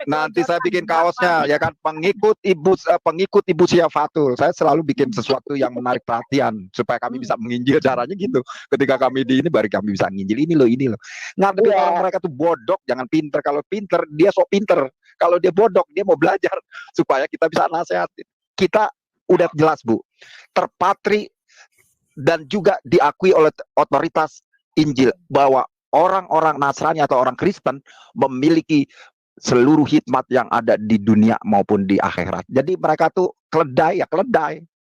Nanti saya bikin kaosnya ya kan, pengikut Ibu Syiafatul. Saya selalu bikin sesuatu yang menarik perhatian supaya kami bisa menginjil, caranya gitu. Ketika kami di ini baru kami bisa menginjil, ini loh. Ngadepin orang mereka tuh bodok, jangan pinter. Kalau pinter dia sok pinter. Kalau dia bodok dia mau belajar supaya kita bisa nasihatin. Kita udah jelas Bu, terpatri dan juga diakui oleh otoritas Injil bahwa orang-orang Nasrani atau orang Kristen memiliki seluruh hikmat yang ada di dunia maupun di akhirat. Jadi mereka tuh keledai.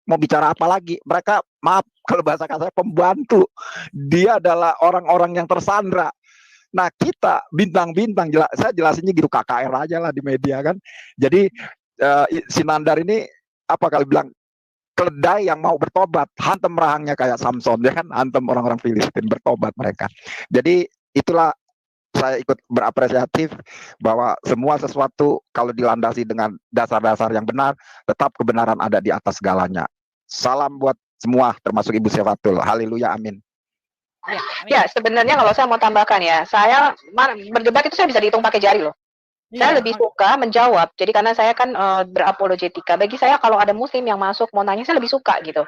Mau bicara apa lagi? Mereka, maaf kalau bahasa kasar, pembantu. Dia adalah orang-orang yang tersandra. Nah kita bintang-bintang, saya jelasinnya gitu, KKR aja lah di media kan. Jadi Sinandar ini apa kali bilang, keledai yang mau bertobat, hantem rahangnya kayak Samson, ya kan, hantem orang-orang Filistin, bertobat mereka. Jadi itulah saya ikut berapresiatif bahwa semua sesuatu kalau dilandasi dengan dasar-dasar yang benar, tetap kebenaran ada di atas segalanya. Salam buat semua, termasuk Ibu Syiafatul. Haleluya, amin. Ya, sebenarnya kalau saya mau tambahkan ya, saya berdebat itu saya bisa dihitung pakai jari loh. Saya lebih suka menjawab. Jadi karena saya kan berapologetika. Bagi saya kalau ada muslim yang masuk mau nanya, saya lebih suka gitu.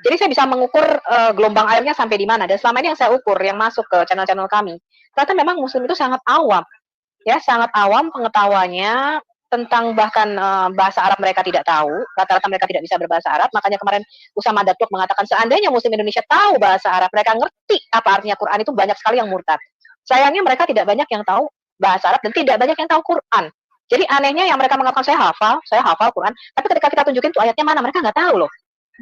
Jadi saya bisa mengukur gelombang airnya sampai di mana. Dan selama ini yang saya ukur, yang masuk ke channel-channel kami, ternyata memang muslim itu sangat awam. Ya, sangat awam pengetahuannya tentang bahkan bahasa Arab mereka tidak tahu. Rata-rata mereka tidak bisa berbahasa Arab. Makanya kemarin Usama Datuk mengatakan seandainya muslim Indonesia tahu bahasa Arab, mereka ngerti apa artinya Quran, itu banyak sekali yang murtad. Sayangnya mereka tidak banyak yang tahu bahasa Arab dan tidak banyak yang tahu Quran. Jadi anehnya yang mereka mengatakan saya hafal Quran, tapi ketika kita tunjukin tuh ayatnya mana, mereka nggak tahu loh.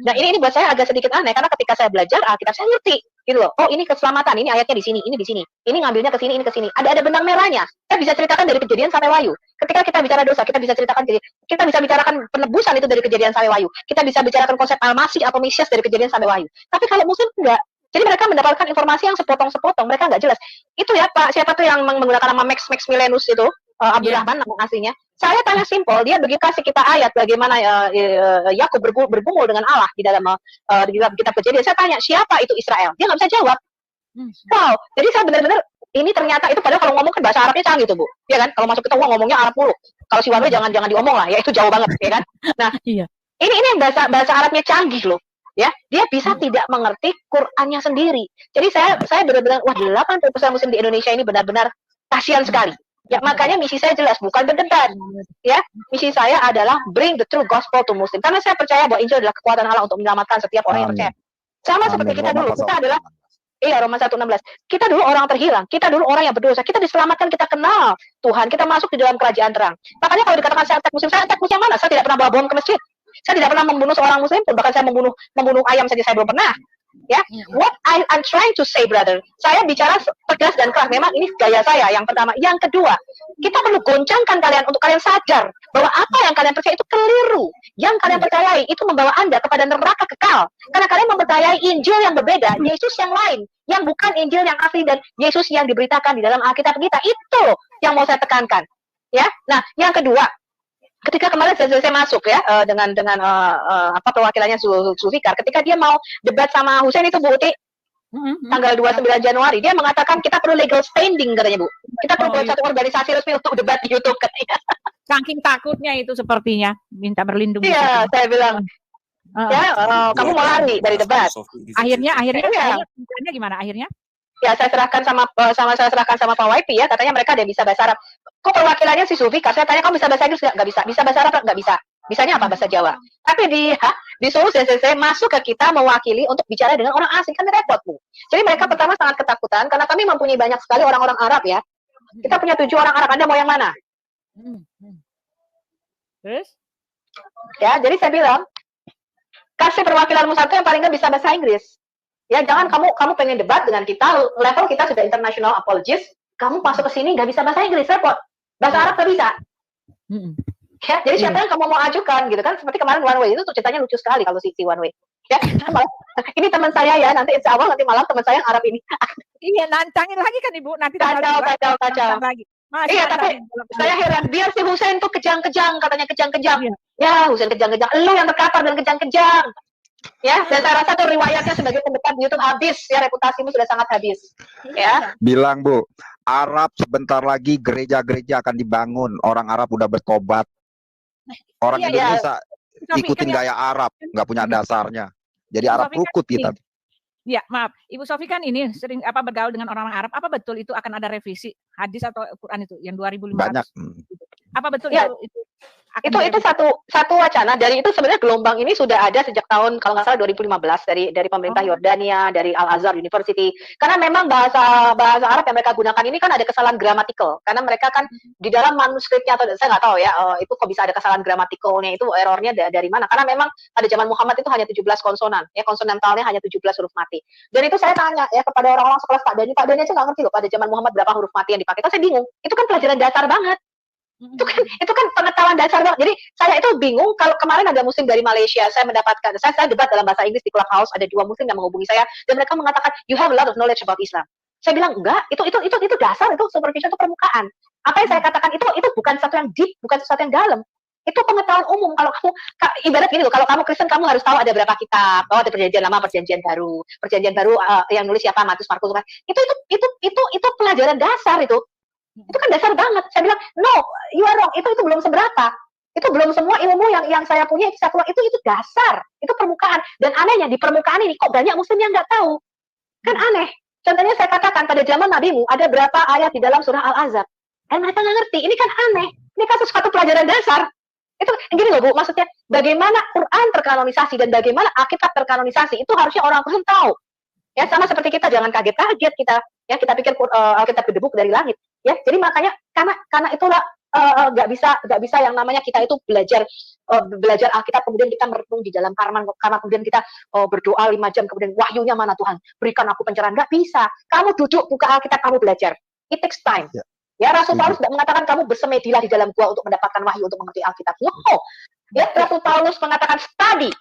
Nah ini buat saya agak sedikit aneh karena ketika saya belajar Alkitab saya ngerti gitu loh. Oh ini keselamatan, ini ayatnya di sini, ini di sini, ini ngambilnya ke sini, ini ke sini. Ada benang merahnya. Saya bisa ceritakan dari Kejadian sampai Wahyu. Ketika kita bicara dosa, kita bisa ceritakan, kita bisa bicarakan penebusan itu dari Kejadian sampai Wahyu. Kita bisa bicarakan konsep Al-Masih atau Mesias dari Kejadian sampai Wahyu. Tapi kalau muslim enggak. Jadi mereka mendapatkan informasi yang sepotong-sepotong, mereka nggak jelas. Itu ya Pak, siapa tuh yang menggunakan nama Max Milenus itu, Abdurrahman nama aslinya. Saya tanya simpel, dia begitu kasih kita ayat bagaimana Yakub bergumul dengan Allah di dalam kitab Kejadian. Saya tanya siapa itu Israel, dia nggak bisa jawab. Wow, jadi saya benar-benar ini ternyata itu padahal kalau ngomong kan bahasa Arabnya canggih tuh Bu, ya kan? Kalau masuk ke Tengah ngomongnya Arab mulu. Kalau si Wanwe jangan diomong lah, ya itu jauh banget, ya kan? Nah, ini yang bahasa Arabnya canggih loh. Ya, dia bisa tidak mengerti Qurannya sendiri. Jadi saya benar-benar, wah 80% muslim di Indonesia ini benar-benar kasihan sekali. Ya, makanya misi saya jelas, bukan berdebat. Ya, misi saya adalah bring the true gospel to muslim. Karena saya percaya bahwa Injil adalah kekuatan Allah untuk menyelamatkan setiap orang yang percaya. Sama seperti kita dulu, kita adalah Roma 1:16. Kita dulu orang terhilang, kita dulu orang yang berdosa, kita diselamatkan, kita kenal Tuhan, kita masuk di dalam kerajaan terang. Makanya kalau dikatakan saya attack muslim, saya attack muslim mana? Saya tidak pernah bawa bom ke masjid. Saya tidak pernah membunuh seorang muslim pun, bahkan saya membunuh ayam saja saya belum pernah. Ya, what I'm trying to say, brother, saya bicara tegas dan keras. Memang ini gaya saya. Yang pertama, yang kedua, kita perlu goncangkan kalian untuk kalian sadar bahwa apa yang kalian percaya itu keliru. Yang kalian percayai itu membawa Anda kepada neraka kekal. Karena kalian mempercayai Injil yang berbeda, Yesus yang lain, yang bukan Injil yang asli dan Yesus yang diberitakan di dalam Alkitab kita. Itu yang mau saya tekankan. Ya, nah, yang kedua. Ketika kemarin saya masuk ya dengan perwakilannya Zulfikar, ketika dia mau debat sama Hussein itu Bu Uti, tanggal 29 Januari, dia mengatakan kita perlu legal standing katanya Bu. Kita perlu satu organisasi resmi untuk debat di YouTube katanya. Saking takutnya itu sepertinya minta berlindung. Iya, saya bilang. Kamu mau lari dari debat. Akhirnya gimana akhirnya? Ya, saya serahkan saya serahkan sama Pak YP ya, katanya mereka ada bisa bahasa Arab. Kok perwakilannya si Zulfikar? Saya tanya, kamu bisa bahasa Inggris nggak? Bisa. Bisa bahasa Arab nggak? Bisa. Bisanya apa? Bahasa Jawa. Tapi disuruh CCC masuk ke kita mewakili untuk bicara dengan orang asing, kan repot, Bu. Jadi mereka pertama sangat ketakutan karena kami mempunyai banyak sekali orang-orang Arab ya. Kita punya 7 orang Arab. Anda mau yang mana? Terus? Ya, jadi saya bilang kasih perwakilanmu satu yang paling nggak bisa bahasa Inggris. Ya, jangan kamu pengen debat dengan kita, level kita sudah international apologist, kamu masuk ke sini nggak bisa bahasa Inggris, repot. Bahasa Arab nggak bisa. Ya, jadi siapa yang kamu mau ajukan gitu kan? Seperti kemarin One Way itu ceritanya lucu sekali kalau si One Way. Ya, ini teman saya ya, nanti insya Allah nanti malam teman saya yang Arab ini. Iya, nancangin lagi kan Ibu, nanti kacau. Iya, tapi saya heran, biar si Husain tuh kejang-kejang, katanya kejang-kejang. Ya, Husain kejang-kejang, lu yang terkapar dan kejang-kejang. Ya, dan saya rasa tuh riwayatnya sebagai pendebat di YouTube habis, ya reputasimu sudah sangat habis. Ya. Bilang Bu, Arab sebentar lagi gereja-gereja akan dibangun, orang Arab udah bertobat. Orang Indonesia ikutin gaya Arab, nggak punya dasarnya. Jadi Arab rukut kita. Ya, maaf. Ibu Sofi kan ini sering bergaul dengan orang-orang Arab. Apa betul itu akan ada revisi hadis atau Quran itu yang 2500? Banyak. Apa betul ya, itu satu wacana. Dari itu sebenarnya gelombang ini sudah ada sejak tahun kalau nggak salah 2015 dari pemerintah Yordania, dari Al Azhar University. Karena memang bahasa Arab yang mereka gunakan ini kan ada kesalahan gramatikal. Karena mereka kan di dalam manuskripnya atau saya nggak tahu ya, itu kok bisa ada kesalahan gramatikalnya, itu errornya dari mana? Karena memang pada zaman Muhammad itu hanya 17 konsonan, ya konsonantalnya hanya 17 huruf mati. Dan itu saya tanya ya kepada orang-orang sekelas Pak Dani aja nggak ngerti loh pada zaman Muhammad berapa huruf mati yang dipakai. Kan saya bingung. Itu kan pelajaran dasar banget. Itu kan pengetahuan dasar banget. Jadi saya itu bingung kalau kemarin ada muslim dari Malaysia, saya debat dalam bahasa Inggris di Clubhouse, ada 2 muslim yang menghubungi saya dan mereka mengatakan you have a lot of knowledge about Islam. Saya bilang enggak, itu dasar, itu superficial, itu permukaan. Apa yang saya katakan itu bukan sesuatu yang deep, bukan sesuatu yang dalam. Itu pengetahuan umum. Kalau kamu ibarat gini loh, kalau kamu Kristen kamu harus tahu ada berapa kitab, ada perjanjian lama, perjanjian baru yang nulis siapa, Matius, Markus. Itu pelajaran dasar itu. Itu kan dasar banget. Saya bilang, no, you are wrong. Itu belum seberapa. Itu belum semua ilmu yang saya punya, itu dasar. Itu permukaan. Dan anehnya, di permukaan ini, kok banyak muslim yang nggak tahu. Kan aneh. Contohnya saya katakan, pada zaman Nabimu, ada berapa ayat di dalam surah Al-Azab. Dan mereka nggak ngerti. Ini kan aneh. Ini kan sesuatu pelajaran dasar. Itu gini loh Bu, maksudnya, bagaimana Quran terkanonisasi dan bagaimana Alkitab terkanonisasi, itu harusnya orang Kristen tahu. Ya, sama seperti kita, jangan kaget-kaget kita pikir Alkitab gedebuk dari langit. Ya, jadi makanya karena itulah nggak bisa yang namanya kita itu belajar Alkitab kemudian kita merenung di dalam karma kemudian kita berdoa 5 jam kemudian wahyunya mana Tuhan berikan aku pencerahan, nggak bisa. Kamu duduk buka Alkitab, kamu belajar, it takes time. Ya, Rasul Paulus tidak mengatakan kamu bersemedilah di dalam gua untuk mendapatkan wahyu untuk mengerti Alkitab. No. Ya, Rasul Paulus mengatakan study,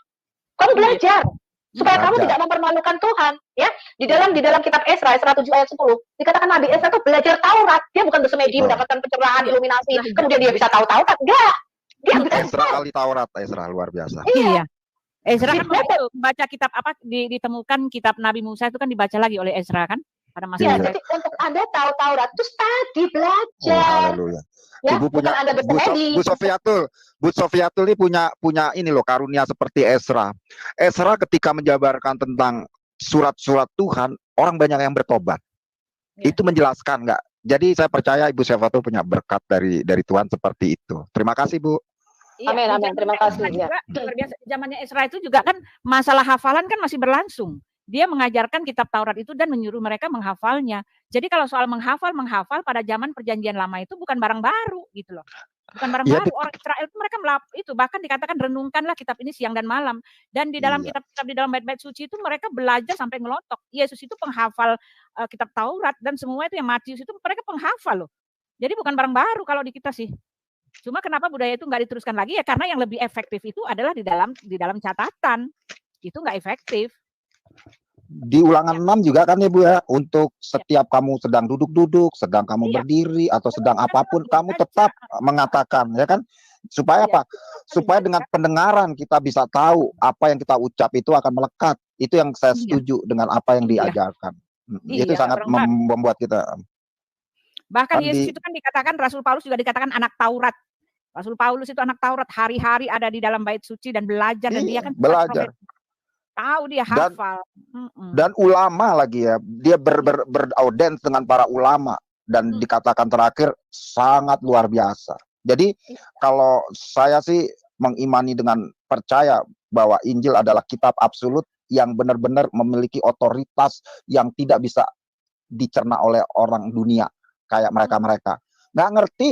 kamu belajar supaya kamu tidak mempermalukan Tuhan. Ya, di dalam kitab Esra 7 ayat 10 dikatakan Nabi Esra itu belajar Taurat, dia bukan bersemedi mendapatkan pencerahan, iluminasi, kemudian dia bisa tahu Taurat, enggak. Dia Esra ahli Taurat, Esra luar biasa. Iya. Esra kan baca kitab apa ditemukan kitab Nabi Musa itu kan dibaca lagi oleh Esra kan pada masa itu. Jadi untuk Anda tahu Taurat terus tadi belajar. Ya, Ibu punya Bu Sofiatul ini punya ini loh karunia seperti Esra. Esra ketika menjabarkan tentang surat-surat Tuhan, orang banyak yang bertobat. Itu menjelaskan enggak? Jadi saya percaya Ibu Sofiatul punya berkat dari Tuhan seperti itu. Terima kasih Bu. Amin, terima kasih. Ya. Luar biasa. Zamannya Esra itu juga kan masalah hafalan kan masih berlangsung. Dia mengajarkan kitab Taurat itu dan menyuruh mereka menghafalnya. Jadi kalau soal menghafal pada zaman perjanjian lama itu bukan barang baru gitu loh. Bukan barang baru. Orang Israel itu mereka itu bahkan dikatakan renungkanlah kitab ini siang dan malam. Dan di dalam kitab-kitab di dalam bait-bait suci itu mereka belajar sampai ngelotok. Yesus itu penghafal kitab Taurat dan semua itu yang Matius itu mereka penghafal loh. Jadi bukan barang baru kalau di kita sih. Cuma kenapa budaya itu nggak diteruskan lagi ya karena yang lebih efektif itu adalah di dalam catatan. Itu nggak efektif. Di Ulangan 6 juga kan ya Bu ya, untuk setiap kamu sedang duduk-duduk, sedang kamu berdiri atau sedang apapun kamu tetap mengatakan ya kan, supaya apa? Supaya dengan pendengaran kita bisa tahu apa yang kita ucap itu akan melekat. Itu yang saya setuju dengan apa yang diajarkan. Itu sangat membuat kita. Bahkan Yesus itu kan dikatakan, Rasul Paulus juga dikatakan anak Taurat. Rasul Paulus itu anak Taurat, hari-hari ada di dalam bait suci dan belajar dan dia kan belajar. Tahu dia Dan hafal. dan ulama lagi ya, dia beraudiens dengan para ulama dan dikatakan terakhir sangat luar biasa. Jadi kalau saya sih mengimani dengan percaya bahwa Injil adalah kitab absolut yang benar-benar memiliki otoritas yang tidak bisa dicerna oleh orang dunia kayak mereka-mereka. Nggak ngerti,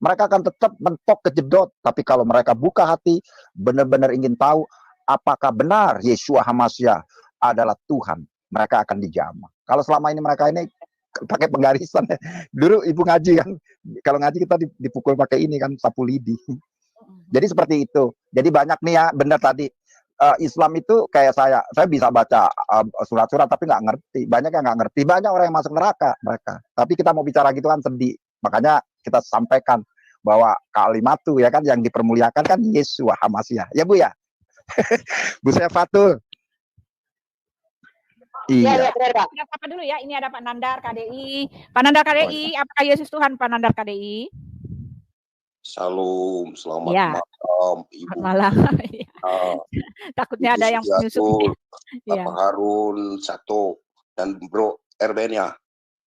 mereka akan tetap mentok kejedot. Tapi kalau mereka buka hati, benar-benar ingin tahu apakah benar Yeshua HaMashiach adalah Tuhan, mereka akan dijamah. Kalau selama ini mereka ini pakai penggarisan, dulu ibu ngaji kan, kalau ngaji kita dipukul pakai ini kan, sapu lidi. Jadi seperti itu. Jadi banyak nih ya, benar tadi, Islam itu kayak saya bisa baca surat-surat tapi nggak ngerti. Banyak yang nggak ngerti, banyak orang yang masuk neraka mereka. Tapi kita mau bicara gitu kan sedih. Makanya kita sampaikan bahwa kalimat tuh ya kan yang dipermuliakan kan Yeshua HaMashiach. Ya Bu ya. Bu Sefatul. Iya, benar, Pak. Kita sapa dulu ya. Ini ada Pak Nandar KDI. Pak Nandar KDI, apakah Yesus Tuhan Pak Nandar KDI? Salam, selamat Ya. malam, Ibu. Selamat malam. Takutnya ada yang menyusup. Pak Harun, Sato, dan Bro Erben-nya.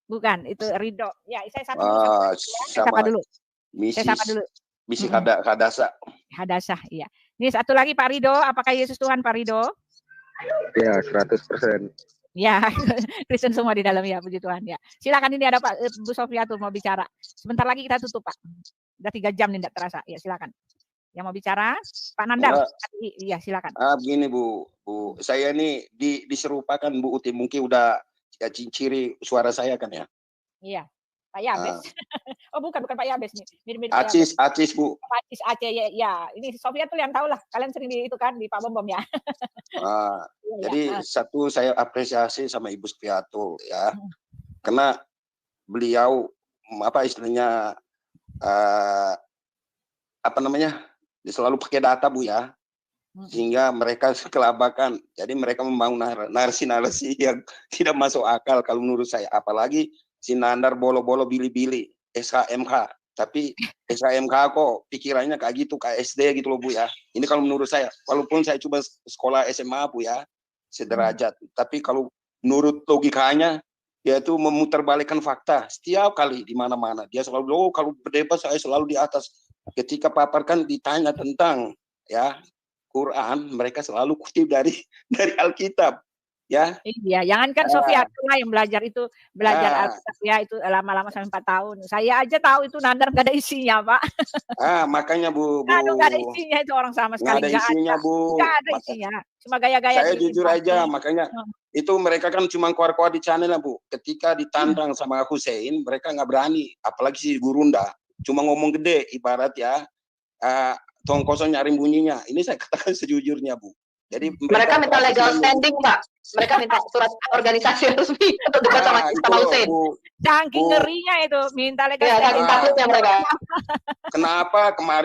Bukan, itu Ridho. Ya, saya sapa dulu. Saya sapa dulu. Saya sapa dulu. Misi Hadasa. Hadasah, iya. Ini satu lagi Pak Ridho, apakah Yesus Tuhan Pak Ridho? Ya, 100%. Ya, Kristen semua di dalam ya, puji Tuhan ya. Silakan, ini ada Pak Bu Sofiatul mau bicara. Sebentar lagi kita tutup Pak. Udah 3 jam nih, tidak terasa. Ya, silakan. Yang mau bicara, Pak Nandar. Iya, silakan. Begini Bu, saya ini diserupakan Bu Uti, mungkin udah ya, ciri suara saya kan ya. Iya, Pak Yabes. Oh bukan Pak Yabes nih. Mirip Pak Acis Bu. Acis Aceh ya. Ini Sofiatul yang tahu lah. Kalian sering di itu kan di Pak Bom ya. Jadi satu saya apresiasi sama Ibu Sofiatul ya, karena beliau apa istilahnya dia selalu pakai data Bu ya, sehingga mereka kelabakan. Jadi mereka membangun narasi-narasi yang tidak masuk akal kalau menurut saya. Apalagi si Nandar bolo-bolo bili-bili SHMK, tapi SHMK kok pikirannya kayak gitu, kayak SD gitu loh Bu ya. Ini kalau menurut saya, walaupun saya coba sekolah SMA Bu ya, sederajat, tapi kalau menurut logikanya dia itu memutarbalikkan fakta setiap kali di mana-mana. Dia selalu kalau berdebat saya selalu di atas. Ketika paparkan ditanya tentang ya Quran, mereka selalu kutip dari Alkitab. Ya. Iya, jangankan Sofiatul lah yang belajar Alkitab ya, itu lama-lama sampai 4 tahun. Saya aja tahu itu Nandar nggak ada isinya, Pak. Makanya Bu. Nggak ada isinya itu orang sama sekali. Nggak ada isinya, Bu. Nggak ada isinya. Cuma gaya-gaya. Saya jujur aja, makanya itu mereka kan cuma keluar-keluar di channel Bu. Ketika ditantang sama Hussein, mereka nggak berani. Apalagi si Gurunda. Cuma ngomong gede, ibarat ya, tong kosong nyari bunyinya. Ini saya katakan sejujurnya Bu. Jadi mereka minta legal standing Pak. Mereka minta surat organisasi resmi untuk debat sama Hussein. Saking ngerinya itu minta legal standing. Saking takutnya mereka. Kenapa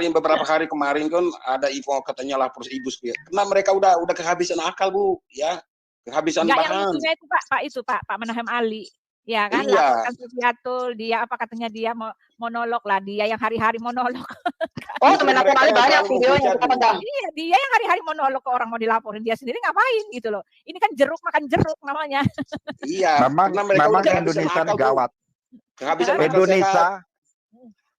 beberapa hari kemarin kan ada info katanya lapor Ibu Sofiatul. Karena mereka udah kehabisan akal Bu, ya. Kehabisan bahan. Yang itu Pak Manahem Ali. Ya kan, iya. Sofiatul, dia apa katanya dia monolog lah, dia yang hari-hari monolog. Oh, teman aku kali banyak videonya kita pegang. Iya, dia yang hari-hari monolog ke orang mau dilaporin, dia sendiri ngapain gitu loh. Ini kan jeruk makan jeruk namanya. Iya, memang Indonesia ini gawat. Kehabisan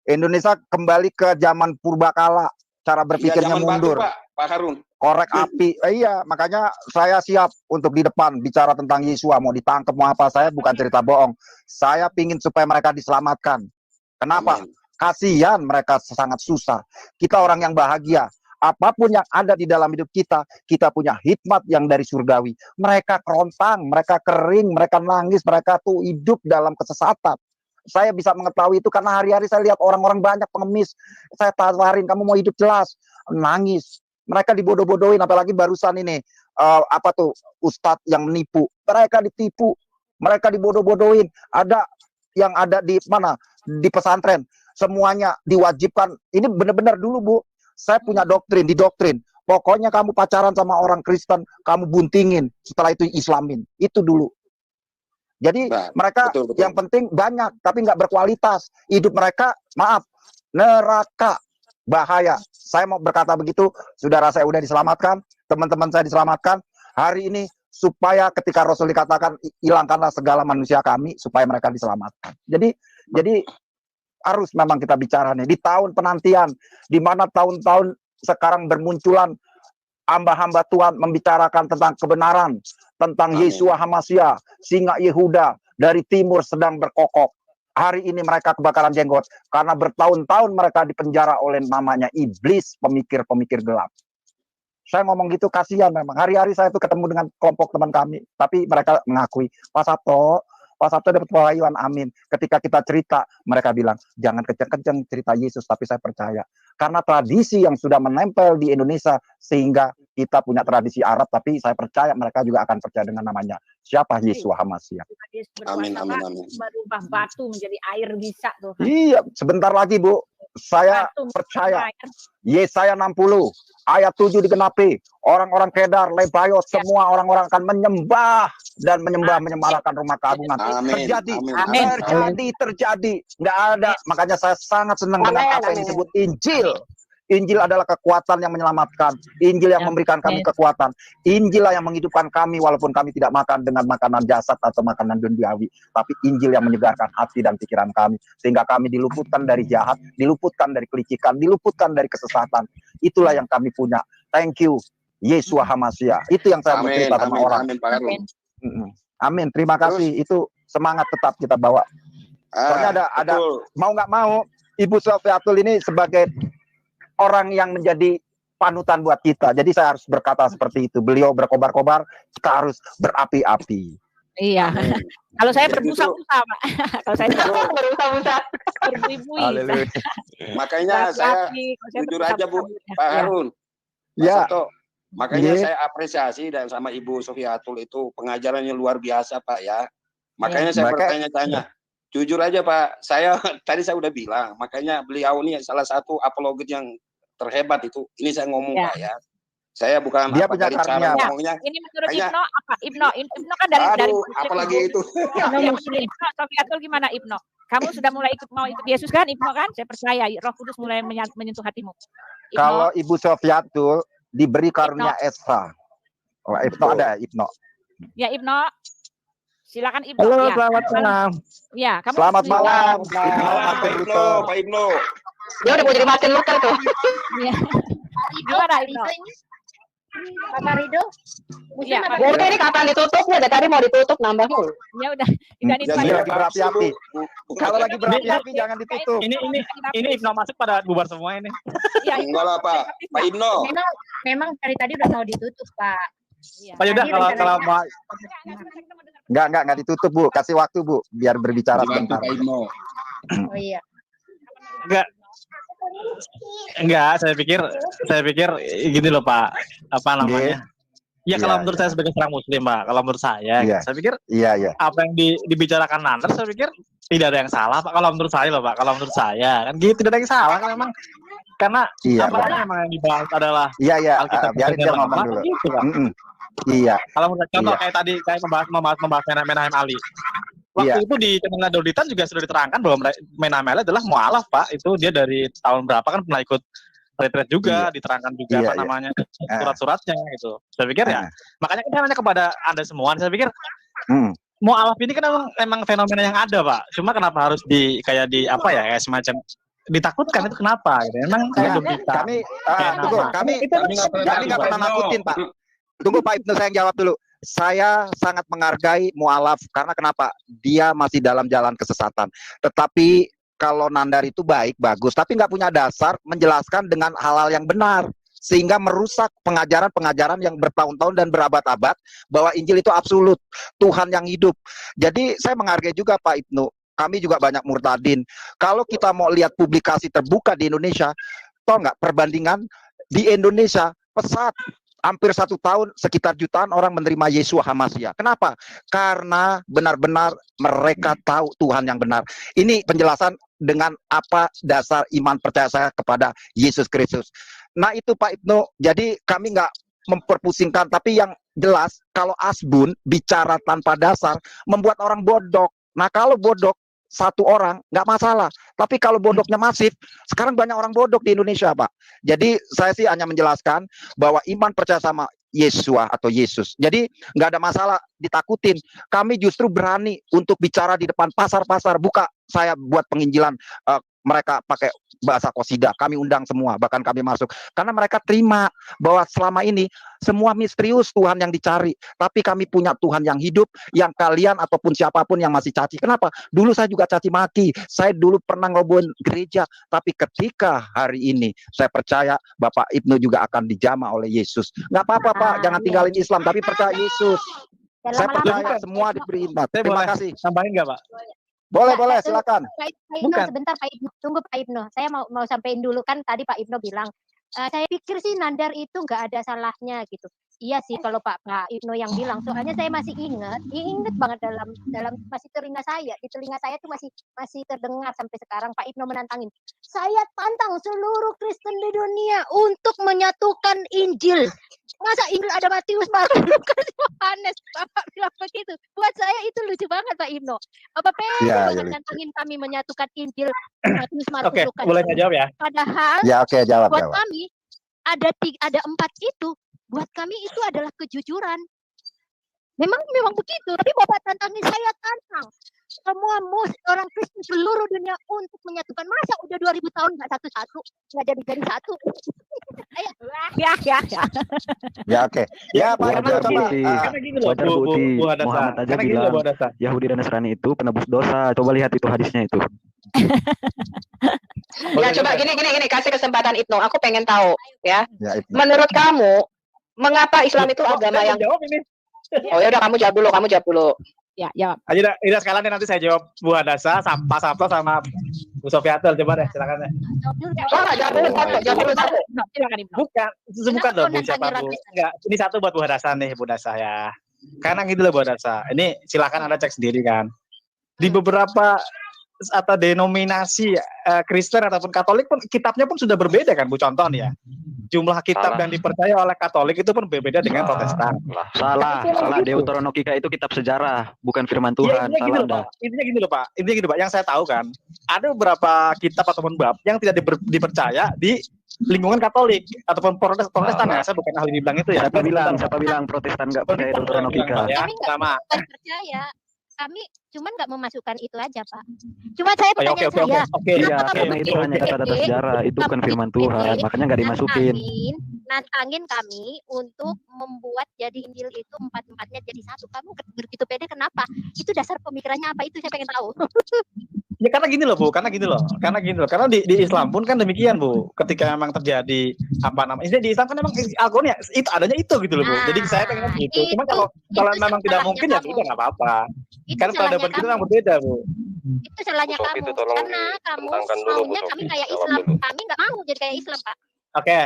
Indonesia kembali ke zaman purbakala, cara berpikirnya mundur. Pak Harun. Korek api, iya, makanya saya siap untuk di depan bicara tentang Yeshua, mau ditangkap mau apa, saya bukan cerita bohong. Saya pingin supaya mereka diselamatkan. Kenapa? Amin. Kasihan mereka sangat susah. Kita orang yang bahagia. Apapun yang ada di dalam hidup kita, kita punya hikmat yang dari surgawi. Mereka kerontang, mereka kering, mereka nangis, mereka tuh hidup dalam kesesatan. Saya bisa mengetahui itu karena hari-hari saya lihat orang-orang banyak pengemis. Saya tawarin, kamu mau hidup jelas, nangis. Mereka dibodoh-bodohin, apalagi barusan ini ustadz yang menipu. Mereka ditipu, mereka dibodoh-bodohin. Ada yang ada di mana? Di pesantren, semuanya diwajibkan. Ini benar-benar dulu Bu, saya punya didoktrin. Pokoknya kamu pacaran sama orang Kristen, kamu buntingin. Setelah itu Islamin. Itu dulu. Jadi mereka betul. Yang penting banyak, tapi nggak berkualitas. Hidup mereka, maaf, neraka. Bahaya. Saya mau berkata begitu, saudara saya udah diselamatkan, teman-teman saya diselamatkan, Hari ini supaya ketika Rasul dikatakan hilangkanlah segala manusia kami supaya mereka diselamatkan. Jadi harus memang kita bicara nih di tahun penantian, di mana tahun-tahun sekarang bermunculan hamba-hamba Tuhan membicarakan tentang kebenaran, tentang Yesua Hamasya, singa Yehuda dari timur sedang berkokok. Hari ini mereka kebakaran jenggot karena bertahun-tahun mereka dipenjara oleh namanya iblis, pemikir-pemikir gelap. Saya ngomong gitu kasihan memang. Hari-hari saya tuh ketemu dengan kelompok teman kami, tapi mereka mengakui, Pak Sabto dapat pewahyuan, amin. Ketika kita cerita, mereka bilang, jangan kenceng-kenceng cerita Yesus, tapi saya percaya. Karena tradisi yang sudah menempel di Indonesia, sehingga kita punya tradisi Arab, tapi saya percaya mereka juga akan percaya dengan namanya. Siapa Yesua Hamasya? Amin, amin, amin. Berubah batu menjadi air bisa tuh. Iya, sebentar lagi Bu. Saya percaya. Yesaya 60 ayat 7 digenapi. Orang-orang Kedar, Lebayot, semua orang-orang akan menyembah dan menyembah-menyembahkan rumah keagungan. Amin, Terjadi. Nggak ada. Makanya saya sangat senang dengan apa yang disebut Injil. Injil adalah kekuatan yang menyelamatkan. Injil yang memberikan kami kekuatan. Injil yang menghidupkan kami walaupun kami tidak makan dengan makanan jasad atau makanan duniawi. Tapi Injil yang menyegarkan hati dan pikiran kami. Sehingga kami diluputkan dari jahat, diluputkan dari kelicikan, diluputkan dari kesesatan. Itulah yang kami punya. Thank you, Yesua Hamasya. Itu yang saya bercerita sama orang. Amin. Terima kasih. Itu semangat tetap kita bawa. Soalnya ada mau nggak mau, Ibu Sofiatul ini sebagai orang yang menjadi panutan buat kita. Jadi saya harus berkata seperti itu. Beliau berkobar-kobar, kita harus berapi-api. Iya. Kalau saya berbusa-busa, Pak. Kalau saya berbusa-busa. Haleluya. Makanya saya jujur aja Bu, Pak Harun. Ya. Makanya saya apresiasi dan sama Ibu Sofiatul itu pengajarannya luar biasa Pak ya. Makanya saya bertanya-tanya. Jujur aja Pak, tadi saya udah bilang, makanya beliau ini salah satu apologet yang terhebat itu. Ini saya ngomong Pak ya. Saya bukan dia punya dari cara ngomongnya. Ini menurut Ibno apa? Ibno kan dari apalagi itu. Ibno, Sofiatul gimana Ibno? Kamu sudah mulai mau ikut Yesus kan Ibno kan? Saya percaya Roh Kudus mulai menyentuh hatimu. Ibno. Kalau Ibu Sofiatul diberi karunia Esa. Oh, Ibno ada Ibno. Ya Ibno. Silakan Ibnu. Halo, selamat malam. Ya, kamu selamat malam. Pak Ibnu. Dia udah mau jadi Martin Luther tuh. Iya. Gimana Ibnu? Pak Rido. Iya, Pak. Murti ini kapan ditutupnya? Dari tadi mau ditutup nambah mulu. Ya udah, tidak lagi berapi-api. Kalau lagi berapi-api jangan ditutup. Ini Ibnu masuk pada bubar semua ini. Iya, enggak lah Pak. Pak Ibnu. Memang dari tadi udah mau ditutup, Pak. Pak Yuda kalau mau Enggak ditutup Bu, kasih waktu Bu biar berbicara sebentar. Oh iya. Enggak, saya pikir gini loh Pak, apa namanya? Ya kalau menurut saya sebagai seorang muslim Pak, kalau menurut saya, saya pikir apa yang dibicarakan Nander, saya pikir tidak ada yang salah Pak. Kalau menurut saya loh Pak, kalau menurut saya kan gitu tidak ada yang salah kan memang karena apa memang yang dibahas adalah Alkitab. Biarin dia ngomong dulu. Gitu, Pak. Iya. Kalau menurut contoh kayak tadi membahas Menahem Ali. Waktu itu di Kementerian Dauditan juga sudah diterangkan bahwa Menahem Ali adalah mualaf Pak. Itu dia dari tahun berapa kan pernah ikut retret juga, diterangkan juga namanya surat-suratnya gitu. Saya pikir makanya kita nanya kepada Anda semua, saya pikir mualaf ini kan emang fenomena yang ada Pak. Cuma kenapa harus kayak semacam ditakutkan itu kenapa? Gitu. Emang kami nggak pernah nakutin Pak. Tunggu Pak Ibnu, saya jawab dulu. Saya sangat menghargai mualaf karena kenapa? Dia masih dalam jalan kesesatan. Tetapi kalau Nandar itu baik, bagus, tapi nggak punya dasar menjelaskan dengan hal-hal yang benar. Sehingga merusak pengajaran-pengajaran yang bertahun-tahun dan berabad-abad bahwa Injil itu absolut, Tuhan yang hidup. Jadi saya menghargai juga Pak Ibnu. Kami juga banyak murtadin. Kalau kita mau lihat publikasi terbuka di Indonesia, toh nggak perbandingan di Indonesia pesat. Hampir 1 tahun sekitar jutaan orang menerima Yesua Hamasya. Kenapa? Karena benar-benar mereka tahu Tuhan yang benar. Ini penjelasan dengan apa dasar iman percaya saya kepada Yesus Kristus. Nah itu Pak Ibnu, jadi kami nggak memperpusingkan, tapi yang jelas kalau asbun bicara tanpa dasar membuat orang bodoh. Nah kalau bodoh satu orang nggak masalah, tapi kalau bodohnya masif, sekarang banyak orang bodoh di Indonesia Pak. Jadi saya sih hanya menjelaskan bahwa iman percaya sama Yesua atau Yesus. Jadi nggak ada masalah ditakutin. Kami justru berani untuk bicara di depan pasar-pasar. Buka saya buat penginjilan, mereka pakai bahasa qasidah, kami undang semua, bahkan kami masuk. Karena mereka terima bahwa selama ini semua misterius Tuhan yang dicari. Tapi kami punya Tuhan yang hidup, yang kalian ataupun siapapun yang masih caci. Kenapa? Dulu saya juga caci maki. Saya dulu pernah ngobrolin gereja. Tapi ketika hari ini saya percaya Bapak Ibnu juga akan dijamah oleh Yesus. Nggak apa-apa Pak, jangan tinggalin Islam, tapi percaya Yesus. Saya percaya semua diberi hikmat. Terima kasih. Tambahin nggak Pak? Boleh, silakan. Pak Ibnu, sebentar Pak Ibnu, tunggu Pak Ibnu. Saya mau sampaikan dulu, kan tadi Pak Ibnu bilang, saya pikir sih Nandar itu nggak ada salahnya gitu. Iya sih kalau Pak Ibnu yang bilang, soalnya saya masih ingat banget dalam masih di telinga saya tuh masih terdengar sampai sekarang Pak Ibnu menantangin. Saya tantang seluruh Kristen di dunia untuk menyatukan Injil. Masa Injil ada Matius, Markus, Lukas, Yohanes? Bapak bilang begitu. Buat saya itu lucu banget Pak Ibnu. Bapak pengen banget nantangin kami menyatukan Injil Matius, Markus, Lukas. Boleh saya jawab ya? Padahal jawab. Buat kami ada 4 itu. Buat kami itu adalah kejujuran. Memang begitu. Tapi Bapak tantangin, saya tantang semua orang Kristen seluruh dunia untuk menyatukan. Masa udah 2000 tahun nggak satu-satu, nggak jadi satu. Ayo. Ya oke. Ya Pak Ibnu coba. Karena gini loh, Bu Hadasa. Muhammad aja bilang Yahudi dan Nasrani itu penebus dosa. Coba lihat itu hadisnya itu. Ya coba gini, kasih kesempatan Ibnu. Aku pengen tahu ya. Menurut kamu mengapa Islam itu agama yang Oh ya udah kamu jawab dulu. Ya, jawab. Aja sekalian nanti saya jawab Bu Hadasa, Pak Sabto sama Bu Sofiatul. Coba deh silakan deh. Jawab dulu satu. Bukan loh Bu, siapa Bu? Enggak, ini satu buat Bu Hadasa nih, Bu Hadasa ya. Karena gitu loh Bu Hadasa. Ini silakan Anda cek sendiri kan. Di beberapa atau denominasi Kristen ataupun Katolik pun kitabnya pun sudah berbeda kan Bu, contoh nih ya. Jumlah kitab yang dipercaya oleh Katolik itu pun berbeda dengan Protestan. Salah. Deuteronomika itu kitab sejarah, bukan firman Tuhan. Intinya gini loh Pak. Yang saya tahu kan, ada beberapa kitab ataupun bab yang tidak dipercaya di lingkungan Katolik ataupun Protestan ya. Saya bukan ahli bilang itu ya. Siapa bilang Protestan nggak percaya Deuteronomika? Kami nggak percaya. Kami cuma nggak memasukkan itu aja Pak. Cuma saya pertanyaan karena itu hanya kata-kata sejarah, itu bukan firman Tuhan, makanya nggak dimasukin. Nantangin kami untuk membuat jadi Injil itu 4-4-nya jadi satu. Kamu begitu pede kenapa? Itu dasar pemikirannya apa itu saya pengen tahu. Ya karena gini loh Bu, karena karena di Islam pun kan demikian Bu. Ketika memang terjadi di Islam kan memang Al-Qur'an itu adanya itu gitu loh Bu. Jadi saya pengen gitu. Cuma kalau memang tidak mungkin ya sudah nggak apa-apa. Karena peradaban kita memang berbeda Bu. Itu salahnya kamu. Karena kamu maunya kami kayak Islam. Kami nggak mau jadi kayak Islam Pak. Oke.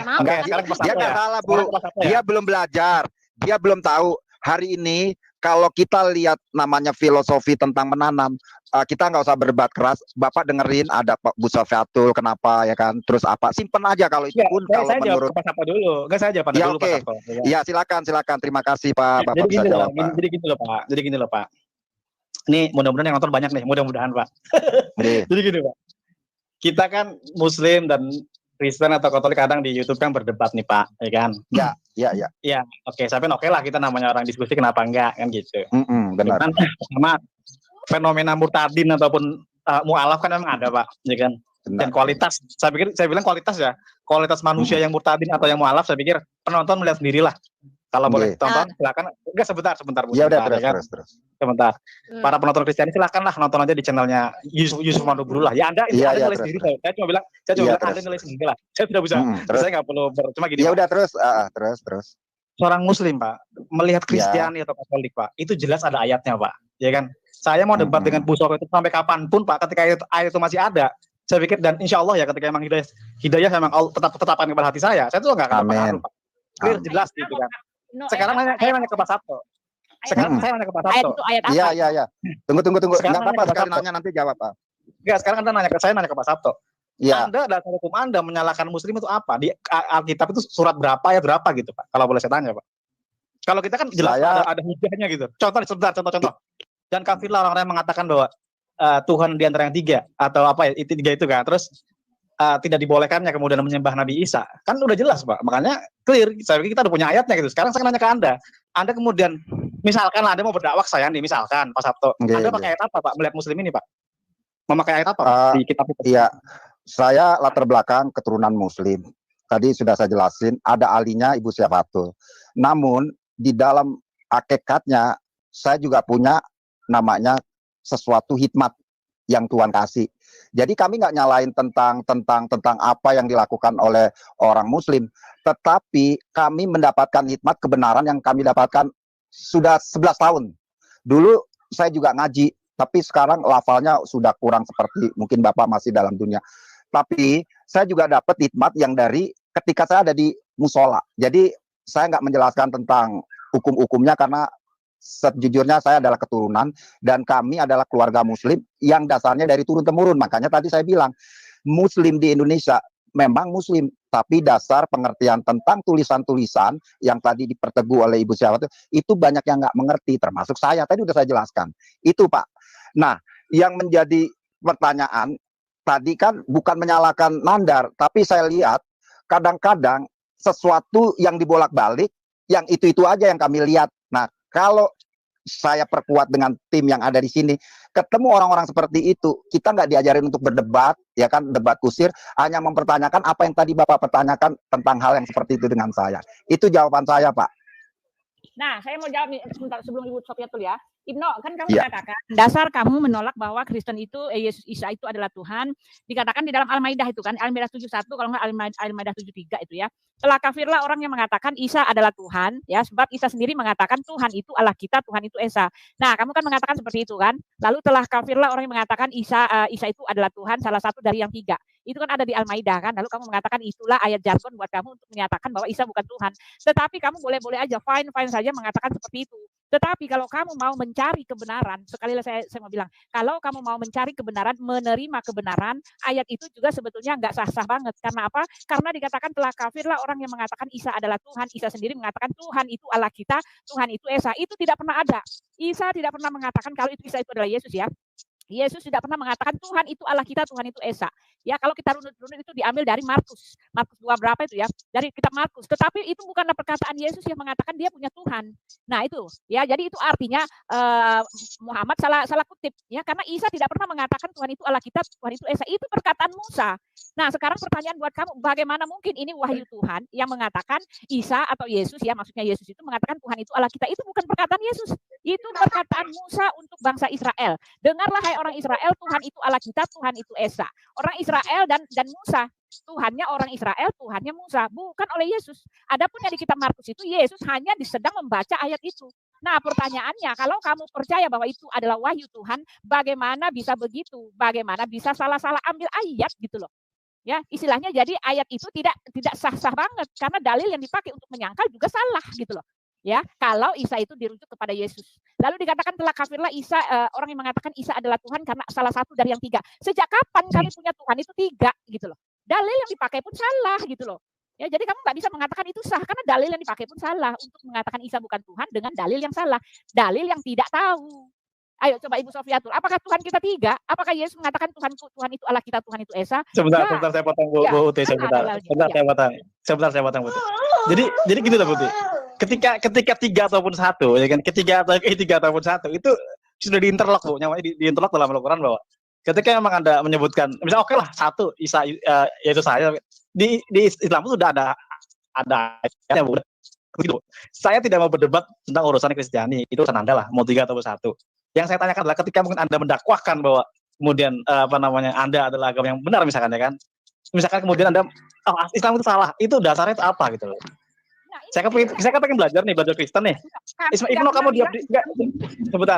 Sekarang dia nggak salah Bu. Dia belum belajar. Dia belum tahu. Hari ini kalau kita lihat namanya filosofi tentang menanam, kita nggak usah berdebat keras. Bapak dengerin ada Pak Bu Sofiatul kenapa ya kan? Terus apa? Simpen aja kalau itu pun kalau menurut. Saya jawab dulu. Enggak saya jawab dulu Pak Sabto. Iya silakan. Terima kasih Pak. Bapak bisa jawab Pak. Jadi gini loh Pak. Ini mudah-mudahan yang nonton banyak nih. Mudah-mudahan Pak. Jadi gini Pak. Kita kan Muslim dan Kristen atau Katolik kadang di YouTube kan berdebat nih Pak, ya kan? Iya. Iya, oke. Saya oke lah kita namanya orang diskusi kenapa enggak kan gitu. Benar. Kan sama fenomena murtadin ataupun mualaf kan memang ada Pak, ya kan? Dan kualitas, saya bilang kualitas ya, kualitas manusia yang murtadin atau yang mualaf, saya pikir penonton melihat sendirilah. Kalau boleh tonton, silakan. Enggak sebentar Bu. Ya udah terus. Sebentar. Para penonton Kristiani silakanlah nonton aja di channelnya Yusuf Manuburu lah. Ya Anda nilai sendiri. Saya cuma bilang Anda nilai sendiri lah. Saya tidak bisa. Saya nggak perlu cuma gini. Ya udah terus. Seorang Muslim Pak melihat Kristiani atau Katolik Pak, itu jelas ada ayatnya Pak. Ya kan? Saya mau debat dengan Bu Sofiatul itu sampai kapanpun Pak, ketika ayat itu masih ada. Saya pikir dan insya Allah ya ketika memang hidayah memang tetapkan kepada hati saya tuh nggak akan berpengaruh Pak. Clear jelas gitu kan. Sekarang saya nanya ke Pak Sabto. Iya. Tunggu. Enggak apa-apa sekali nanya nanti jawab Pak. Enggak, sekarang saya nanya ke Pak Sabto. Ya. Anda dasar hukum Anda menyalahkan Muslim itu apa? Di Alkitab itu surat berapa ya berapa gitu Pak? Kalau boleh saya tanya Pak. Kalau kita kan jelas ada hujahnya gitu. Contoh. Dan kafirlah orang-orang yang mengatakan bahwa Tuhan di antara yang tiga atau apa ya itu tiga itu kan. Terus tidak dibolehkannya kemudian menyembah Nabi Isa? Kan udah jelas, Pak. Makanya clear. Saya pikir kita udah punya ayatnya gitu. Sekarang saya nanya ke Anda. Anda kemudian misalkan Anda mau berdakwah ke saya nih, misalkan Pak Sabto. Anda pakai ayat apa, Pak? Melihat Muslim ini, Pak? Memakai ayat apa, Pak? Di kitab itu? Iya. Saya latar belakang keturunan Muslim. Tadi sudah saya jelasin, ada alinya Ibu Syafatul. Namun di dalam hakikatnya saya juga punya namanya sesuatu hikmat yang Tuhan kasih. Jadi kami nggak nyalain tentang apa yang dilakukan oleh orang Muslim, tetapi kami mendapatkan hikmat kebenaran yang kami dapatkan sudah 11 tahun. Dulu saya juga ngaji, tapi sekarang lafalnya sudah kurang seperti mungkin Bapak masih dalam dunia. Tapi saya juga dapat hikmat yang dari ketika saya ada di musola. Jadi saya nggak menjelaskan tentang hukum-hukumnya karena sejujurnya saya adalah keturunan dan kami adalah keluarga Muslim yang dasarnya dari turun-temurun. Makanya tadi saya bilang Muslim di Indonesia memang Muslim, tapi dasar pengertian tentang tulisan-tulisan yang tadi diperteguh oleh Ibu Syawat itu banyak yang nggak mengerti, termasuk saya. Tadi udah saya jelaskan. Itu Pak. Nah, yang menjadi pertanyaan tadi kan bukan menyalahkan Nandar, tapi saya lihat kadang-kadang sesuatu yang dibolak-balik, yang itu-itu aja yang kami lihat. Nah, kalau saya perkuat dengan tim yang ada di sini, ketemu orang-orang seperti itu, kita nggak diajarin untuk berdebat, ya kan, debat kusir, hanya mempertanyakan apa yang tadi Bapak pertanyakan tentang hal yang seperti itu dengan saya. Itu jawaban saya, Pak. Nah, saya mau jawab nih sebentar sebelum Ibu Sofiatul ya. Ibnu, kan kamu katakan dasar kamu menolak bahwa Kristen itu Yesus Isa itu adalah Tuhan. Dikatakan di dalam Al-Maidah itu kan, Al-Maidah 71 kalau nggak Al-Maidah 73 itu ya. Telah kafirlah orang yang mengatakan Isa adalah Tuhan, ya, sebab Isa sendiri mengatakan Tuhan itu Allah kita, Tuhan itu Esa. Nah, kamu kan mengatakan seperti itu kan. Lalu telah kafirlah orang yang mengatakan Isa itu adalah Tuhan, salah satu dari yang 3. Itu kan ada di Al-Maidah kan. Lalu kamu mengatakan itulah ayat jargon buat kamu untuk menyatakan bahwa Isa bukan Tuhan. Tetapi kamu boleh-boleh aja, fine saja mengatakan seperti itu. Tetapi kalau kamu mau mencari kebenaran, sekali lagi saya mau bilang, kalau kamu mau mencari kebenaran, menerima kebenaran, ayat itu juga sebetulnya nggak sah-sah banget. Karena apa? Karena dikatakan telah kafirlah orang yang mengatakan Isa adalah Tuhan. Isa sendiri mengatakan Tuhan itu Allah kita, Tuhan itu Esa. Itu tidak pernah ada. Isa tidak pernah mengatakan kalau itu Isa itu adalah Yesus ya. Yesus tidak pernah mengatakan Tuhan itu Allah kita, Tuhan itu Esa. Ya, kalau kita runut-runut itu diambil dari Markus 2 berapa itu ya, dari kitab Markus. Tetapi itu bukanlah perkataan Yesus yang mengatakan dia punya Tuhan. Nah itu, ya, jadi itu artinya Muhammad salah kutip, ya, karena Isa tidak pernah mengatakan Tuhan itu Allah kita, Tuhan itu Esa. Itu perkataan Musa. Nah, sekarang pertanyaan buat kamu, bagaimana mungkin ini wahyu Tuhan yang mengatakan Isa atau Yesus, ya, maksudnya Yesus itu mengatakan Tuhan itu Allah kita. Itu bukan perkataan Yesus. Itu perkataan Musa untuk bangsa Israel. Dengarlah hai orang Israel, Tuhan itu Allah kita, Tuhan itu Esa. Orang Israel dan Musa, Tuhannya orang Israel, Tuhannya Musa, bukan oleh Yesus. Adapun yang di kitab Markus itu Yesus hanya sedang membaca ayat itu. Nah, pertanyaannya, kalau kamu percaya bahwa itu adalah wahyu Tuhan, bagaimana bisa begitu? Bagaimana bisa salah-salah ambil ayat gitu loh? Ya, istilahnya jadi ayat itu tidak sah-sah banget karena dalil yang dipakai untuk menyangkal juga salah gitu loh. Ya, kalau Isa itu dirujuk kepada Yesus. Lalu dikatakan telah kafirlah Isa, orang yang mengatakan Isa adalah Tuhan karena salah satu dari yang 3. Sejak kapan kami punya Tuhan itu 3 gitu loh. Dalil yang dipakai pun salah gitu loh. Ya, jadi kamu nggak bisa mengatakan itu sah karena dalil yang dipakai pun salah untuk mengatakan Isa bukan Tuhan dengan dalil yang salah, dalil yang tidak tahu. Ayo coba Ibu Sofiatul, apakah Tuhan kita 3? Apakah Yesus mengatakan Tuhan itu Allah kita, Tuhan itu Esa? Sebentar saya potong Bu Uti, sebentar saya potong Bu Uti. Jadi gini lah Bu Uti. Ketika 3 ataupun 1, ya kan, ketiga ataupun 1 itu sudah diinterlock Bu, namanya diinterlock dalam Al-Qur'an bahwa ketika memang Anda menyebutkan misalnya oke lah 1 Isa yaitu saya di Islam itu sudah ada ya Bu. Gitu. Saya tidak mau berdebat tentang urusan Kristiani, itu urusan Anda lah, mau 3 ataupun 1. Yang saya tanyakan adalah ketika mungkin Anda mendakwahkan bahwa kemudian Anda adalah agama yang benar misalkan ya kan. Misalkan kemudian Anda Islam itu salah, itu dasarnya itu apa gitu loh. Saya kan pengen belajar Kristen nih. Ibnu kamu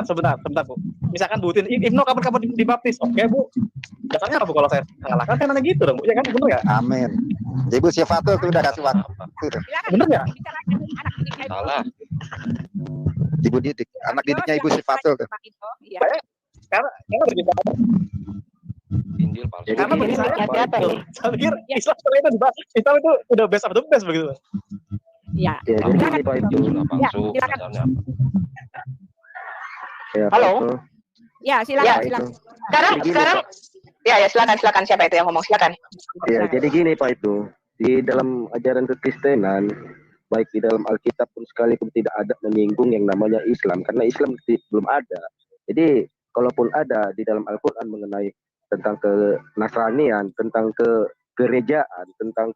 sebentar Bu. Misalkan Bu Utin, Ibnu kapan dibaptis? Oke Bu. Dasarnya apa Bu kalau saya salah? Kan nanya gitu dong Bu, ya kan, benar ya? Amin. Ibu Syafatul sudah kasih waktu. Benar ya? Salah. Ibu didik, anak didiknya Ibu Syafatul. Karena Injil palsu. Karena bagi saya pikir Islam itu udah best of the best begitu. Ya. Jadi Pak itu sudah palsu. Halo. Ya, silakan. Sekarang Ya, silakan siapa itu yang ngomong, silakan. Ya, jadi gini Pak, itu di dalam ajaran kekristenan, baik di dalam Alkitab pun sekalipun tidak ada menyinggung yang namanya Islam, karena Islam belum ada. Jadi kalaupun ada di dalam Al-Quran mengenai tentang kenasranian, tentang gerejaan, tentang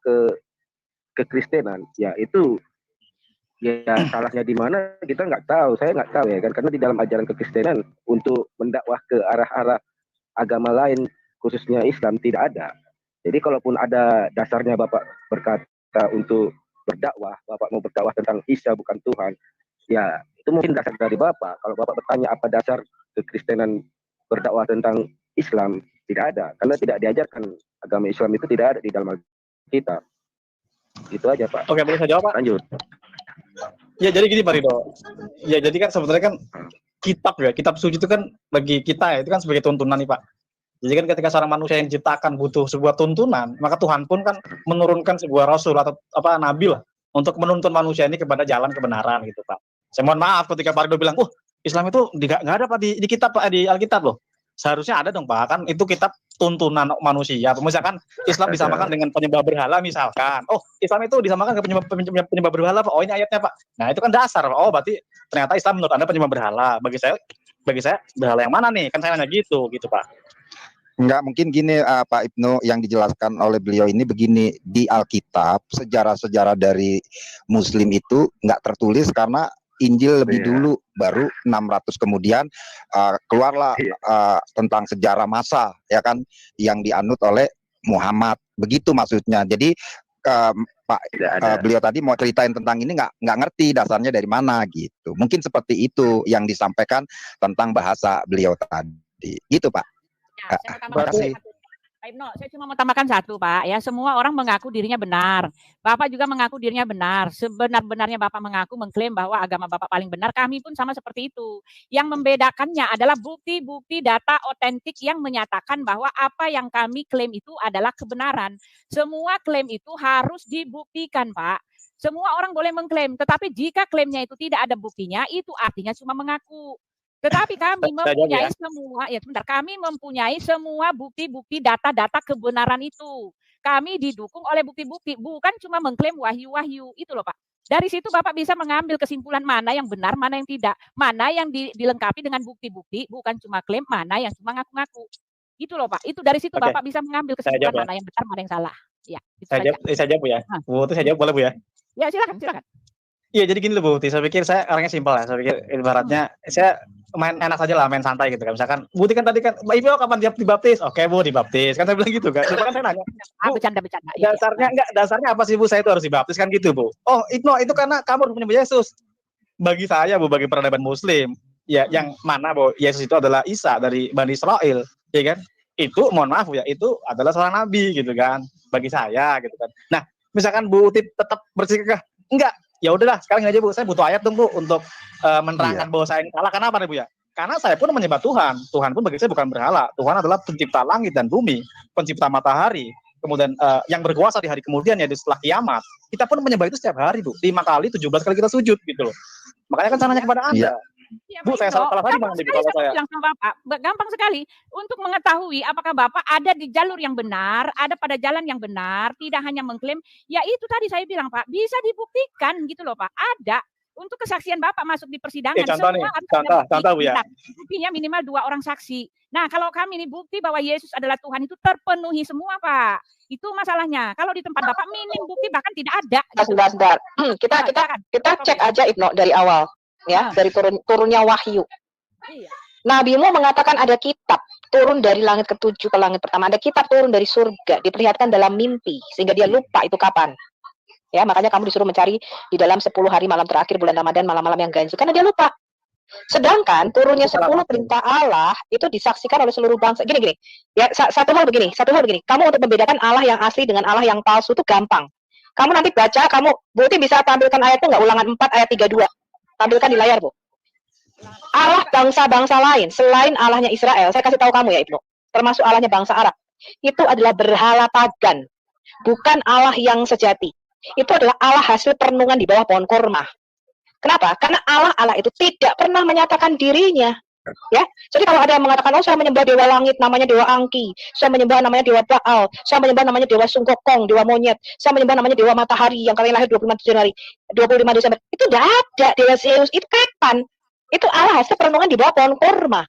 kekristenan, ya itu ya salahnya di mana kita nggak tahu, saya nggak tahu ya kan, karena di dalam ajaran kekristenan untuk mendakwah ke arah-arah agama lain khususnya Islam tidak ada. Jadi kalaupun ada dasarnya Bapak berkata untuk berdakwah, Bapak mau berdakwah tentang Isa bukan Tuhan, ya itu mungkin dasar dari Bapak. Kalau Bapak bertanya apa dasar kekristenan berdakwah tentang Islam, tidak ada, karena tidak diajarkan, agama Islam itu tidak ada di dalam Alkitab. Itu aja Pak. Oke, boleh saya jawab Pak? Lanjut. Ya jadi gini Pak Ridho. Ya jadi kan sebenarnya kan kitab suci itu kan bagi kita ya, itu kan sebagai tuntunan nih Pak. Jadi kan ketika seorang manusia yang diciptakan butuh sebuah tuntunan, maka Tuhan pun kan menurunkan sebuah rasul atau nabi lah untuk menuntun manusia ini kepada jalan kebenaran gitu Pak. Saya mohon maaf ketika Pak Ridho bilang, Islam itu nggak ada Pak di kitab Pak, di Alkitab loh. Seharusnya ada dong Pak, kan itu kitab tuntunan manusia. Misalkan Islam disamakan dengan penyembah berhala misalkan. Islam itu disamakan dengan penyembah berhala Pak. Ini ayatnya Pak. Nah, itu kan dasar. Berarti ternyata Islam menurut Anda penyembah berhala. Bagi saya berhala yang mana nih? Kan saya nanya gitu Pak. Enggak, mungkin gini Pak Ibnu, yang dijelaskan oleh beliau ini begini, di Alkitab sejarah-sejarah dari Muslim itu nggak tertulis karena Injil lebih dulu, baru 600 kemudian keluarlah tentang sejarah masa ya kan yang dianut oleh Muhammad, begitu maksudnya. Jadi Pak beliau tadi mau ceritain tentang ini nggak ngerti dasarnya dari mana gitu. Mungkin seperti itu yang disampaikan tentang bahasa beliau tadi, gitu Pak. Ya, terima kasih. Pak Ibnu, saya cuma mau tambahkan satu Pak ya, semua orang mengaku dirinya benar. Bapak juga mengaku dirinya benar. Sebenar-benarnya Bapak mengaku mengklaim bahwa agama Bapak paling benar, kami pun sama seperti itu. Yang membedakannya adalah bukti-bukti data otentik yang menyatakan bahwa apa yang kami klaim itu adalah kebenaran. Semua klaim itu harus dibuktikan Pak. Semua orang boleh mengklaim, tetapi jika klaimnya itu tidak ada buktinya, itu artinya cuma mengaku. Tetapi kami mempunyai kami mempunyai semua bukti-bukti data-data kebenaran itu. Kami didukung oleh bukti-bukti, bukan cuma mengklaim wahyu-wahyu. Itu loh Pak. Dari situ Bapak bisa mengambil kesimpulan mana yang benar, mana yang tidak. Mana yang dilengkapi dengan bukti-bukti, bukan cuma klaim, mana yang cuma ngaku-ngaku. Itu loh Pak. Itu dari situ Bapak bisa mengambil kesimpulan mana yang benar, mana yang salah. Ya, itu saya jawab Bu ya. Bu, itu saya jawab boleh Bu ya? Ya, silakan. Iya, jadi gini loh Bu, saya pikir saya orangnya simpel ya. Saya pikir ibaratnya saya main enak saja lah, main santai gitu kan. Misalkan Bu kan tadi kan, Mbak Ibu kapan dibaptis? Oke Bu, dibaptis. Kan saya bilang gitu kan. Cuma kan saya nanya, Bu, bercanda. Dasarnya apa sih Bu, saya itu harus dibaptis kan gitu Bu. Itu karena kamu harus menyembah Yesus. Bagi saya Bu, bagi peradaban Muslim, ya yang mana Bu, Yesus itu adalah Isa dari Bani Israel, ya kan? Itu mohon maaf Bu ya, itu adalah seorang nabi gitu kan. Bagi saya gitu kan. Nah, misalkan Bu Uti tetap bersikeras enggak, ya udahlah sekarang aja Bu, saya butuh ayat dong Bu untuk menerangkan bahwa saya salah. Kenapa nih Bu ya? Karena saya pun menyembah Tuhan. Tuhan pun bagi saya bukan berhala. Tuhan adalah pencipta langit dan bumi, pencipta matahari. Kemudian yang berkuasa di hari kemudian ya setelah kiamat. Kita pun menyembah itu setiap hari Bu. 5 kali, 17 kali kita sujud gitu loh. Makanya kan saya nanya kepada Anda. Ya, Bu, saya salah tadi Bang kalau saya bilang sama Bapak, gampang sekali untuk mengetahui apakah Bapak ada di jalur yang benar, ada pada jalan yang benar, tidak hanya mengklaim. Ya itu tadi saya bilang Pak, bisa dibuktikan gitu loh Pak. Ada untuk kesaksian Bapak masuk di persidangan. Contoh Bu ya. Buktinya minimal 2 orang saksi. Nah kalau kami ini bukti bahwa Yesus adalah Tuhan itu terpenuhi semua Pak. Itu masalahnya. Kalau di tempat Bapak minim bukti bahkan tidak ada. Sebentar. Kita cek aja Ibnu dari awal. Ya, dari turunnya wahyu. Nabimu mengatakan ada kitab turun dari langit ke-7 ke langit pertama. Ada kitab turun dari surga, diperlihatkan dalam mimpi sehingga dia lupa itu kapan. Ya, makanya kamu disuruh mencari di dalam 10 hari malam terakhir bulan Ramadan, malam-malam yang ganjil karena dia lupa. Sedangkan turunnya 10 perintah Allah itu disaksikan oleh seluruh bangsa. Gini. Ya, satu hal begini. Kamu untuk membedakan Allah yang asli dengan Allah yang palsu itu gampang. Kamu nanti baca, Bukti bisa tampilkan ayatnya nggak, Ulangan 4 ayat 32. Tampilkan di layar, Bu. Allah bangsa-bangsa lain selain Allahnya Israel, saya kasih tahu kamu ya Ibnu, termasuk Allahnya bangsa Arab, itu adalah berhala pagan, bukan Allah yang sejati. Itu adalah Allah hasil perenungan di bawah pohon kurma. Kenapa? Karena Allah itu tidak pernah menyatakan dirinya. Ya, jadi kalau ada yang mengatakan, oh saya menyembah dewa langit, namanya dewa Angki, saya menyembah namanya dewa Baal, saya menyembah namanya dewa Sungkokong, dewa monyet, saya menyembah namanya dewa matahari yang kalian lahir 25 Januari, 25 Desember, itu tidak ada. Dewa Zeus itu kapan? Itu Allah hasil perenungan di bawah pohon kurma.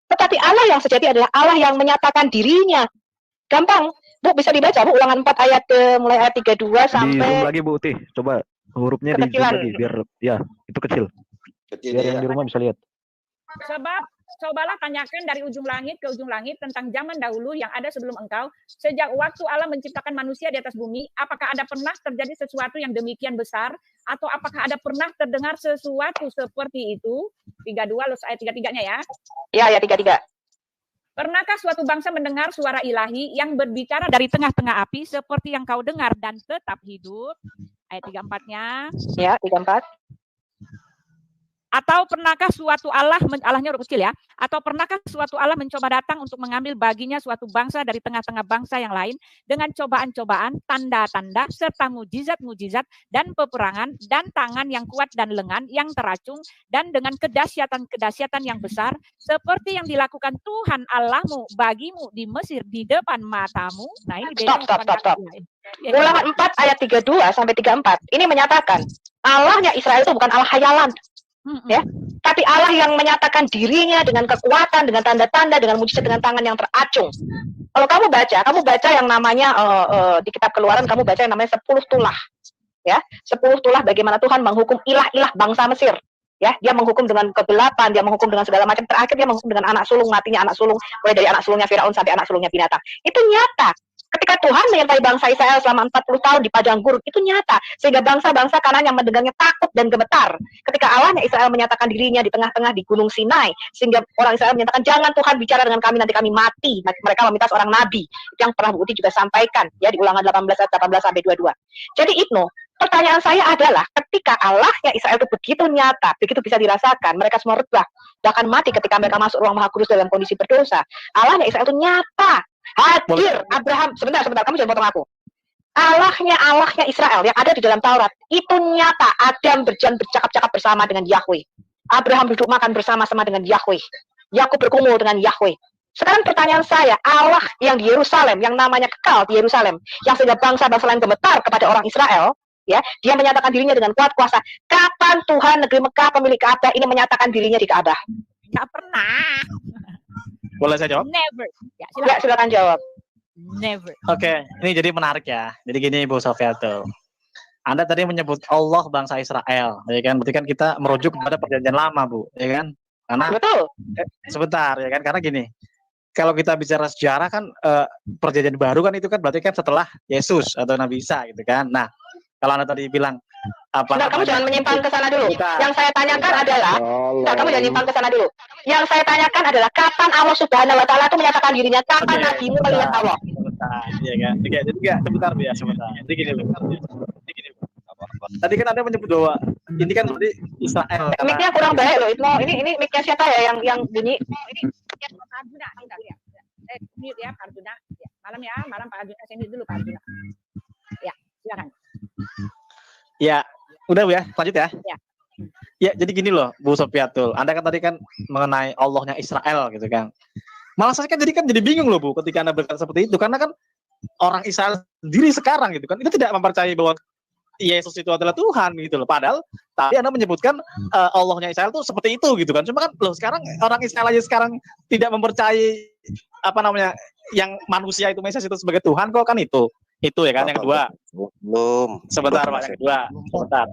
Tetapi Allah yang sejati adalah Allah yang menyatakan dirinya. Gampang, Bu, bisa dibaca, Bu, Ulangan 4 ayat mulai ayat 32 sampai... Di zoom lagi Bu Uti, coba hurufnya di zoom lagi, biar, ya, itu kecil. Biar yang di rumah bisa lihat. Sebab cobalah tanyakan dari ujung langit ke ujung langit tentang zaman dahulu yang ada sebelum engkau. Sejak waktu Allah menciptakan manusia di atas bumi, apakah ada pernah terjadi sesuatu yang demikian besar? Atau apakah ada pernah terdengar sesuatu seperti itu? 32, ayat 33-nya ya. Ya, ayat 33. Pernahkah suatu bangsa mendengar suara ilahi yang berbicara dari tengah-tengah api seperti yang kau dengar dan tetap hidup? Ayat 34-nya. Ya, 34. Atau pernahkah suatu Allah, Allahnya huruf kecil ya, atau pernahkah suatu Allah mencoba datang untuk mengambil baginya suatu bangsa dari tengah-tengah bangsa yang lain dengan cobaan-cobaan, tanda-tanda, serta mujizat-mujizat dan peperangan dan tangan yang kuat dan lengan yang teracung dan dengan kedahsyatan-kedahsyatan yang besar seperti yang dilakukan Tuhan Allahmu bagimu di Mesir di depan matamu. Nah, ini Stop. Ulangan 4 ayat 32 sampai 34. Ini menyatakan Allahnya Israel itu bukan Allah hayalan. Ya, tapi Allah yang menyatakan dirinya dengan kekuatan, dengan tanda-tanda, dengan mujizat, dengan tangan yang teracung. Kalau kamu baca yang namanya di kitab Keluaran, kamu baca yang namanya 10 tulah. Ya, 10 tulah bagaimana Tuhan menghukum ilah-ilah bangsa Mesir. Ya, dia menghukum dengan kegelapan, dia menghukum dengan segala macam. Terakhir dia menghukum dengan anak sulung, matinya anak sulung, mulai dari anak sulungnya Firaun sampai anak sulungnya binatang. Itu nyata. Ketika Tuhan menyertai bangsa Israel selama 40 tahun di padang gurun, itu nyata. Sehingga bangsa-bangsa Kanaan yang mendengarnya takut dan gemetar. Ketika Allahnya Israel menyatakan dirinya di tengah-tengah di Gunung Sinai, sehingga orang Israel menyatakan, jangan Tuhan bicara dengan kami, nanti kami mati. Mereka meminta seorang nabi. Itu yang pernah Bu Uti juga sampaikan, ya, di Ulangan 18 ayat 18 sampai 22. Jadi Ibnu, pertanyaan saya adalah, ketika Allahnya Israel itu begitu nyata, begitu bisa dirasakan, mereka semua rebah, bahkan mati ketika mereka masuk ruang Maha Kudus dalam kondisi berdosa. Allahnya Israel itu nyata. Hadir Abraham, sebentar, kamu jangan potong aku. Allahnya Israel yang ada di dalam Taurat itu nyata. Adam bercakap-cakap bersama dengan Yahweh. Abraham duduk makan bersama-sama dengan Yahweh. Yakub bergumul dengan Yahweh. Sekarang pertanyaan saya, Allah yang di Yerusalem, yang namanya kekal di Yerusalem, yang sehingga bangsa-bangsa lain gemetar kepada orang Israel, ya, dia menyatakan dirinya dengan kuat kuasa. Kapan Tuhan negeri Mekah pemilik Ka'bah ini menyatakan dirinya di Ka'bah? Nggak pernah. Boleh saya jawab? Never. Ya, silakan jawab. Never. Oke, ini jadi menarik ya. Jadi gini Bu Sofiatul. Anda tadi menyebut Allah bangsa Israel, ya kan? Berarti kan kita merujuk kepada perjanjian lama, Bu, ya kan? Karena betul. Sebentar, ya kan? Karena gini, kalau kita bicara sejarah kan perjanjian baru kan itu kan berarti kan setelah Yesus atau Nabi Isa gitu kan. Nah, kalau Anda tadi bilang kamu jangan menyimpang ke sana dulu. Yang saya tanyakan adalah, kamu jangan menyimpang ke sana dulu. Yang saya tanyakan adalah kapan Allah Subhanahu wa taala itu menyatakan dirinya, kapan nabimu melihat Allah? Iya kan? Jadi sebentar ya, sebentar. Jadi gini loh. Tadi kan Anda menyebut bahwa ini kan berarti Israel. Mic-nya kurang baik loh. Ini mic-nya siapa ya yang bunyi? Ini Pak Arjuna, mute ya Pak Arjuna. Malam Pak Arjuna, saya mute dulu Pak Arjuna. Ya, silakan. Ya, udah Bu ya, lanjut ya. Ya. Ya, jadi gini loh, Bu Sofiatul. Anda kan tadi kan mengenai Allahnya Israel gitu kan. Malah saya kan jadi bingung loh Bu, ketika Anda berkata seperti itu, karena kan orang Israel sendiri sekarang gitu kan, itu tidak mempercayai bahwa Yesus itu adalah Tuhan gitu loh. Padahal tadi Anda menyebutkan Allahnya Israel itu seperti itu gitu kan. Cuma kan loh sekarang orang Israel aja sekarang tidak mempercayai yang manusia itu Mesias itu sebagai Tuhan kok kan itu ya kan. Yang kedua belum sebentar Pak, yang kedua sebentar.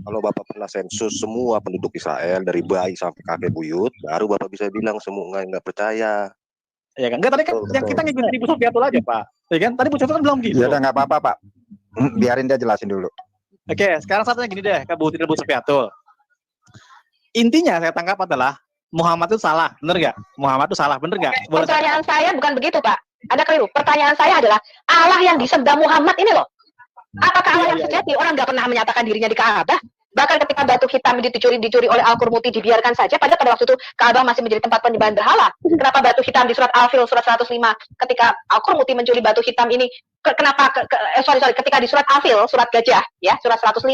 Kalau Bapak pernah sensus semua penduduk Israel dari bayi sampai kakek buyut, baru Bapak bisa bilang semua nggak percaya. Ya kan, tadi kan yang kita ngikutin Ibu Sofiatul aja Pak, ya kan. Tadi Bu Sofiatul kan belum gitu. Ya udah nggak apa-apa Pak, biarin dia jelasin dulu. Oke, sekarang satunya gini deh, ke Bu Sofiatul. Intinya saya tangkap adalah Muhammad itu salah, bener nggak? Muhammad itu salah, bener nggak? Pertanyaan saya bukan begitu Pak. Anda keliru. Pertanyaan saya adalah Allah yang disembah Muhammad ini loh. Apakah Allah yang sejati? Orang nggak pernah menyatakan dirinya di Ka'bah. Bahkan ketika batu hitam dicuri oleh Al-Qurmuti dibiarkan saja. Padahal pada waktu itu Ka'bah masih menjadi tempat penyembahan berhala. Kenapa batu hitam di surat Al-Fil surat 105 ketika Al-Qurmuti mencuri batu hitam ini? Kenapa? Ketika di surat Al-Fil surat gajah ya surat 105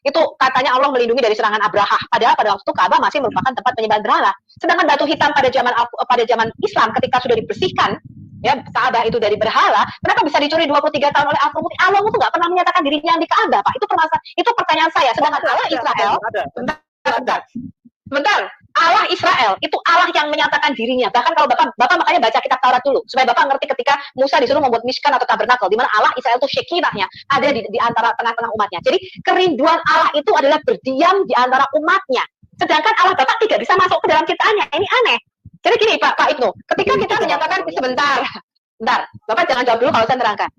Itu katanya Allah melindungi dari serangan Abraha. Padahal pada waktu itu Ka'bah masih merupakan tempat penyembahan berhala. Sedangkan batu hitam pada zaman Islam ketika sudah dibersihkan, ya Ka'bah itu dari berhala, kenapa bisa dicuri 23 tahun oleh Al-Qur'an? Allah itu nggak pernah menyatakan dirinya di Ka'bah, Pak. Itu pertanyaan saya. Sedangkan Allah Israel, bentar, Allah Israel itu Allah yang menyatakan dirinya. Bahkan kalau Bapak makanya baca kitab Taurat dulu supaya Bapak ngerti ketika Musa disuruh membuat Mishkan atau tabernakel, di mana Allah Israel itu Shekinahnya ada di antara tengah-tengah umatnya. Jadi kerinduan Allah itu adalah berdiam di antara umatnya. Sedangkan Allah Bapak tidak bisa masuk ke dalam ciptaannya. Ini aneh. Jadi gini Pak Ibnu, ketika kita menyatakan bentar, Bapak jangan jawab dulu kalau saya terangkan.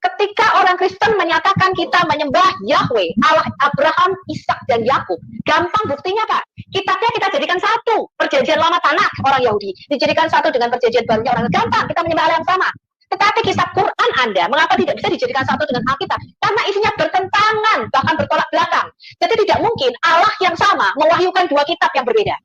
Ketika orang Kristen menyatakan kita menyembah Yahweh, Allah Abraham, Ishak dan Yakub, gampang buktinya Pak. Kitabnya kita jadikan satu, perjanjian lama Tanakh orang Yahudi dijadikan satu dengan perjanjian barunya orang gampang, kita menyembah Allah yang sama. Tetapi kitab Quran Anda, mengapa tidak bisa dijadikan satu dengan Alkitab? Karena isinya bertentangan, bahkan bertolak belakang. Jadi tidak mungkin Allah yang sama mewahyukan dua kitab yang berbeda.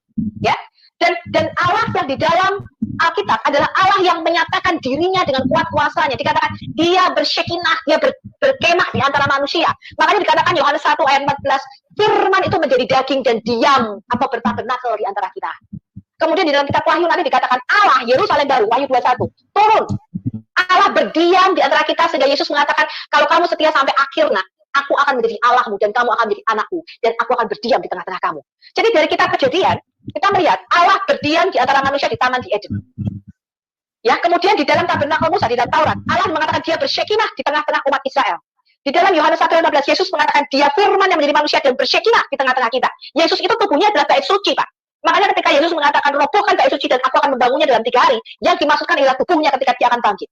Ya. Dan Allah yang di dalam Alkitab adalah Allah yang menyatakan dirinya dengan kuat kuasanya. Dikatakan dia bersyekinah, dia berkemah di antara manusia. Makanya dikatakan Yohanes 1 ayat 14, firman itu menjadi daging dan diam atau bertabernakel di antara kita. Kemudian di dalam kitab Wahyu nanti dikatakan Allah, Yerusalem baru, Wahyu 21, turun. Allah berdiam di antara kita sehingga Yesus mengatakan, kalau kamu setia sampai akhir, nak, aku akan menjadi Allahmu dan kamu akan menjadi anakku dan aku akan berdiam di tengah-tengah kamu. Jadi dari kitab Kejadian kita melihat Allah berdiam di antara manusia di taman di Eden. Ya, kemudian di dalam tabernakel Musa di dalam Taurat, Allah mengatakan dia bersyekinah di tengah-tengah umat Israel. Di dalam Yohanes 1:15 Yesus mengatakan dia firman yang menjadi manusia dan bersyekinah di tengah-tengah kita. Yesus itu tubuhnya adalah bait suci, Pak. Makanya ketika Yesus mengatakan robohkan bait suci dan aku akan membangunnya dalam 3 hari, yang dimaksudkan adalah tubuhnya ketika dia akan bangkit.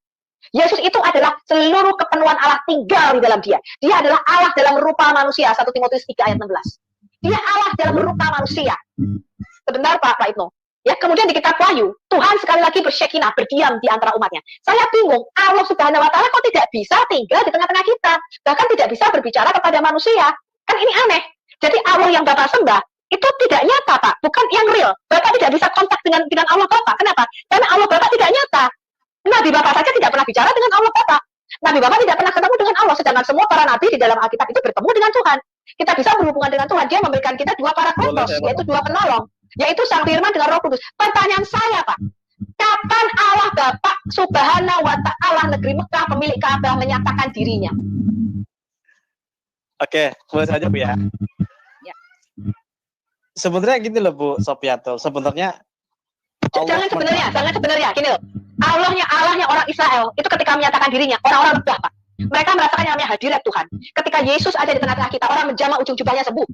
Yesus itu adalah seluruh kepenuhan Allah tinggal di dalam dia. Dia adalah Allah dalam rupa manusia, 1 Timotius 3 ayat 16. Dia Allah dalam rupa manusia. Sebentar Pak Ibnu. Ya, kemudian di kitab Wahyu, Tuhan sekali lagi bersyekinah, berdiam di antara umatnya. Saya bingung, Allah Subhanahu wa Ta'ala kok tidak bisa tinggal di tengah-tengah kita, bahkan tidak bisa berbicara kepada manusia. Kan ini aneh. Jadi Allah yang Bapak sembah itu tidak nyata, Pak, bukan yang real. Bapak tidak bisa kontak dengan Allah Bapak. Kenapa? Karena Allah Bapak tidak nyata. Nabi Bapak saja tidak pernah bicara dengan Allah Bapak. Nabi Bapak tidak pernah ketemu dengan Allah, sedangkan semua para nabi di dalam Alkitab itu bertemu dengan Tuhan. Kita bisa berhubungan dengan Tuhan. Dia memberikan kita 2 parakletos, yaitu 2 penolong, yaitu Sang Firman dengan Roh Kudus. Pertanyaan saya, Pak, kapan Allah Bapak Subhanahu wa Ta'ala negeri Mekah pemilik Ka'bah menyatakan dirinya? Oke, boleh saja Bu ya. Ya. Sebenarnya gini loh Bu Sofiatul, sebenarnya jangan sebenarnya, gini loh. Allahnya orang Israel itu ketika menyatakan dirinya, orang-orang Mekah, Pak. Mereka merasakan yang namanya hadirat Tuhan. Ketika Yesus ada di tengah-tengah kita, orang menjamah ujung jubahnya sembuh.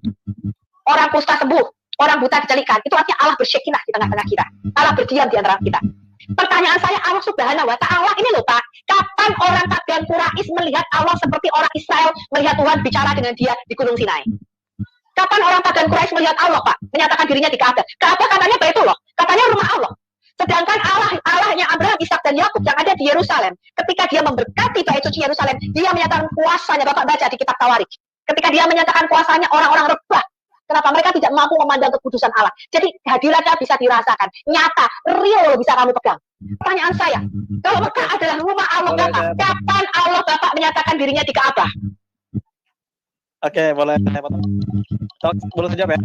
Orang kusta sembuh, orang buta dicelikan. Itu artinya Allah bersyekinah di tengah-tengah kita. Allah berdiam di antara kita. Pertanyaan saya, Allah Subhanahu wa Ta'ala ini loh Pak, kapan orang pagan Quraisy melihat Allah seperti orang Israel melihat Tuhan bicara dengan dia di Gunung Sinai? Kapan orang pagan Quraisy melihat Allah, Pak, menyatakan dirinya di Ka'bah? Ka'bah katanya Baitullah, katanya rumah Allah. Sedangkan Allahnya Abraham, Ishak dan Yakub yang ada di Yerusalem, ketika dia memberkati bait suci Yerusalem, dia menyatakan kuasanya. Bapak baca di kitab Tawarikh. Ketika dia menyatakan kuasanya, orang-orang rebah. Kenapa? Mereka tidak mampu memandang kekudusan Allah. Jadi hadiratnya bisa dirasakan, nyata, real bisa kamu pegang. Pertanyaan saya, kalau Mekah adalah rumah Allah Bapak, kapan Allah Bapak menyatakan dirinya di Ka'bah? Oke, boleh saja ya.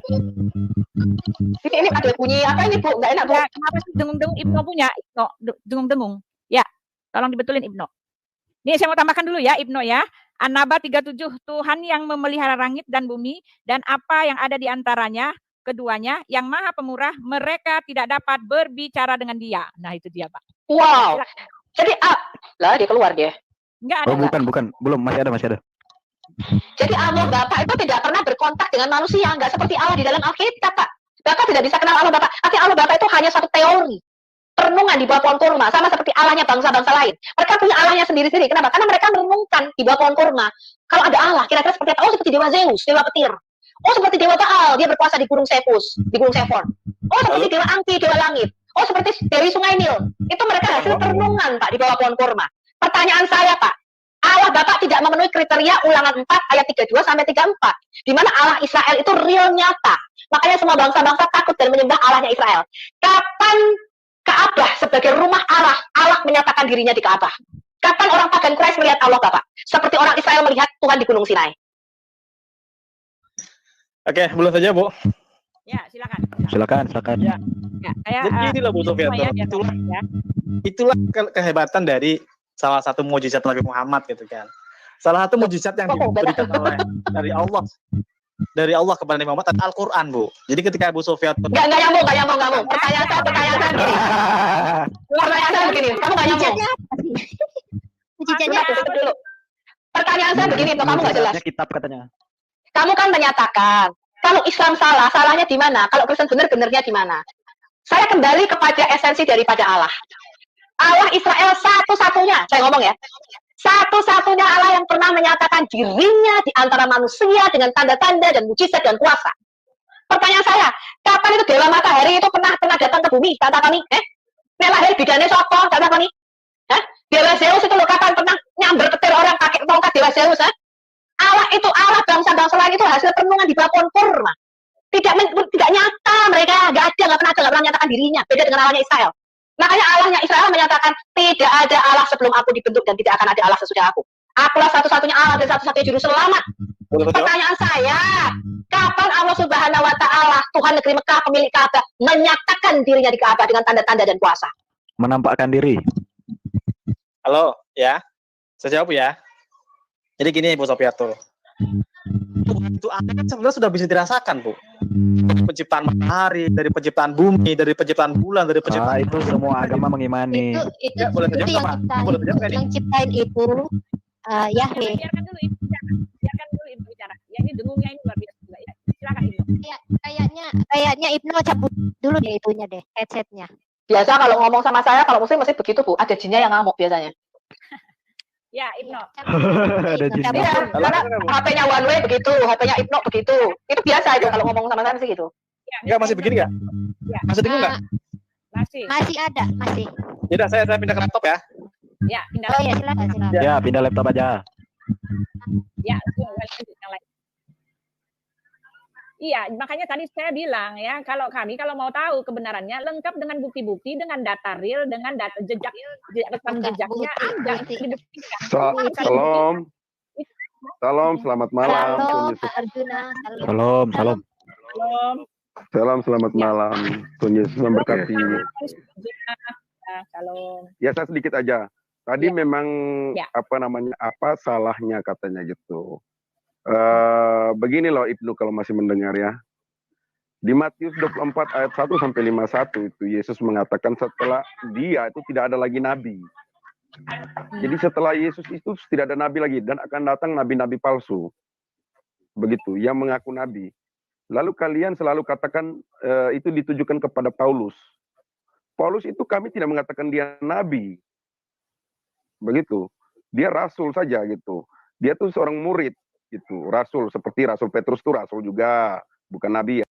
Ini ada bunyi apa ini Bu? Nggak enak Bu. Kenapa sih dengung-dengung Ibnu punya? Ibnu, dengung-dengung. Ya, tolong dibetulin Ibnu. Nih saya mau tambahkan dulu ya Ibnu ya. An-Naba 37, Tuhan yang memelihara langit dan bumi dan apa yang ada di antaranya, keduanya yang maha pemurah, mereka tidak dapat berbicara dengan dia. Nah itu dia Pak. Wow. Jadi lah dia keluar dia. Enggak ada. Oh bukan, belum, masih ada. Jadi Allah Bapak itu tidak pernah berkontak dengan manusia, nggak seperti Allah di dalam Alkitab, Pak. Bapak tidak bisa kenal Allah Bapak. Artinya Allah Bapak itu hanya satu teori. Perenungan di bawah pohon kurma, sama seperti Allahnya bangsa-bangsa lain. Mereka punya Allahnya sendiri-sendiri. Kenapa? Karena mereka merenungkan di bawah pohon kurma. Kalau ada Allah, kira-kira seperti apa? Oh, seperti Dewa Zeus, Dewa Petir. Oh, seperti Dewa Baal, dia berkuasa di Gunung Sepus, di Gunung Sephon. Oh, seperti Dewa Angki, Dewa Langit. Oh, seperti Dewi Sungai Nil. Itu mereka hasil perenungan, Pak, di bawah pohon kurma. Pertanyaan saya, Pak, Allah Bapak tidak memenuhi kriteria Ulangan 4 ayat 32-34. Di mana Allah Israel itu real nyata. Makanya semua bangsa-bangsa takut dan menyembah Allahnya Israel. Kapan Ka'bah sebagai rumah Allah, Allah menyatakan dirinya di Ka'bah? Kapan orang pagan Quraisy melihat Allah Bapak? Seperti orang Israel melihat Tuhan di Gunung Sinai. Oke, belum saja, Bu. Ya, silakan. Silakan. Ya. Saya, Jadi gini loh, Bu Sofiato. Itulah kehebatan dari salah satu mukjizat Nabi Muhammad gitu kan. Salah satu mukjizat yang diberikan dari Allah kepada Nabi Muhammad adalah Al-Quran, Bu. Jadi ketika Bu Sofiato Nggak nyambung. Pertanyaan saya begini. Kamu nggak nyambung. Dulu. Pertanyaan saya begini, kamu nggak jelas. Kitab katanya. Kamu kan menyatakan kalau Islam salah, salahnya di mana? Kalau Kristen benar-benarnya di mana? Saya kembali kepada esensi daripada Allah. Allah Israel satu-satunya, saya ngomong ya, satu-satunya Allah yang pernah menyatakan dirinya di antara manusia dengan tanda-tanda dan mujizat dan kuasa. Pertanyaan saya, kapan itu Dewa Matahari itu pernah datang ke bumi? Katakan nih, nek lahir bidane sapa? Katakan nih, Dewa Zeus itu loh kapan pernah nyamber petir orang pakai tongkat Dewa Zeus? Allah itu Allah bangsa-bangsa lain itu hasil perenungan di bawah kurma. Tidak nyata mereka, nggak pernah menyatakan dirinya. Beda dengan Allahnya Israel. Makanya Allahnya Israel menyatakan tidak ada Allah sebelum aku dibentuk dan tidak akan ada Allah sesudah aku. Akulah satu-satunya Allah dan satu-satunya juru selamat. Pertanyaan saya, kapan Allah Subhanahu Wa Taala Tuhan negeri Mekah pemilik Ka'bah menyatakan dirinya di Ka'bah dengan tanda-tanda dan kuasa? Menampakkan diri. Halo, ya. Saya jawab ya. Jadi gini, Bu Sofiato. Itu sebenarnya sudah bisa dirasakan, Bu. Penciptaan matahari, dari penciptaan bumi, dari penciptaan bulan, dari penciptaan itu semua agama mengimani. Itu yang ciptain itu Yahweh. Biarkan dulu Ibu bicara. Ya, ini dengungnya ini luar biasa juga ya. Silakan Ibu. Kayaknya Ibnu cabut dulu deh itunya deh, headsetnya. Biasa kalau ngomong sama saya, kalau muslim mesti begitu, Bu. Ada jinnya yang ngamuk biasanya. Ya, Ibnu. Ada jinnya. Karena HP-nya one way begitu, HP-nya Ibnu begitu. Itu biasa itu kalau ngomong sama saya mesti gitu. Enggak, masih begini nggak? Masih dengar nggak? Masih ada, masih. Yaudah, saya pindah ke laptop ya. Ya, pindah. Oh ya, silakan. Ya, pindah laptop aja. Ya, yang lain. Iya, makanya tadi saya bilang ya, kalau mau tahu kebenarannya lengkap dengan bukti-bukti, dengan data real, dengan data rekam jejaknya ada. Salam, selamat malam. Salam, selamat malam. Tuhan Yesus memberkati. Ya, saya sedikit aja. Tadi memang apa salahnya katanya gitu. Begini loh Ibnu kalau masih mendengar ya. Di Matius 24 ayat 1 sampai 51 itu Yesus mengatakan setelah dia itu tidak ada lagi nabi. Jadi setelah Yesus itu tidak ada nabi lagi dan akan datang nabi-nabi palsu. Begitu, yang mengaku nabi. Lalu kalian selalu katakan itu ditujukan kepada Paulus. Paulus itu kami tidak mengatakan dia nabi. Begitu. Dia rasul saja gitu. Dia tuh seorang murid. Itu rasul seperti Rasul Petrus itu rasul juga, bukan nabi ya.